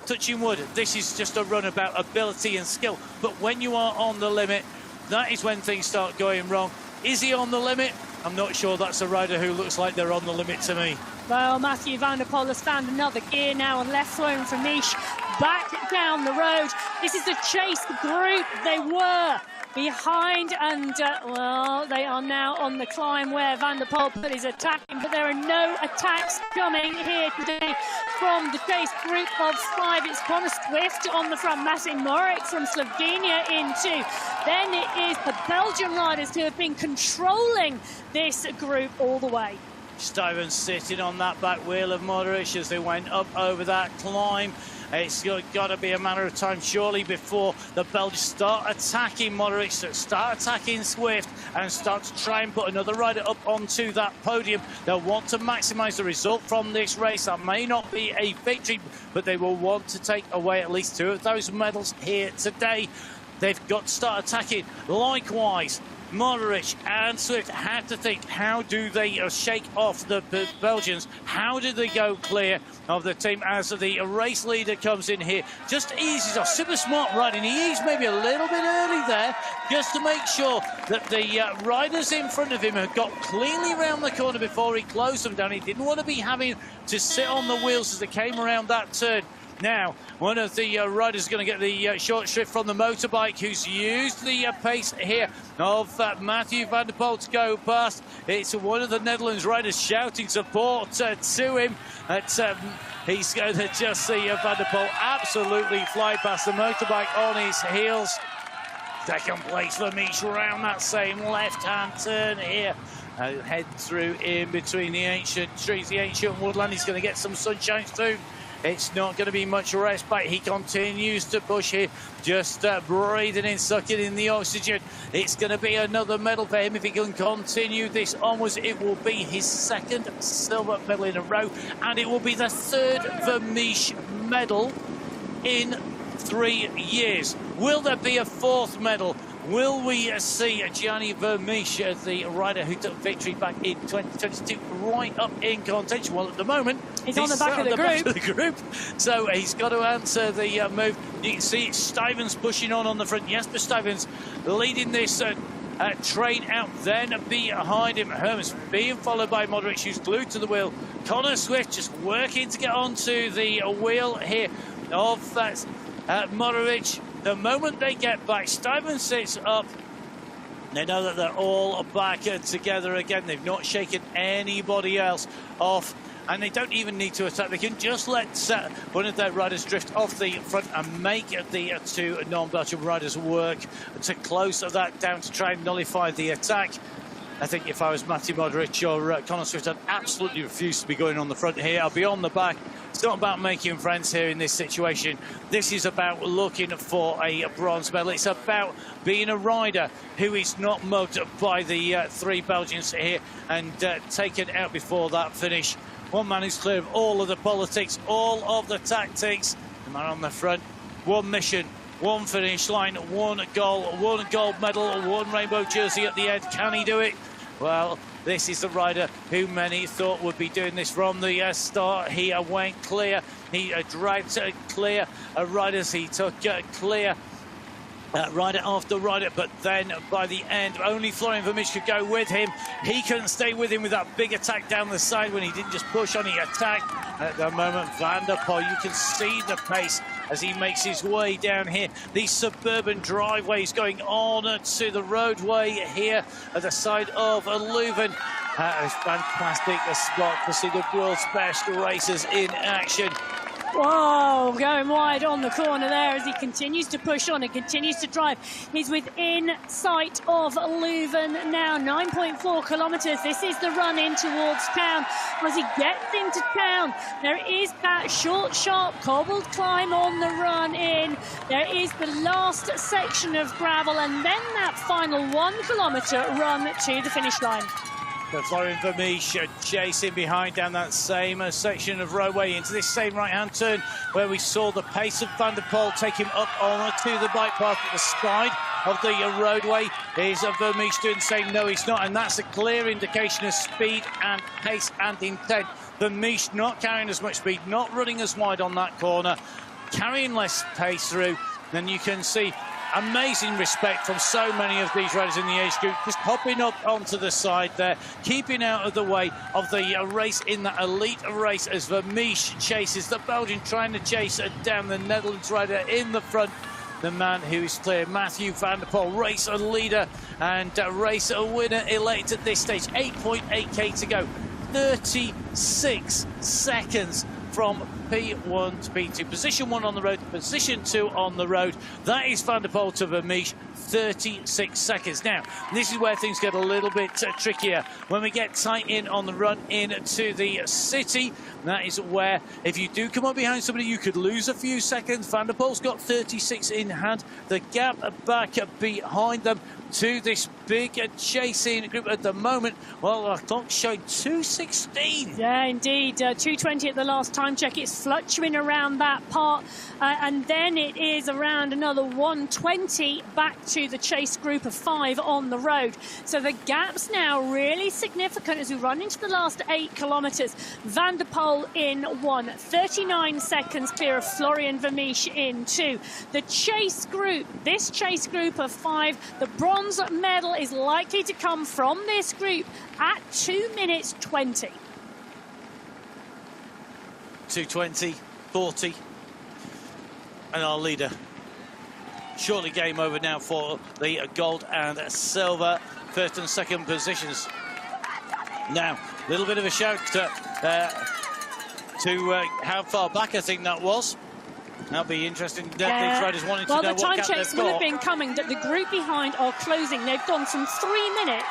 Touching wood, this is just a run about ability and skill. But when you are on the limit, that is when things start going wrong. Is he on the limit? I'm not sure. That's a rider who looks like they're on the limit to me. Well, Mathieu van der Poel has found another gear now and left Florian Vermeersch back down the road. This is the Chase Group. They were behind, and well, they are now on the climb where Van der Poel put his attack in, but there are no attacks coming here today from the Chase Group of 5. It's Connor Swift on the front, Martin Moritz from Slovenia in 2. Then it is the Belgian riders who have been controlling this group all the way. Stuyven sitting on that back wheel of Modric as they went up over that climb. It's got to be a matter of time, surely, before the Belgians start attacking Modric, start attacking Swift, and start to try and put another rider up onto that podium. They'll want to maximise the result from this race. That may not be a victory, but they will want to take away at least 2 of those medals here today. They've got to start attacking. Likewise, Modric and Swift have to think, how do they shake off the Belgians? How do they go clear of the team as the race leader comes in here? Just eases off, super smart riding. He is maybe a little bit early there, just to make sure that the riders in front of him have got cleanly around the corner before he closed them down. He didn't want to be having to sit on the wheels as they came around that turn. Now, one of the riders is going to get the short shrift from the motorbike, who's used the pace here of Mathieu van der Poel to go past. It's one of the Netherlands riders shouting support to him. He's going to just see Van der Poel absolutely fly past the motorbike on his heels. Second place for Vermeersch around that same left-hand turn here. Head through in between the ancient trees, the ancient woodland. He's going to get some sunshine soon. It's not going to be much respite. He continues to push here, just breathing in, sucking in the oxygen. It's going to be another medal for him if he can continue this onwards. It will be his 2nd silver medal in a row, and it will be the 3rd Vermeersch medal in 3 years. Will there be a 4th medal? Will we see Gianni Vermeersch, the rider who took victory back in 2022, right up in contention? Well, at the moment, he's on the back of the group. So he's got to answer the move. You can see Stuyven's pushing on the front. Jesper Stuyven's leading this train out. Then behind him, Hermes being followed by Modric, who's glued to the wheel. Connor Swift just working to get onto the wheel here of Modric. the moment they get back, Stuyven sits up. They know that they're all back together again. They've not shaken anybody else off. And they don't even need to attack. They can just let one of their riders drift off the front and make the two non-Belgian riders work to close that down to try and nullify the attack. I think if I was Matty Modric or Conor Swift, I'd absolutely refuse to be going on the front here. I'll be on the back. It's not about making friends here in this situation. This is about looking for a bronze medal. It's about being a rider who is not mugged by the three Belgians here and taken out before that finish. One man who's clear of all of the politics, all of the tactics. The man on the front, one mission, one finish line, one gold medal, one rainbow jersey at the end. Can he do it? Well, this is the rider who many thought would be doing this from the start. He went clear. He dragged clear riders. He took clear rider after rider, but then by the end, only Florian Vermeersch could go with him. He couldn't stay with him with that big attack down the side when he didn't just push on, he attacked. At the moment, Vandero, you can see the pace as he makes his way down here. These suburban driveways going on to the roadway here at the side of Leuven. That is fantastic, a spot to see the world's best racers in action. Whoa, going wide on the corner there as he continues to push on and continues to drive. He's within sight of Leuven now, 9.4 kilometres. This is the run in towards town. As he gets into town, there is that short, sharp, cobbled climb on the run in. There is the last section of gravel and then that final 1 kilometre run to the finish line. Florian Vermeersch chasing behind down that same section of roadway into this same right-hand turn where we saw the pace of Vandero take him up onto the bike path at the side of the roadway. Is Vermeersch doing the same? No, he's not, and that's a clear indication of speed and pace and intent. Vermeersch not carrying as much speed, not running as wide on that corner, carrying less pace through. Then you can see amazing respect from so many of these riders in the age group, just hopping up onto the side there, keeping out of the way of the race in that elite race as Vermeersch chases the Belgian, trying to chase down the Netherlands rider in the front. The man who is clear, Mathieu van der Poel, race leader and race winner elect at this stage. 8.8k to go, 36 seconds from P1 to P2. Position 1 on the road, position 2 on the road. That is Van der Poel to Vermeersch, 36 seconds. Now, this is where things get a little bit trickier. When we get tight in on the run into the city, that is where, if you do come up behind somebody, you could lose a few seconds. Van der Poel's got 36 in hand. The gap back behind them to this big chasing group at the moment. Well, our clock's showing 2:16. Yeah, indeed. 2:20 at the last time check. It's fluctuating around that part. And then it is around another 1:20 back to the chase group of 5 on the road. So the gap's now really significant as we run into the last 8 kilometres. Van der Poel in 1, 39 seconds clear of Florian Vermeersch in 2. The chase group, this chase group of 5, the bronze medal is likely to come from this group at 2:20. 2:20, 40. And our leader. Shortly game over now for the gold and silver first and second positions. Now, a little bit of a shout to how far back I think that was. That'll be interesting. These riders wanting to know the time what gap checks they've will got. have been coming. The group behind are closing. They've gone from 3 minutes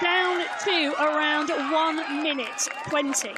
down to around 1:20.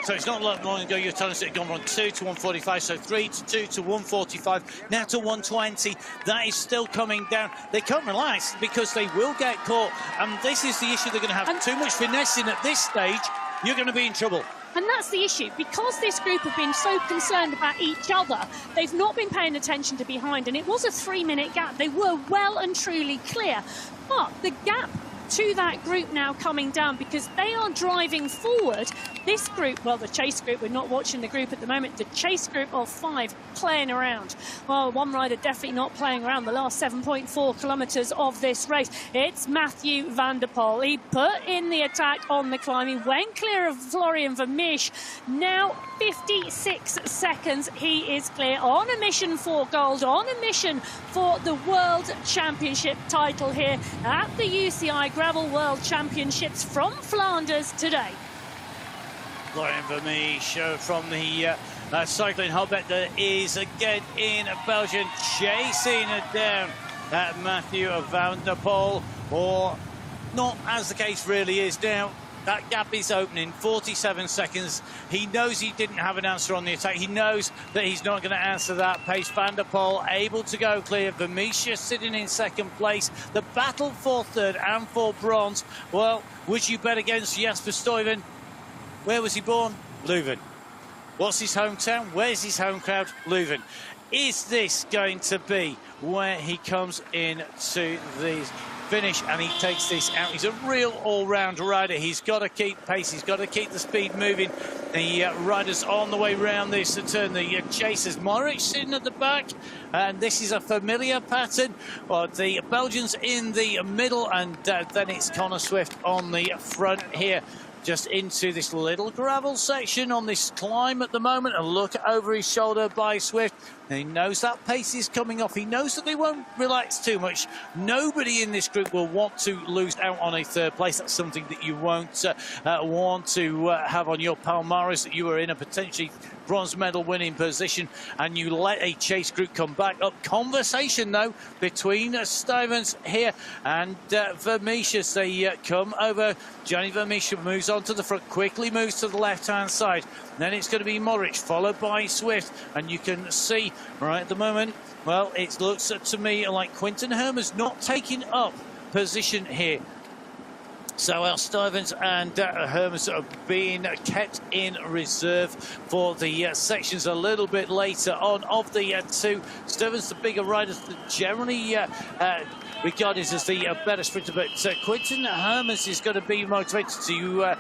So it's not long ago you were telling us it had gone from 2 to 1:45, so 3 to 2 to 1:45, now to 1:20. That is still coming down. They can't relax because they will get caught, and this is the issue they're going to have. Too much finessing at this stage, you're going to be in trouble. And that's the issue. Because this group have been so concerned about each other, they've not been paying attention to behind. And it was a 3-minute gap. They were well and truly clear. But the gap to that group now coming down, because they are driving forward. This group, well, the chase group, we're not watching the group at the moment, the chase group of 5 playing around. Well, one rider definitely not playing around the last 7.4 kilometres of this race. It's Mathieu van der Poel. He put in the attack on the climb. He went clear of Florian Flemish. Now 56 seconds, he is clear, on a mission for gold, on a mission for the World Championship title here at the UCI Gravel World Championships from Flanders today. Florian Flemish from the cycling hotbed that is again in Belgium, chasing it down at Mathieu van der Poel, or not, as the case really is now. That gap is opening, 47 seconds. He knows he didn't have an answer on the attack. He knows that he's not going to answer that pace. Van der Poel able to go clear. Flemish sitting in second place. The battle for third and for bronze. Well, would you bet against Jasper Stuyven? Where was he born? Leuven. What's his hometown? Where's his home crowd? Leuven. Is this going to be where he comes into the finish and he takes this out? He's a real all-round rider. He's got to keep pace. He's got to keep the speed moving. The riders on the way round this turn. The chasers. Moritz sitting at the back. And this is a familiar pattern. Well, the Belgians in the middle, and then it's Connor Swift on the front here. Just into this little gravel section on this climb at the moment, and look over his shoulder by Swift. And he knows that pace is coming off. He knows that they won't relax too much. Nobody in this group will want to lose out on a third place. That's something that you won't want to have on your palmares, that you are in a potentially bronze medal winning position and you let a chase group come back up. Conversation though between Stuyvens here and Flemish as they come over. Johnny Flemish moves on to the front, quickly moves to the left hand side. Then it's going to be Moritz followed by Swift, and you can see right at the moment, well, it looks to me like Quinten Hermans not taking up position here. So our Stuyvens and Hermans are being kept in reserve for the sections a little bit later on of the two. Stuyvens, the bigger riders, generally regarded as the better sprinter, but Quinten Hermans is going to be motivated to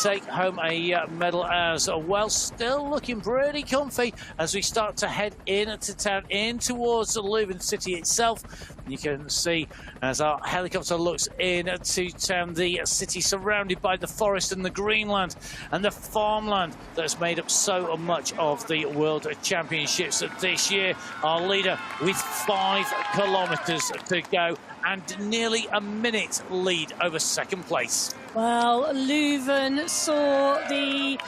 take home a medal as well. Still looking pretty comfy as we start to head into town, in towards the Leuven city itself. You can see as our helicopter looks into town, the city surrounded by the forest and the greenland and the farmland that's made up so much of the World Championships this year. Our leader with 5 kilometres to go and nearly a minute lead over second place. Well, Leuven saw the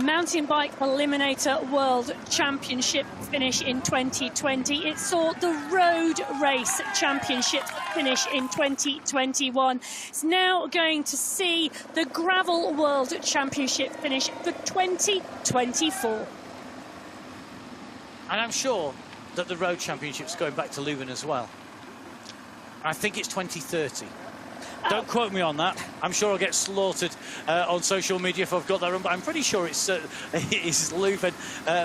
Mountain Bike Eliminator World Championship finish in 2020. It saw the Road Race Championship finish in 2021. It's now going to see the Gravel World Championship finish for 2024. And I'm sure that the Road Championship's going back to Leuven as well. I think it's 2030. Don't quote me on that. I'm sure I'll get slaughtered on social media if I've got that wrong, but I'm pretty sure it's Leuven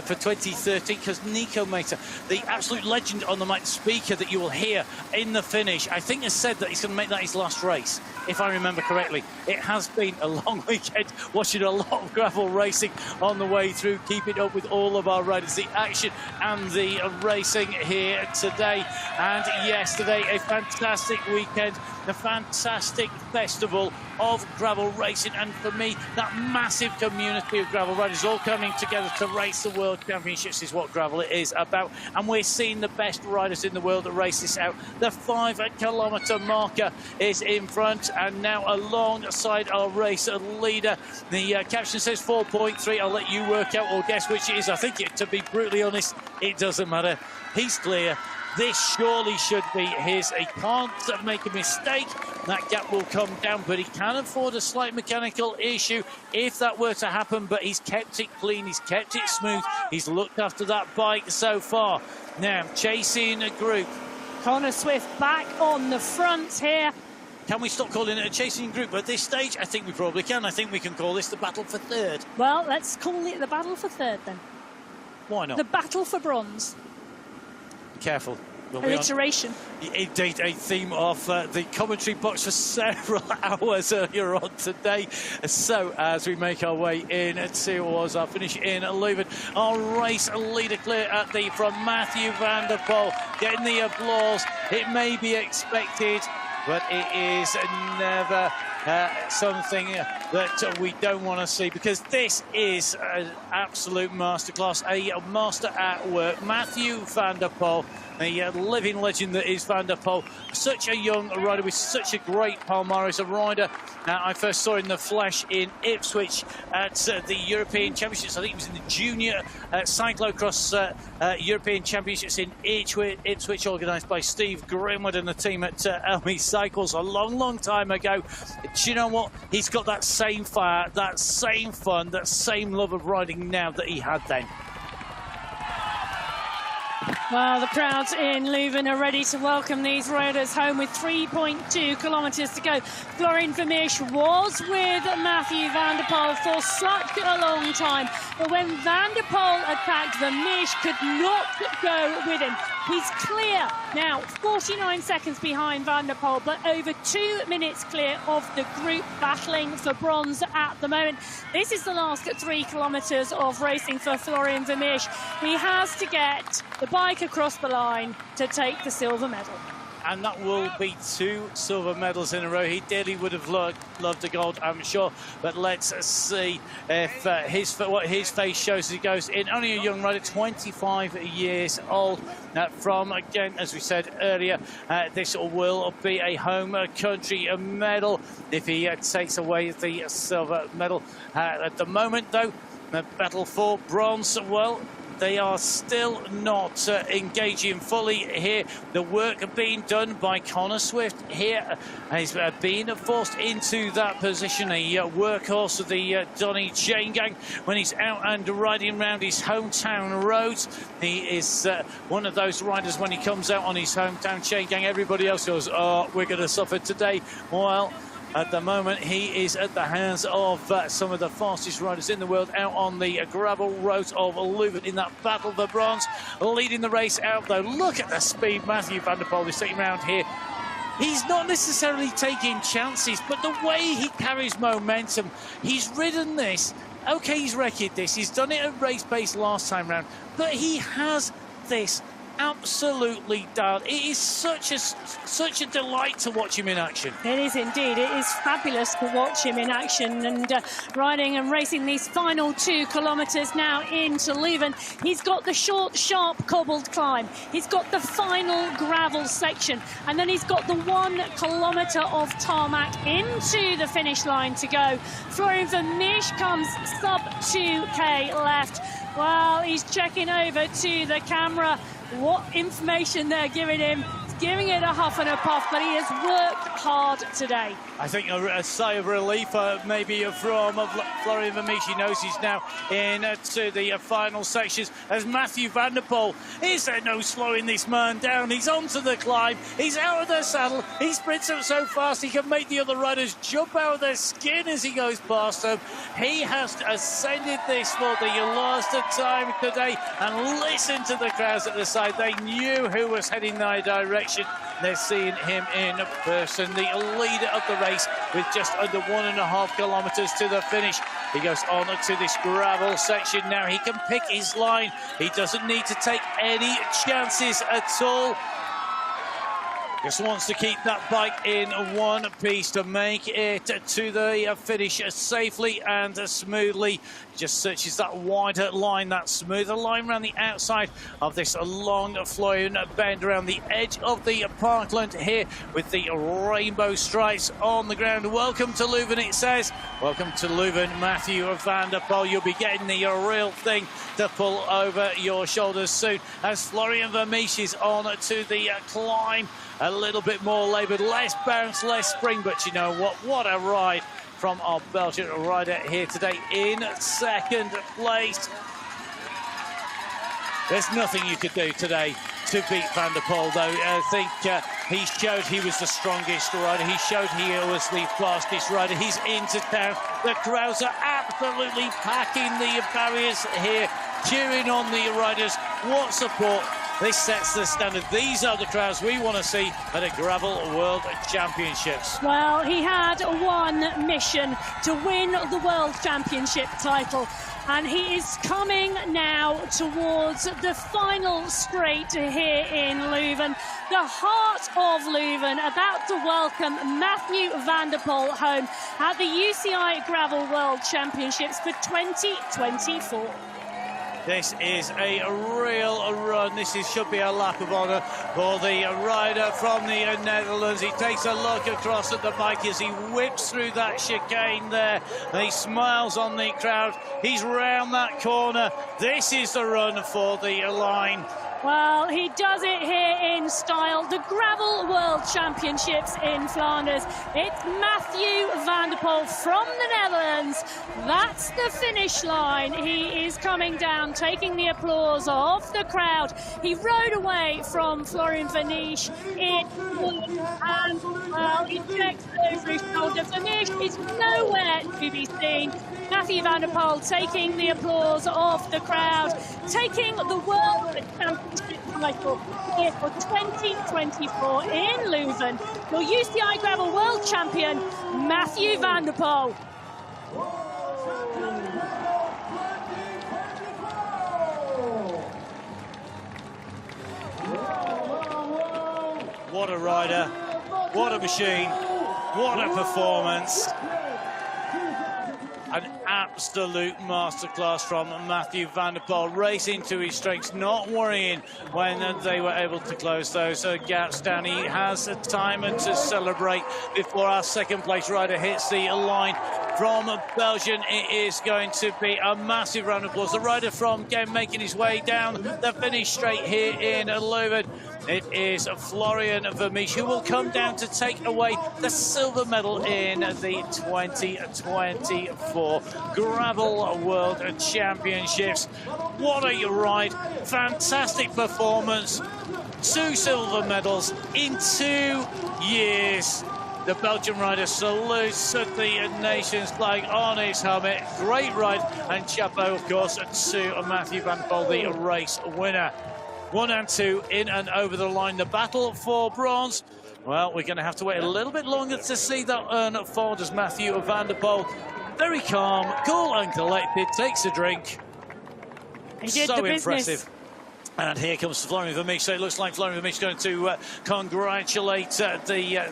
for 2030, because Nico Mater, the absolute legend on the mic speaker that you will hear in the finish, I think has said that he's going to make that his last race, if I remember correctly. It has been a long weekend, watching a lot of gravel racing on the way through, keeping up with all of our riders, the action and the racing here today and yesterday. A fantastic weekend, a fantastic festival of gravel racing, and for me, that massive community of gravel riders all coming together to race the World Championships is what gravel is about, and we're seeing the best riders in the world to race this out. The 5 kilometre marker is in front, and now alongside our race leader, the caption says 4.3. I'll let you work out or guess which it is. I think, to be brutally honest, it doesn't matter. He's clear. This surely should be his. He can't make a mistake. That gap will come down, but he can afford a slight mechanical issue if that were to happen. But he's kept it clean. He's kept it smooth. He's looked after that bike so far. Now, chasing a group. Connor Swift back on the front here. Can we stop calling it a chasing group at this stage? I think we probably can. I think we can call this the battle for third. Well, let's call it the battle for third then. Why not? The battle for bronze. Careful. Alliteration. Indeed, a theme of the commentary box for several hours earlier on today. So, as we make our way in towards our finish in Leuven, our race leader clear at the from Mathieu van der Poel, getting the applause. It may be expected, but it is never something that we don't want to see, because this is an absolute masterclass, a master at work. Mathieu van der Poel, the living legend that is Van der Poel, such a young rider with such a great palmarès, a rider I first saw in the flesh in Ipswich at the European Championships. I think it was in the junior cyclocross European Championships in Ipswich, organised by Steve Grimwood and the team at Elmi Cycles a long, long time ago. Do you know what? He's got that same fire, that same fun, that same love of riding now that he had then. Well, the crowds in Leuven are ready to welcome these riders home with 3.2 kilometres to go. Florian Vermeersch was with Mathieu van der Poel for such a long time, but when Van der Poel attacked, Vermeersch could not go with him. He's clear now, 49 seconds behind Van der Poel, but over 2 minutes clear of the group battling for bronze at the moment. This is the last 3 kilometres of racing for Florian Vermeersch. He has to get the bike across the line to take the silver medal. And that will be 2 silver medals in a row. He dearly would have loved the gold, I'm sure. But let's see if what his face shows as he goes in. Only a young rider, 25 years old. From, again, as we said earlier, this will be a home country medal if he takes away the silver medal. At the moment, though, the battle for bronze, well, they are still not engaging fully here. The work being done by Connor Swift here. He's been forced into that position, a workhorse of the Donny chain gang when he's out and riding around his hometown roads. He is one of those riders when he comes out on his hometown chain gang, everybody else goes, oh, we're going to suffer today. Well, at the moment, he is at the hands of some of the fastest riders in the world out on the gravel roads of Leuven in that battle for bronze. Leading the race out, though. Look at the speed Mathieu van der Poel is taking around here. He's not necessarily taking chances, but the way he carries momentum, he's ridden this. OK, he's wrecked this. He's done it at race pace last time round, but he has this absolutely dialed. It is such a delight to watch him in action. It is indeed. It is fabulous to watch him in action and riding and racing these final 2 kilometres now into Leuven. He's got the short, sharp, cobbled climb. He's got the final gravel section, and then he's got the 1 kilometre of tarmac into the finish line to go. Florian Vermeersch comes sub 2k left. Well, he's checking over to the camera what information they're giving him. He's giving it a huff and a puff, but he has worked hard today. I think a sigh of relief maybe from Florian Vermeersch. He knows he's now into the final sections as Mathieu van der Poel. Is there no slowing this man down? He's onto the climb. He's out of the saddle. He sprints up so fast he can make the other riders jump out of their skin as he goes past them. He has ascended this for the last time today, and listen to the crowds at the side. They knew who was heading their direction. They're seeing him in person, the leader of the race, with just under 1.5 kilometres to the finish. He goes on to this gravel section now. He can pick his line. He doesn't need to take any chances at all. Just wants to keep that bike in one piece to make it to the finish safely and smoothly. Just searches that wider line, that smoother line around the outside of this long flowing bend around the edge of the parkland here with the rainbow stripes on the ground. Welcome to Leuven, it says. Welcome to Leuven, Mathieu van der Poel. You'll be getting the real thing to pull over your shoulders soon as Florian Vermeersch is on to the climb. A little bit more laboured, less bounce, less spring, but you know what a ride from our Belgian rider here today in second place. There's nothing you could do today to beat Van der Poel, though. I think he showed he was the strongest rider. He showed he was the fastest rider. He's into town. The crowds are absolutely packing the barriers here, cheering on the riders. What support This sets the standard. These are the crowds we want to see at a Gravel World Championships. Well, he had one mission: to win the World Championship title. And he is coming now towards the final straight here in Leuven. The heart of Leuven, about to welcome Mathieu van der Poel home at the UCI Gravel World Championships for 2024. This is a real run. This should be a lap of honour for the rider from the Netherlands. He takes a look across at the bike as he whips through that chicane there. And he smiles on the crowd. He's round that corner. This is the run for the line. Well, he does it here in style. The Gravel World Championships in Flanders. It's Mathieu van der Poel from the Netherlands. That's the finish line. He is coming down, taking the applause of the crowd. He rode away from Florian Flemish in Woodland, and, well, he checks over his shoulder. Flemish is nowhere to be seen. Mathieu van der Poel taking the applause of the crowd, taking the World Championship title here for 2024 in Leuven. Your UCI Gravel World Champion, Mathieu van der Poel. What a rider, what a machine, what a performance. An absolute masterclass from Mathieu van der Poel, racing to his strengths, not worrying when they were able to close those gaps down. He has time to celebrate before our second place rider hits the line. From Belgium, it is going to be a massive round of applause. The rider from Ghent making his way down the finish straight here in Leuven. It is Florian Flemish who will come down to take away the silver medal in the 2024 Gravel World Championships. What a ride, fantastic performance, 2 silver medals in 2 years. The Belgian rider salutes the nation's flag on his helmet. Great ride, and chapeau, of course, to Mathieu van der Poel, the race winner. 1 and 2 in and over the line. The battle for bronze. Well, we're going to have to wait a little bit longer to see that unfold as Mathieu van der Poel, very calm, cool and collected, takes a drink. He did so the impressive. business. And here comes Florian Flemish. So it looks like Florian Flemish is going to congratulate the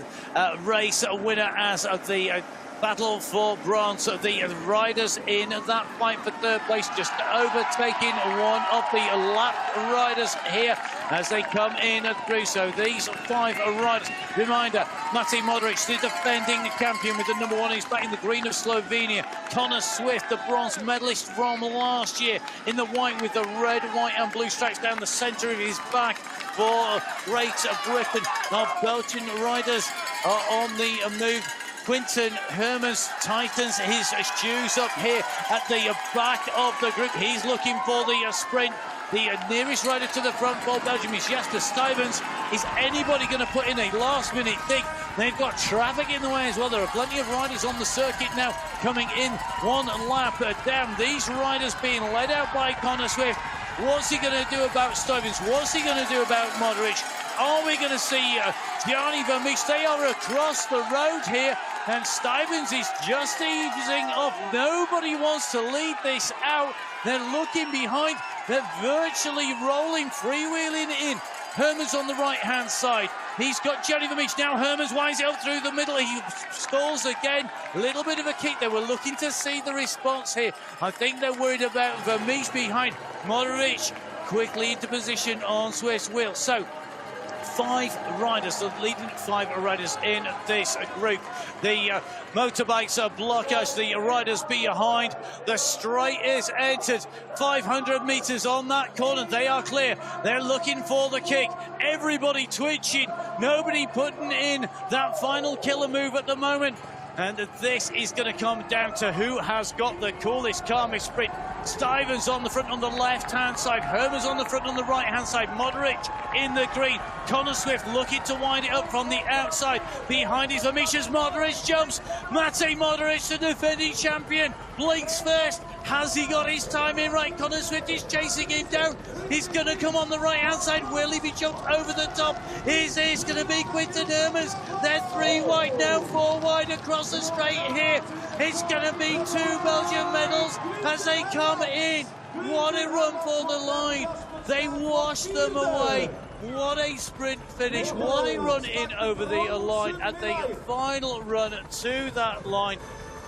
race winner as the battle for bronze. The riders in that fight for third place, just overtaking one of the lap riders here as they come in through. So these 5 riders, reminder, Matej Modric, the defending champion with the #1. He's back in the green of Slovenia. Connor Swift, the bronze medalist from last year, in the white with the red, white and blue stripes down the centre of his back for Great Britain. Our Belgian riders are on the move. Quinten Hermans tightens his shoes up here at the back of the group. He's looking for the sprint. The nearest rider to the front for Belgium is Jasper Stuyvens. Is anybody going to put in a last-minute dig? They've got traffic in the way as well. There are plenty of riders on the circuit now coming in 1 lap down. These riders being led out by Connor Swift. What's he going to do about Stuyvens? What's he going to do about Modric? Are we going to see Gianni Vermeersch? They are across the road here, and Stuyvens is just easing off. Nobody wants to lead this out. They're looking behind. They're virtually rolling, freewheeling in. Hermans on the right-hand side. He's got Gianni Vermeersch. Now Hermans winds it up through the middle. He stalls again. A little bit of a kick. They were looking to see the response here. I think they're worried about Vermeersch behind. Modric quickly into position on Swift's wheel. So 5 riders, the leading 5 riders in this group. The motorbikes block us, the riders behind. The straight is entered, 500 metres on that corner. They are clear. They're looking for the kick. Everybody twitching, nobody putting in that final killer move at the moment. And this is going to come down to who has got the coolest, calmest sprint. Stuyvens on the front on the left-hand side. Hermans on the front on the right-hand side. Modric in the green. Connor Swift looking to wind it up from the outside. Behind his Vermeersch as Modric jumps. Matej Modric, the defending champion, Blake's first. Has he got his timing right? Connor Swift is chasing him down. He's going to come on the right-hand side. Will he be jumped over the top? Is this going to be Quinten Hermans? They're 3 wide now, 4 wide across the straight here. It's going to be 2 Belgian medals as they come in. What a run for the line. They wash them away. What a sprint finish. What a run in over the line at the final run to that line.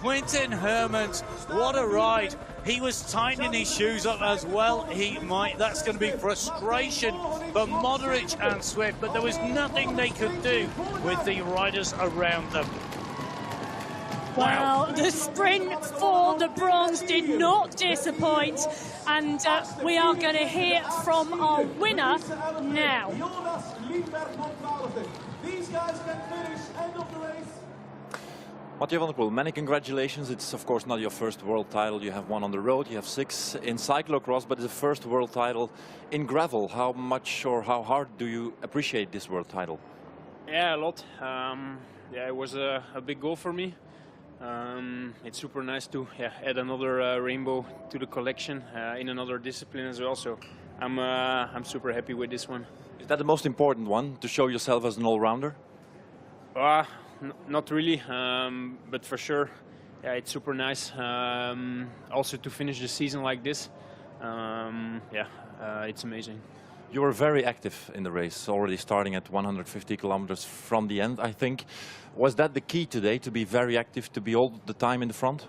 Quinten Hermans, what a ride. He was tightening his shoes up as well. He might. That's going to be frustration for Modric and Swift, but there was nothing they could do with the riders around them. Well, the sprint for the bronze did not disappoint, and we are going to hear from our winner now. These guys can finish end of the race. Mathieu van der Poel, many congratulations. It's of course not your first world title. You have one on the road, you have 6 in cyclocross, but it's the first world title in gravel. How much or how hard do you appreciate this world title? Yeah, a lot. Yeah, it was a big goal for me. It's super nice to add another rainbow to the collection in another discipline as well. So I'm super happy with this one. Is that the most important one, to show yourself as an all-rounder? Not really, but for sure, yeah, it's super nice. Also to finish the season like this, it's amazing. You were very active in the race, already starting at 150 kilometers from the end, I think. Was that the key today, to be very active, to be all the time in the front?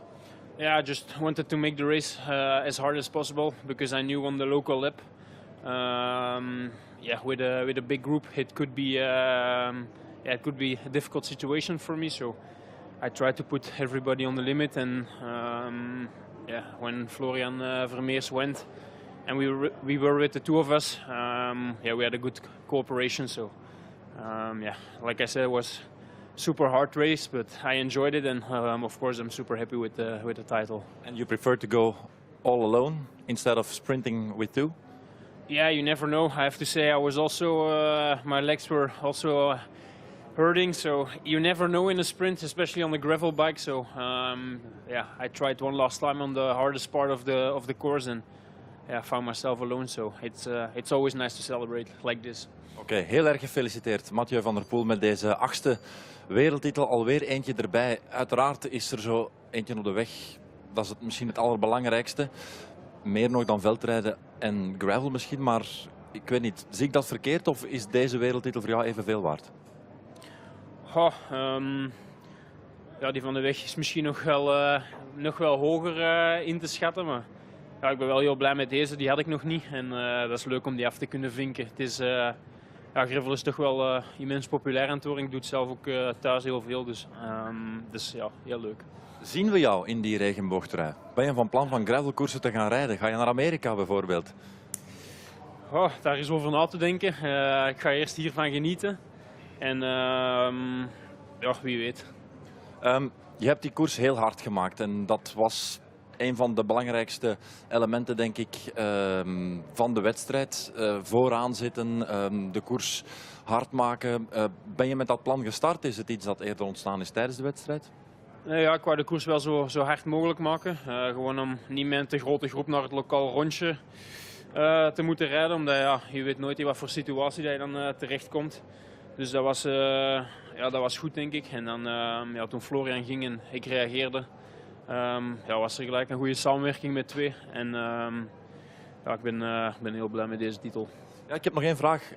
Yeah, I just wanted to make the race as hard as possible, because I knew on the local lap, with a big group, it could be a difficult situation for me. So I tried to put everybody on the limit, and when Florian Vermeers went, and we were with the 2 of us, we had a good cooperation. So like I said, it was super hard race, but I enjoyed it, and of course I'm super happy with the title. And you prefer to go all alone instead of sprinting with 2? Yeah, you never know. I have to say, I was also my legs were also hurting, so you never know in a sprint, especially on the gravel bike. So I tried one last time on the hardest part of the course, and I found myself alone. So it's always nice to celebrate like this. Oké, heel erg gefeliciteerd Mathieu van der Poel met deze 8e wereldtitel. Alweer eentje erbij. Uiteraard is er zo eentje op de weg. Dat is misschien het allerbelangrijkste. Meer nog dan veldrijden en gravel misschien, maar ik weet niet. Zie ik dat verkeerd, of is deze wereldtitel voor jou evenveel waard? Die van de weg is misschien nog wel hoger in te schatten, maar ik ben wel heel blij met deze. Die had ik nog niet, en dat is leuk om die af te kunnen vinken. Het is, gravel is toch wel immens populair aan het worden. Ik doe het zelf ook thuis heel veel, dus heel leuk. Zien we jou in die regenboogtrui? Ben je van plan van gravelkoersen te gaan rijden? Ga je naar Amerika bijvoorbeeld? Daar is over na te denken. Ik ga eerst hiervan genieten. En wie weet. Je hebt die koers heel hard gemaakt, en dat was een van de belangrijkste elementen, denk ik, van de wedstrijd. Vooraan zitten, de koers hard maken. Ben je met dat plan gestart? Is het iets dat eerder ontstaan is tijdens de wedstrijd? Ja, ik wou de koers wel zo hard mogelijk maken. Gewoon om niet met een te grote groep naar het lokaal rondje te moeten rijden. Omdat je weet nooit in wat voor situatie dat je dan terechtkomt. Dus dat was goed, denk ik. En dan, toen Florian ging en ik reageerde, was er gelijk een goede samenwerking met 2. En ik ben heel blij met deze titel. Ja, ik heb nog één vraag.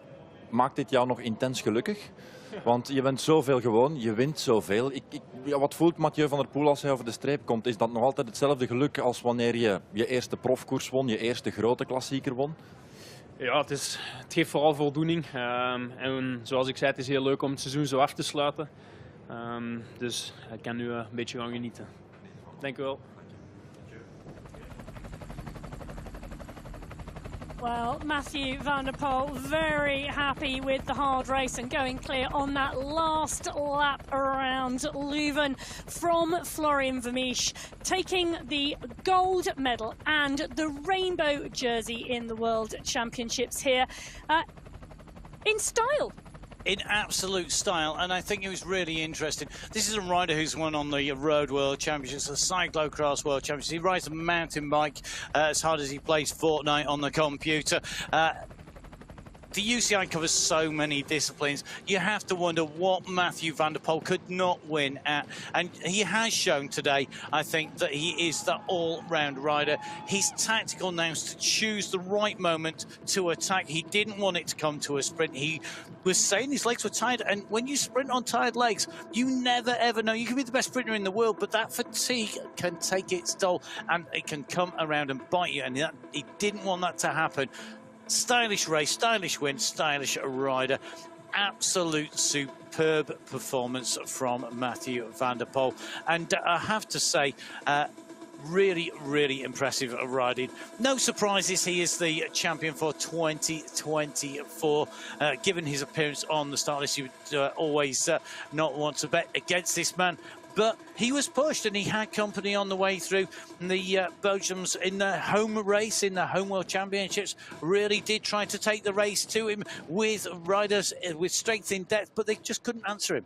Maakt dit jou nog intens gelukkig? Want je bent zoveel gewoon, je wint zoveel. Wat voelt Mathieu van der Poel als hij over de streep komt? Is dat nog altijd hetzelfde geluk als wanneer je je eerste profkoers won, je eerste grote klassieker won? Ja, het geeft vooral voldoening. En zoals ik zei, het is heel leuk om het seizoen zo af te sluiten. Dus ik kan nu een beetje gaan genieten. Dank u wel. Well, Mathieu van der Poel very happy with the hard race and going clear on that last lap around Leuven from Florian Vermeers, taking the gold medal and the rainbow jersey in the World Championships here in style. in absolute style, and I think it was really interesting. This is a rider who's won on the Road World Championships, the Cyclocross World Championships. He rides a mountain bike as hard as he plays Fortnite on the computer. The UCI covers so many disciplines. You have to wonder what Mathieu van der Poel could not win at. And he has shown today, I think, that he is the all-round rider. His tactical now is to choose the right moment to attack. He didn't want it to come to a sprint. He was saying his legs were tired. And when you sprint on tired legs, you never, ever know. You can be the best sprinter in the world, but that fatigue can take its toll and it can come around and bite you. And he didn't want that to happen. Stylish race, stylish win, stylish rider. Absolute superb performance from Mathieu van der Poel. And I have to say, really, really impressive riding. No surprises, he is the champion for 2024. Given his appearance on the start list, you would always not want to bet against this man. But he was pushed and he had company on the way through. And the Belgians in the home race, in the home world championships, really did try to take the race to him with riders with strength in depth, but they just couldn't answer him.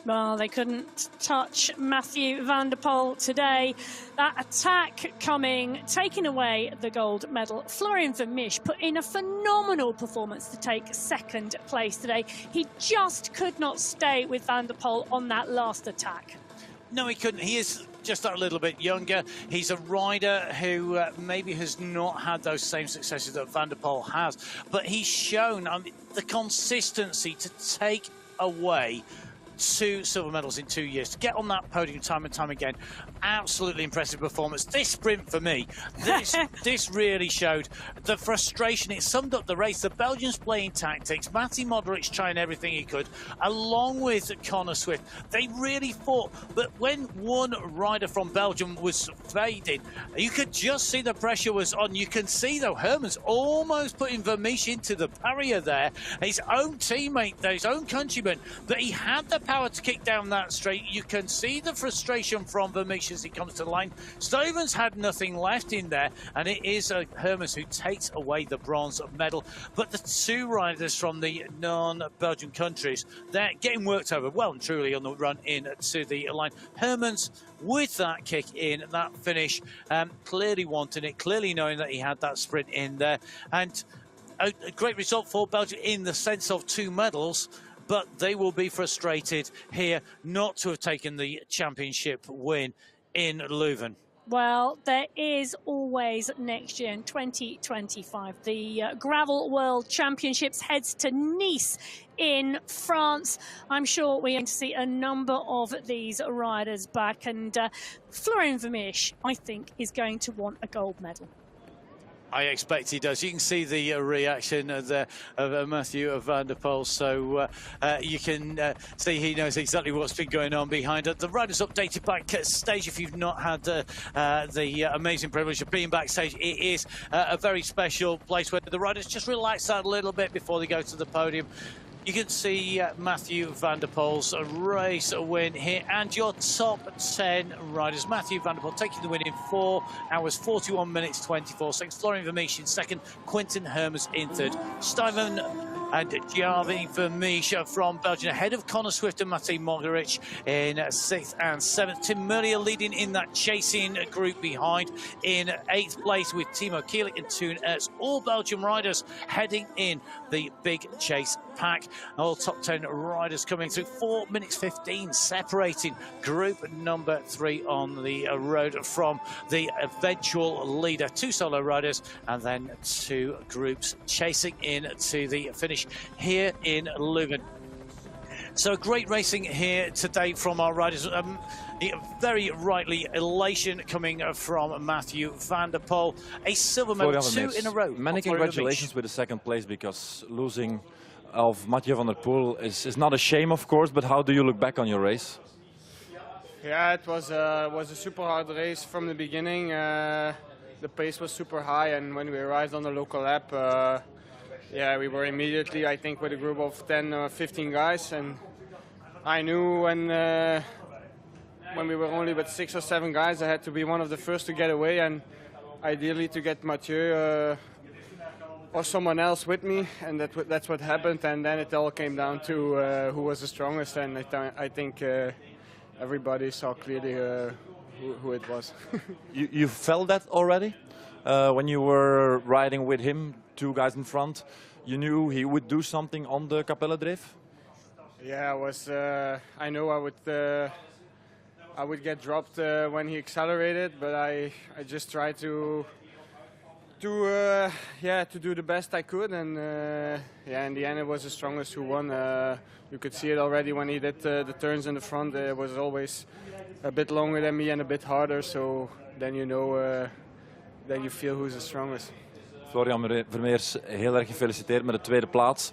Well, they couldn't touch Mathieu van der Poel today. That attack coming, taking away the gold medal. Florian Vermeersch put in a phenomenal performance to take second place today. He just could not stay with van der Poel on that last attack. No, he couldn't. He is just a little bit younger. He's a rider who maybe has not had those same successes that Van der Poel has, but he's shown the consistency to take away 2 silver medals in 2 years, to get on that podium time and time again. Absolutely impressive performance. This sprint for me, this really showed the frustration. It summed up the race. The Belgians playing tactics, Matej Modric trying everything he could, along with Connor Swift. They really fought, but when one rider from Belgium was fading, you could just see the pressure was on. You can see, though, Hermans almost putting Vermeersch into the barrier there. His own teammate, his own countryman, but he had the power to kick down that straight. You can see the frustration from Vermeersch as he comes to the line. Stuyven's had nothing left in there, and it is Hermans who takes away the bronze medal. But the 2 riders from the non-Belgian countries, they're getting worked over well and truly on the run in to the line. Hermans, with that kick in, that finish, clearly wanting it, clearly knowing that he had that sprint in there. And a great result for Belgium in the sense of 2 medals, but they will be frustrated here not to have taken the championship win in Leuven. Well, there is always next year in 2025. The Gravel World Championships heads to Nice in France. I'm sure we're going to see a number of these riders back, and Florian Vermeersch, I think, is going to want a gold medal. I expect he does. You can see the reaction there of Mathieu van der Poel, so you can see he knows exactly what's been going on behind it. The riders updated backstage. If you've not had the amazing privilege of being backstage, it is a very special place where the riders just relax out a little bit before they go to the podium. You can see Mathieu van der Poel's race win here, and your top 10 riders. Mathieu van der Poel taking the win in 4 hours, 41 minutes, 24 seconds. Florian Vermeersch in second, Quinten Hermans in third. Stuyven and Javi Vermeersch from Belgium ahead of Connor Swift and Matej Modric in 6th and 7th. Tim Merlier leading in that chasing group behind in 8th place with Timo Kielik and Toon Ertz. All Belgian riders heading in the big chase pack. All top 10 riders coming through. 4 minutes 15 separating group number 3 on the road from the eventual leader. 2 solo riders and then 2 groups chasing in to the finish here in Leuven. So great racing here today from our riders. Very rightly elation coming from Mathieu van der Poel. A silver medal, 2 in a row. Many congratulations with the 2nd place, because losing of Mathieu van der Poel is not a shame, of course, but how do you look back on your race? Yeah, it was a super hard race from the beginning. The pace was super high, and when we arrived on the local lap, yeah, we were immediately, I think, with a group of 10 or 15 guys, and I knew when we were only with 6 or 7 guys, I had to be one of the first to get away, and ideally to get Mathieu or someone else with me, and that's what happened. And then it all came down to who was the strongest, and I think everybody saw clearly who it was. You felt that already when you were riding with him, 2 guys in front. You knew he would do something on the Capelle-Dreef? Yeah, I know I would get dropped when he accelerated, but I just tried to do the best I could, and in the end it was the strongest who won. You could see it already when he did the turns in the front. It was always a bit longer than me and a bit harder, so then you know, then you feel who's the strongest. Florian Vermeers, heel erg gefeliciteerd met de tweede plaats.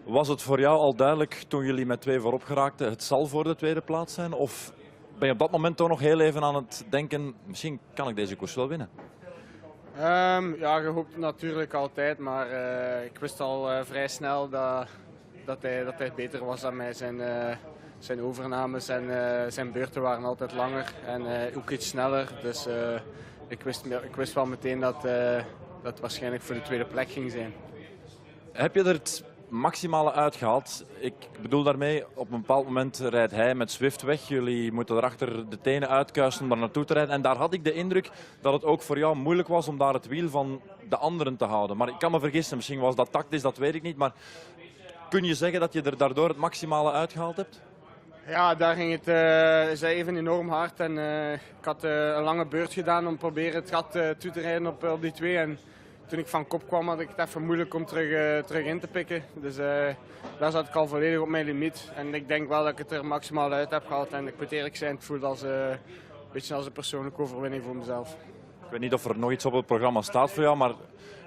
Was het voor jou al duidelijk toen jullie met 2 voorop geraakten, het zal voor de tweede plaats zijn? Of ben je op dat moment toch nog heel even aan het denken, misschien kan ik deze koers wel winnen? Ja, je hoopt natuurlijk altijd, maar ik wist al vrij snel dat hij beter was dan mij. Zijn overnames en zijn beurten waren altijd langer en ook iets sneller. Dus ik wist wel meteen dat het waarschijnlijk voor de tweede plek ging zijn. Heb je er het maximale uitgehaald? Ik bedoel daarmee, op een bepaald moment rijdt hij met Swift weg. Jullie moeten erachter de tenen uitkuisen om daar naartoe te rijden. En daar had ik de indruk dat het ook voor jou moeilijk was om daar het wiel van de anderen te houden. Maar ik kan me vergissen, misschien was dat tactisch, dat weet ik niet. Maar kun je zeggen dat je er daardoor het maximale uitgehaald hebt? Ja, daar ging het even enorm hard. En ik had een lange beurt gedaan om proberen het gat toe te rijden op die 2. En toen ik van kop kwam had ik het even moeilijk om terug in te pikken. Dus daar zat ik al volledig op mijn limiet. En ik denk wel dat ik het er maximaal uit heb gehaald. En ik moet eerlijk zijn, het voelt als een beetje als een persoonlijke overwinning voor mezelf. Ik weet niet of er nog iets op het programma staat voor jou, maar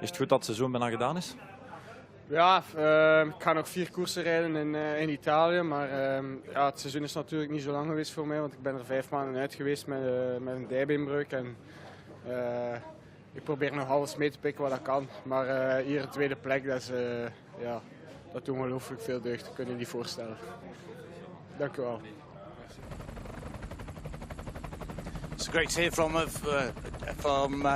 is het goed dat het seizoen bijna gedaan is? Ja, ik ga nog 4 koersen rijden in Italië. Maar ja, het seizoen is natuurlijk niet zo lang geweest voor mij. Want ik ben er 5 maanden uit geweest met een dijbeenbreuk. En ik probeer nog alles mee te pikken wat ik kan. Maar hier een tweede plek, dat doet ongelooflijk veel deugd. Dat kun je niet voorstellen. Dank u wel. It's great to hear from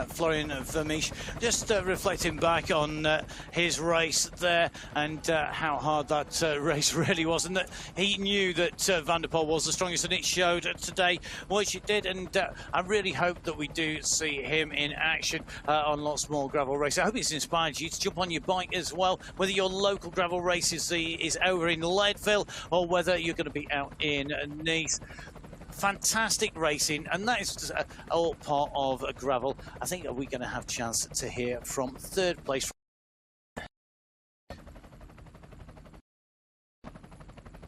Florian Vermeers. Just reflecting back on his race there and how hard that race really was, and that he knew that Van der Poel was the strongest, and it showed today, which it did. And I really hope that we do see him in action on lots more gravel races. I hope it's inspired you to jump on your bike as well, whether your local gravel race is over in Leadville or whether you're going to be out in Nice. Fantastic racing, and that is all part of gravel. I think we're going to have a chance to hear from 3rd place.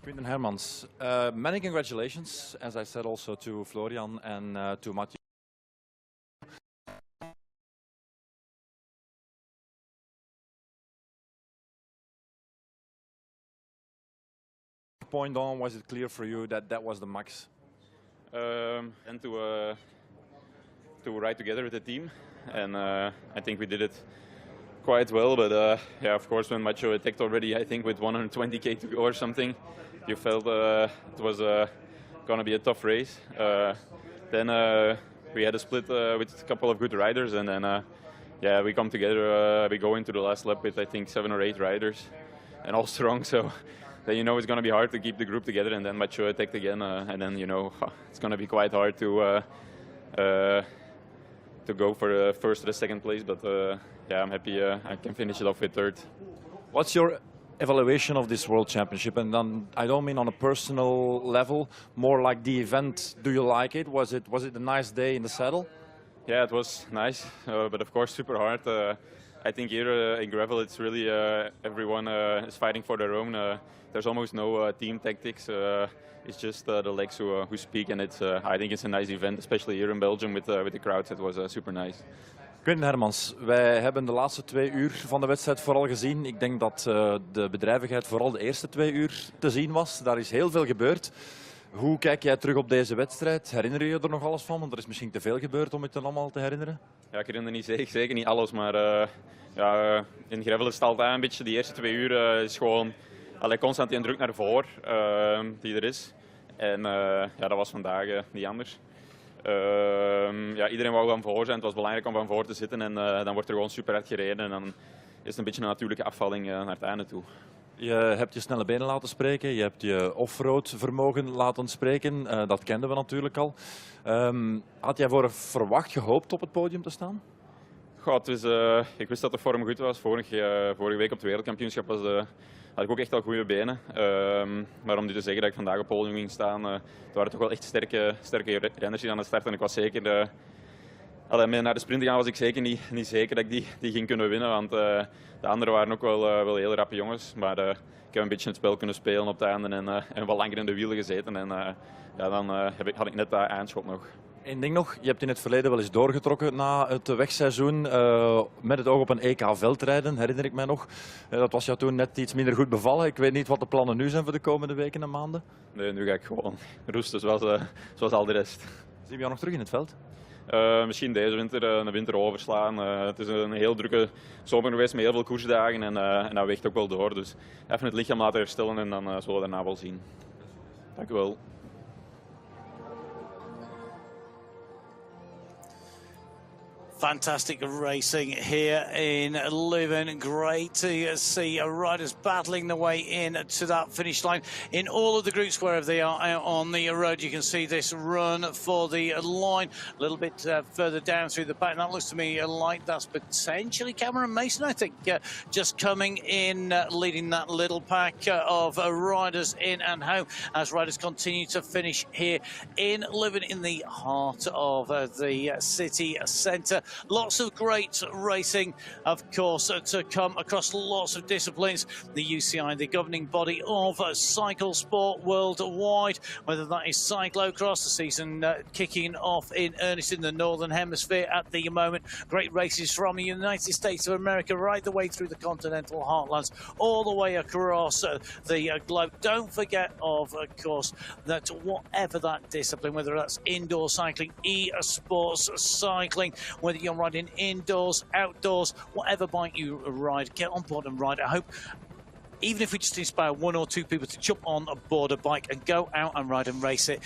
Quinten Hermans, many congratulations, as I said also to Florian and to Mathieu. Point on, was it clear for you that that was the max? And to ride together with the team, and I think we did it quite well. But yeah, of course, when Macho attacked already, I think with 120k to go or something, you felt it was gonna be a tough race. Then we had a split with a couple of good riders, and then yeah, we come together. We go into the last lap with I think 7 or 8 riders, and all strong. So. Then you know it's going to be hard to keep the group together, and then Macho attacked again, and then you know it's going to be quite hard to go for the 1st or the 2nd place. But yeah, I'm happy I can finish it off with 3rd. What's your evaluation of this World Championship? And then I don't mean on a personal level, more like the event. Do you like it? Was it a nice day in the saddle? Yeah, it was nice, but of course super hard. I think here in gravel it's really everyone is fighting for their own. There's almost no team tactics. It's just the legs who speak, and it's I think it's a nice event, especially here in Belgium with the crowds. It was super nice. Quinten Hermans, wij hebben de laatste 2 uur van de wedstrijd vooral gezien. Ik denk dat de bedrijvigheid vooral de eerste 2 uur te zien was. Daar is heel veel gebeurd. Hoe kijk jij terug op deze wedstrijd? Herinner je er nog alles van? Want er is misschien te veel gebeurd om het dan allemaal te herinneren. Ja, ik herinner niet zeker niet alles, maar ja, in gravel is het altijd een beetje. Die eerste 2 uur is gewoon constant die druk naar voren die er is. En ja, dat was vandaag niet anders. Ja, iedereen wou van voor zijn. Het was belangrijk om van voor te zitten en dan wordt er gewoon super hard gereden. En dan is het een beetje een natuurlijke afvalling naar het einde toe. Je hebt je snelle benen laten spreken, je hebt je off-road vermogen laten spreken. Dat kenden we natuurlijk al. Had jij verwacht, gehoopt op het podium te staan? Goh, ik wist dat de vorm goed was. Vorige week op het wereldkampioenschap had ik ook echt al goede benen. Maar om nu te zeggen dat ik vandaag op het podium ging staan, er waren toch wel echt sterke renners die aan de start. En ik was zeker... naar de sprint gaan was ik zeker niet zeker dat ik die ging kunnen winnen. Want de anderen waren ook wel heel rappe jongens. Maar ik heb een beetje het spel kunnen spelen op het einde en wat langer in de wielen gezeten. En dan had ik net dat eindschot nog. Eén ding nog, je hebt in het verleden wel eens doorgetrokken na het wegseizoen met het oog op een EK-veldrijden, herinner ik mij nog. Dat was jou toen net iets minder goed bevallen. Ik weet niet wat de plannen nu zijn voor de komende weken en maanden. Nee, nu ga ik gewoon roesten zoals al de rest. Zien we jou nog terug in het veld? Misschien deze winter een winter overslaan. Het is een heel drukke zomer geweest met heel veel koersdagen en dat weegt ook wel door. Dus even het lichaam laten herstellen en dan zullen we daarna wel zien. Dank u wel. Fantastic racing here in Leuven. Great to see riders battling their way in to that finish line in all of the groups wherever they are out on the road. You can see this run for the line a little bit further down through the back. That looks to me like that's potentially Cameron Mason, I think, just coming in, leading that little pack of riders in and home as riders continue to finish here in Leuven in the heart of the city centre. Lots of great racing, of course, to come across lots of disciplines. The UCI, the governing body of cycle sport worldwide, whether that is cyclocross, the season kicking off in earnest in the Northern Hemisphere at the moment. Great races from the United States of America right the way through the continental heartlands, all the way across the globe. Don't forget, of course, that whatever that discipline, whether that's indoor cycling, e-sports cycling, whether you're riding indoors, outdoors, whatever bike you ride, get on board and ride. I hope, even if we just inspire one or two people to jump on board a bike and go out and ride and race it,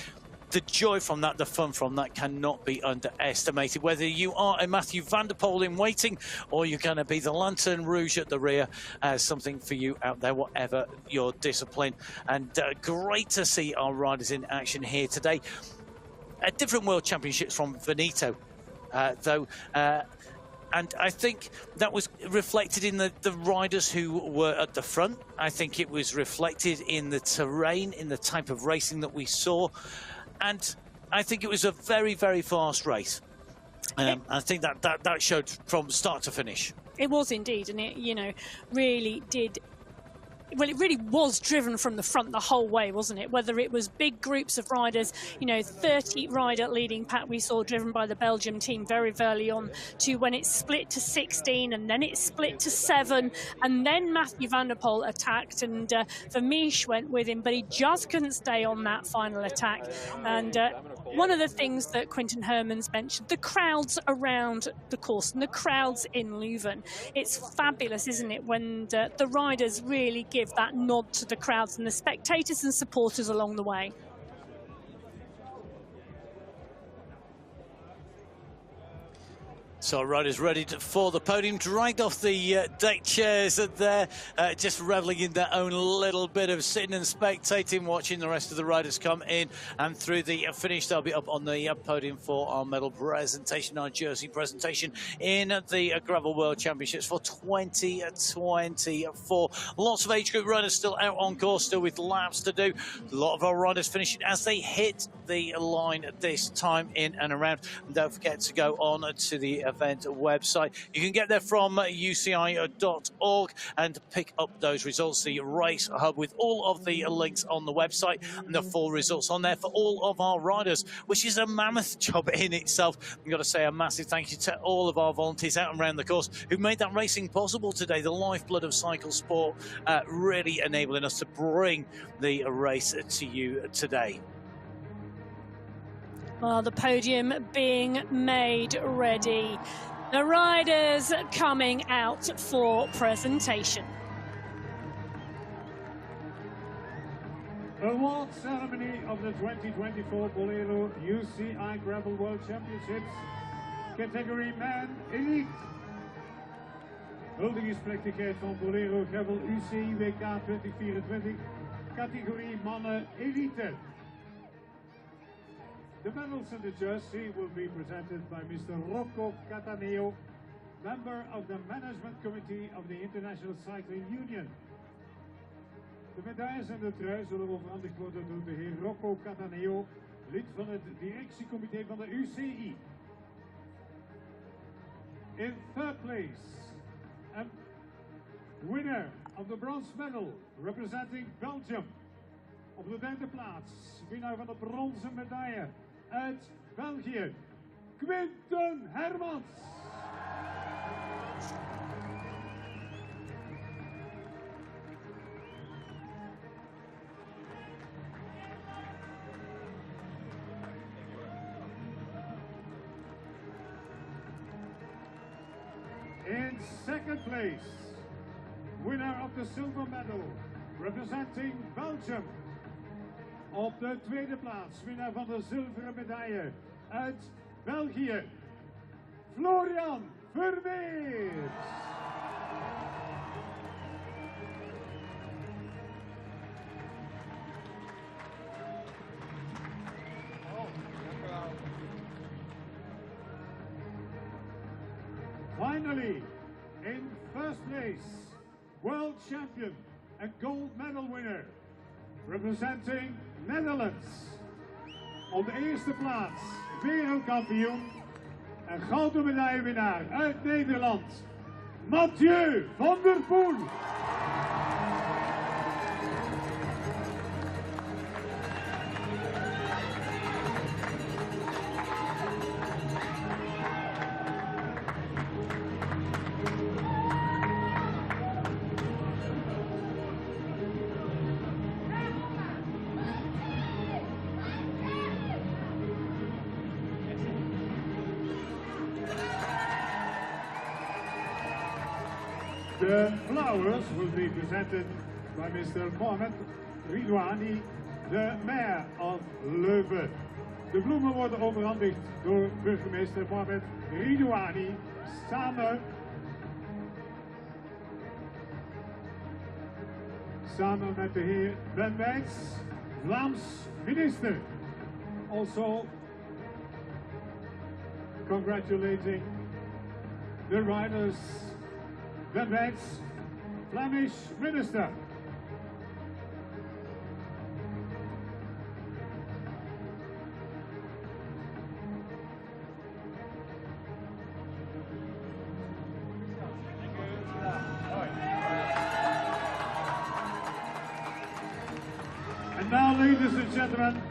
the joy from that, the fun from that cannot be underestimated. Whether you are a Mathieu van der Poel in waiting or you're going to be the Lantern Rouge at the rear, something for you out there, whatever your discipline. And great to see our riders in action here today. Different World Championships from Veneto. And I think that was reflected in the riders who were at the front. I think it was reflected in the terrain, in the type of racing that we saw. And I think it was a very, very fast race. I think that showed from start to finish. It was indeed, and it, you know, really did. Well, it really was driven from the front the whole way, wasn't it? Whether it was big groups of riders, you know, 30 rider leading pack we saw driven by the Belgium team very early on, to when it split to 16 and then it split to 7, and then Mathieu van der Poel attacked and Flemish went with him, but he just couldn't stay on that final attack. And one of the things that Quinten Hermans mentioned, the crowds around the course and the crowds in Leuven. It's fabulous, isn't it, when the riders really give that nod to the crowds and the spectators and supporters along the way. So our riders ready for the podium, dragged off the deck chairs there, just reveling in their own little bit of sitting and spectating, watching the rest of the riders come in and through the finish. They'll be up on the podium for our medal presentation, our jersey presentation in the Gravel World Championships for 2024. Lots of age group riders still out on course, still with laps to do. A lot of our riders finishing as they hit the line this time in and around. And don't forget to go on to the event website. You can get there from uci.org and pick up those results, the race hub with all of the links on the website and the full results on there for all of our riders, which is a mammoth job in itself. I've got to say a massive thank you to all of our volunteers out and around the course who made that racing possible today, the lifeblood of cycle sport, really enabling us to bring the race to you today. Well, the podium being made ready. The riders coming out for presentation. Award ceremony of the 2024 Bolero UCI Gravel World Championships, category Man Elite. Huldigingsplechtigheid van Bolero Gravel UCI WK 2024, categorie mannen elite. The medals and the jersey will be presented by Mr. Rocco Cataneo, member of the Management Committee of the International Cycling Union. De medailles en de trui zullen overhandigd worden door de heer Rocco Cataneo, lid van het directiecomité van de UCI. In third place, a winner of the bronze medal representing Belgium. Op de derde plaats, winnaar van de bronzen medaille uit België, Quinten Hermans. In second place, winner of the silver medal, representing Belgium. Op de tweede plaats, winnaar van de zilveren medaille uit België, Florian Vermeers. Finally, in first place, world champion and gold medal winner, representing Netherlands. Op de eerste plaats, wereldkampioen en gouden medaillewinnaar uit Nederland, Mathieu van der Poel. The flowers will be presented by Mr. Mohamed Ridouani, the mayor of Leuven. De bloemen worden overhandigd door burgemeester Mohamed Ridouani samen met de heer Ben Wijts, Vlaams minister. Also congratulating the riders, Ben Wijts, Flemish minister. And now, ladies and gentlemen,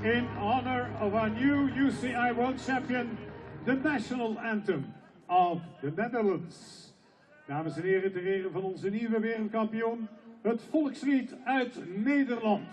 in honor of our new UCI World Champion, the national anthem of the Netherlands. Dames en heren, ter ere van onze nieuwe wereldkampioen, het volkslied uit Nederland.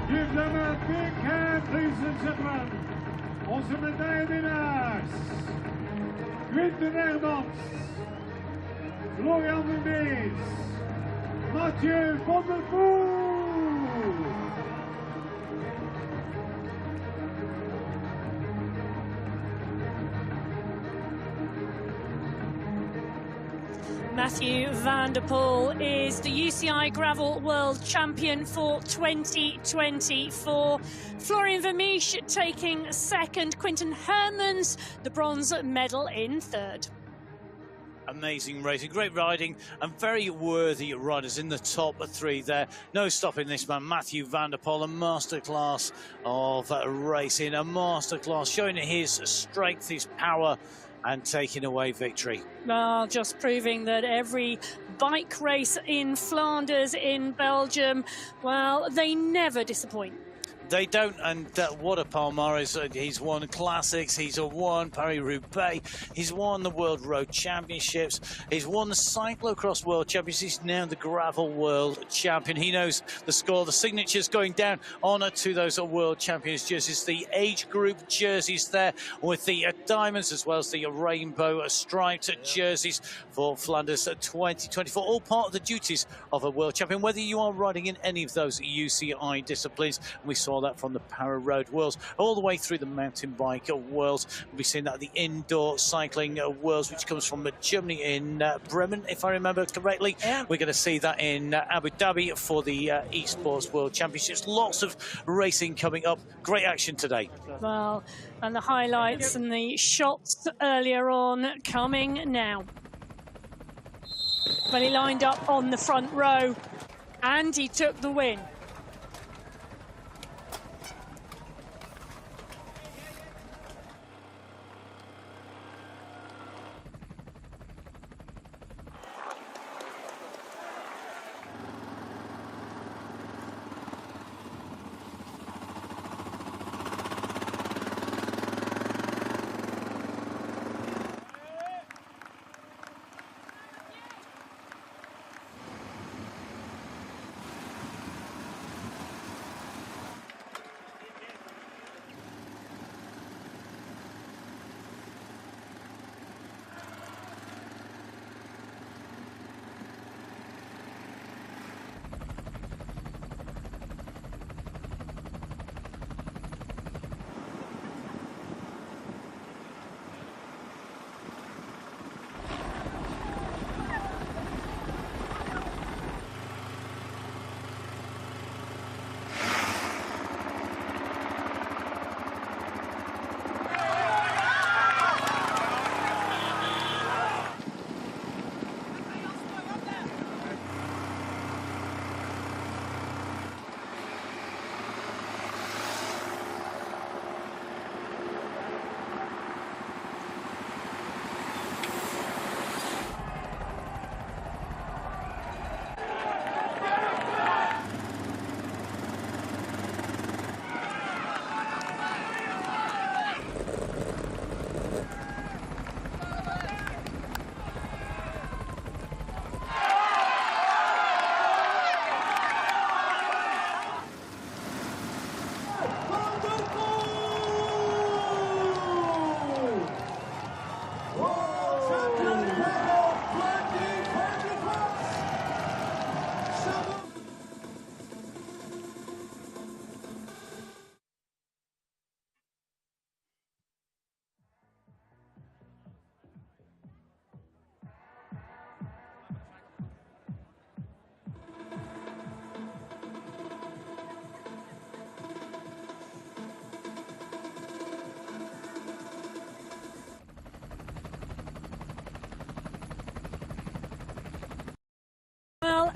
Give them a big hand, ladies and gentlemen. Onze medaillewinnaars. Quinten Hermans, Florian Vermeers, Mathieu van der Poel. Mathieu van der Poel is the UCI Gravel World Champion for 2024. Florian Vermeers taking second. Quinten Hermans, the bronze medal, in third. And amazing racing, great riding, and very worthy riders in the top three there. No stopping this man, Matthew van der Poel, a masterclass of racing, a masterclass showing his strength, his power, and taking away victory. Well, just proving that every bike race in Flanders, in Belgium, well, they never disappoint. They don't, and what a palmarès. He's won classics, he's won Paris-Roubaix, he's won the World Road Championships, he's won the Cyclocross World Championships, he's now the Gravel World Champion. He knows the score, the signatures going down on to those World Champions jerseys, the age group jerseys there with the diamonds as well as the rainbow striped jerseys for Flanders 2024, all part of the duties of a World Champion, whether you are riding in any of those UCI disciplines. We saw that from the Para Road Worlds all the way through the mountain bike Worlds. We'll be seeing that at the indoor cycling Worlds, which comes from Germany in Bremen, if I remember correctly. Yeah. We're going to see that in Abu Dhabi for the Esports World Championships. Lots of racing coming up. Great action today. Well, and the highlights and the shots earlier on coming now. Well, he lined up on the front row and he took the win.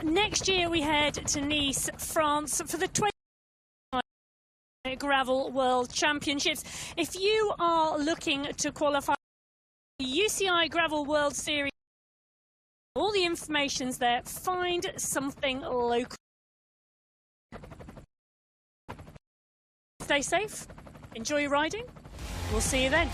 Next year we head to Nice, France for the 20 Gravel World Championships. If you are looking to qualify for the UCI Gravel World Series, all the information's there. Find something local. Stay safe, enjoy your riding. We'll see you then.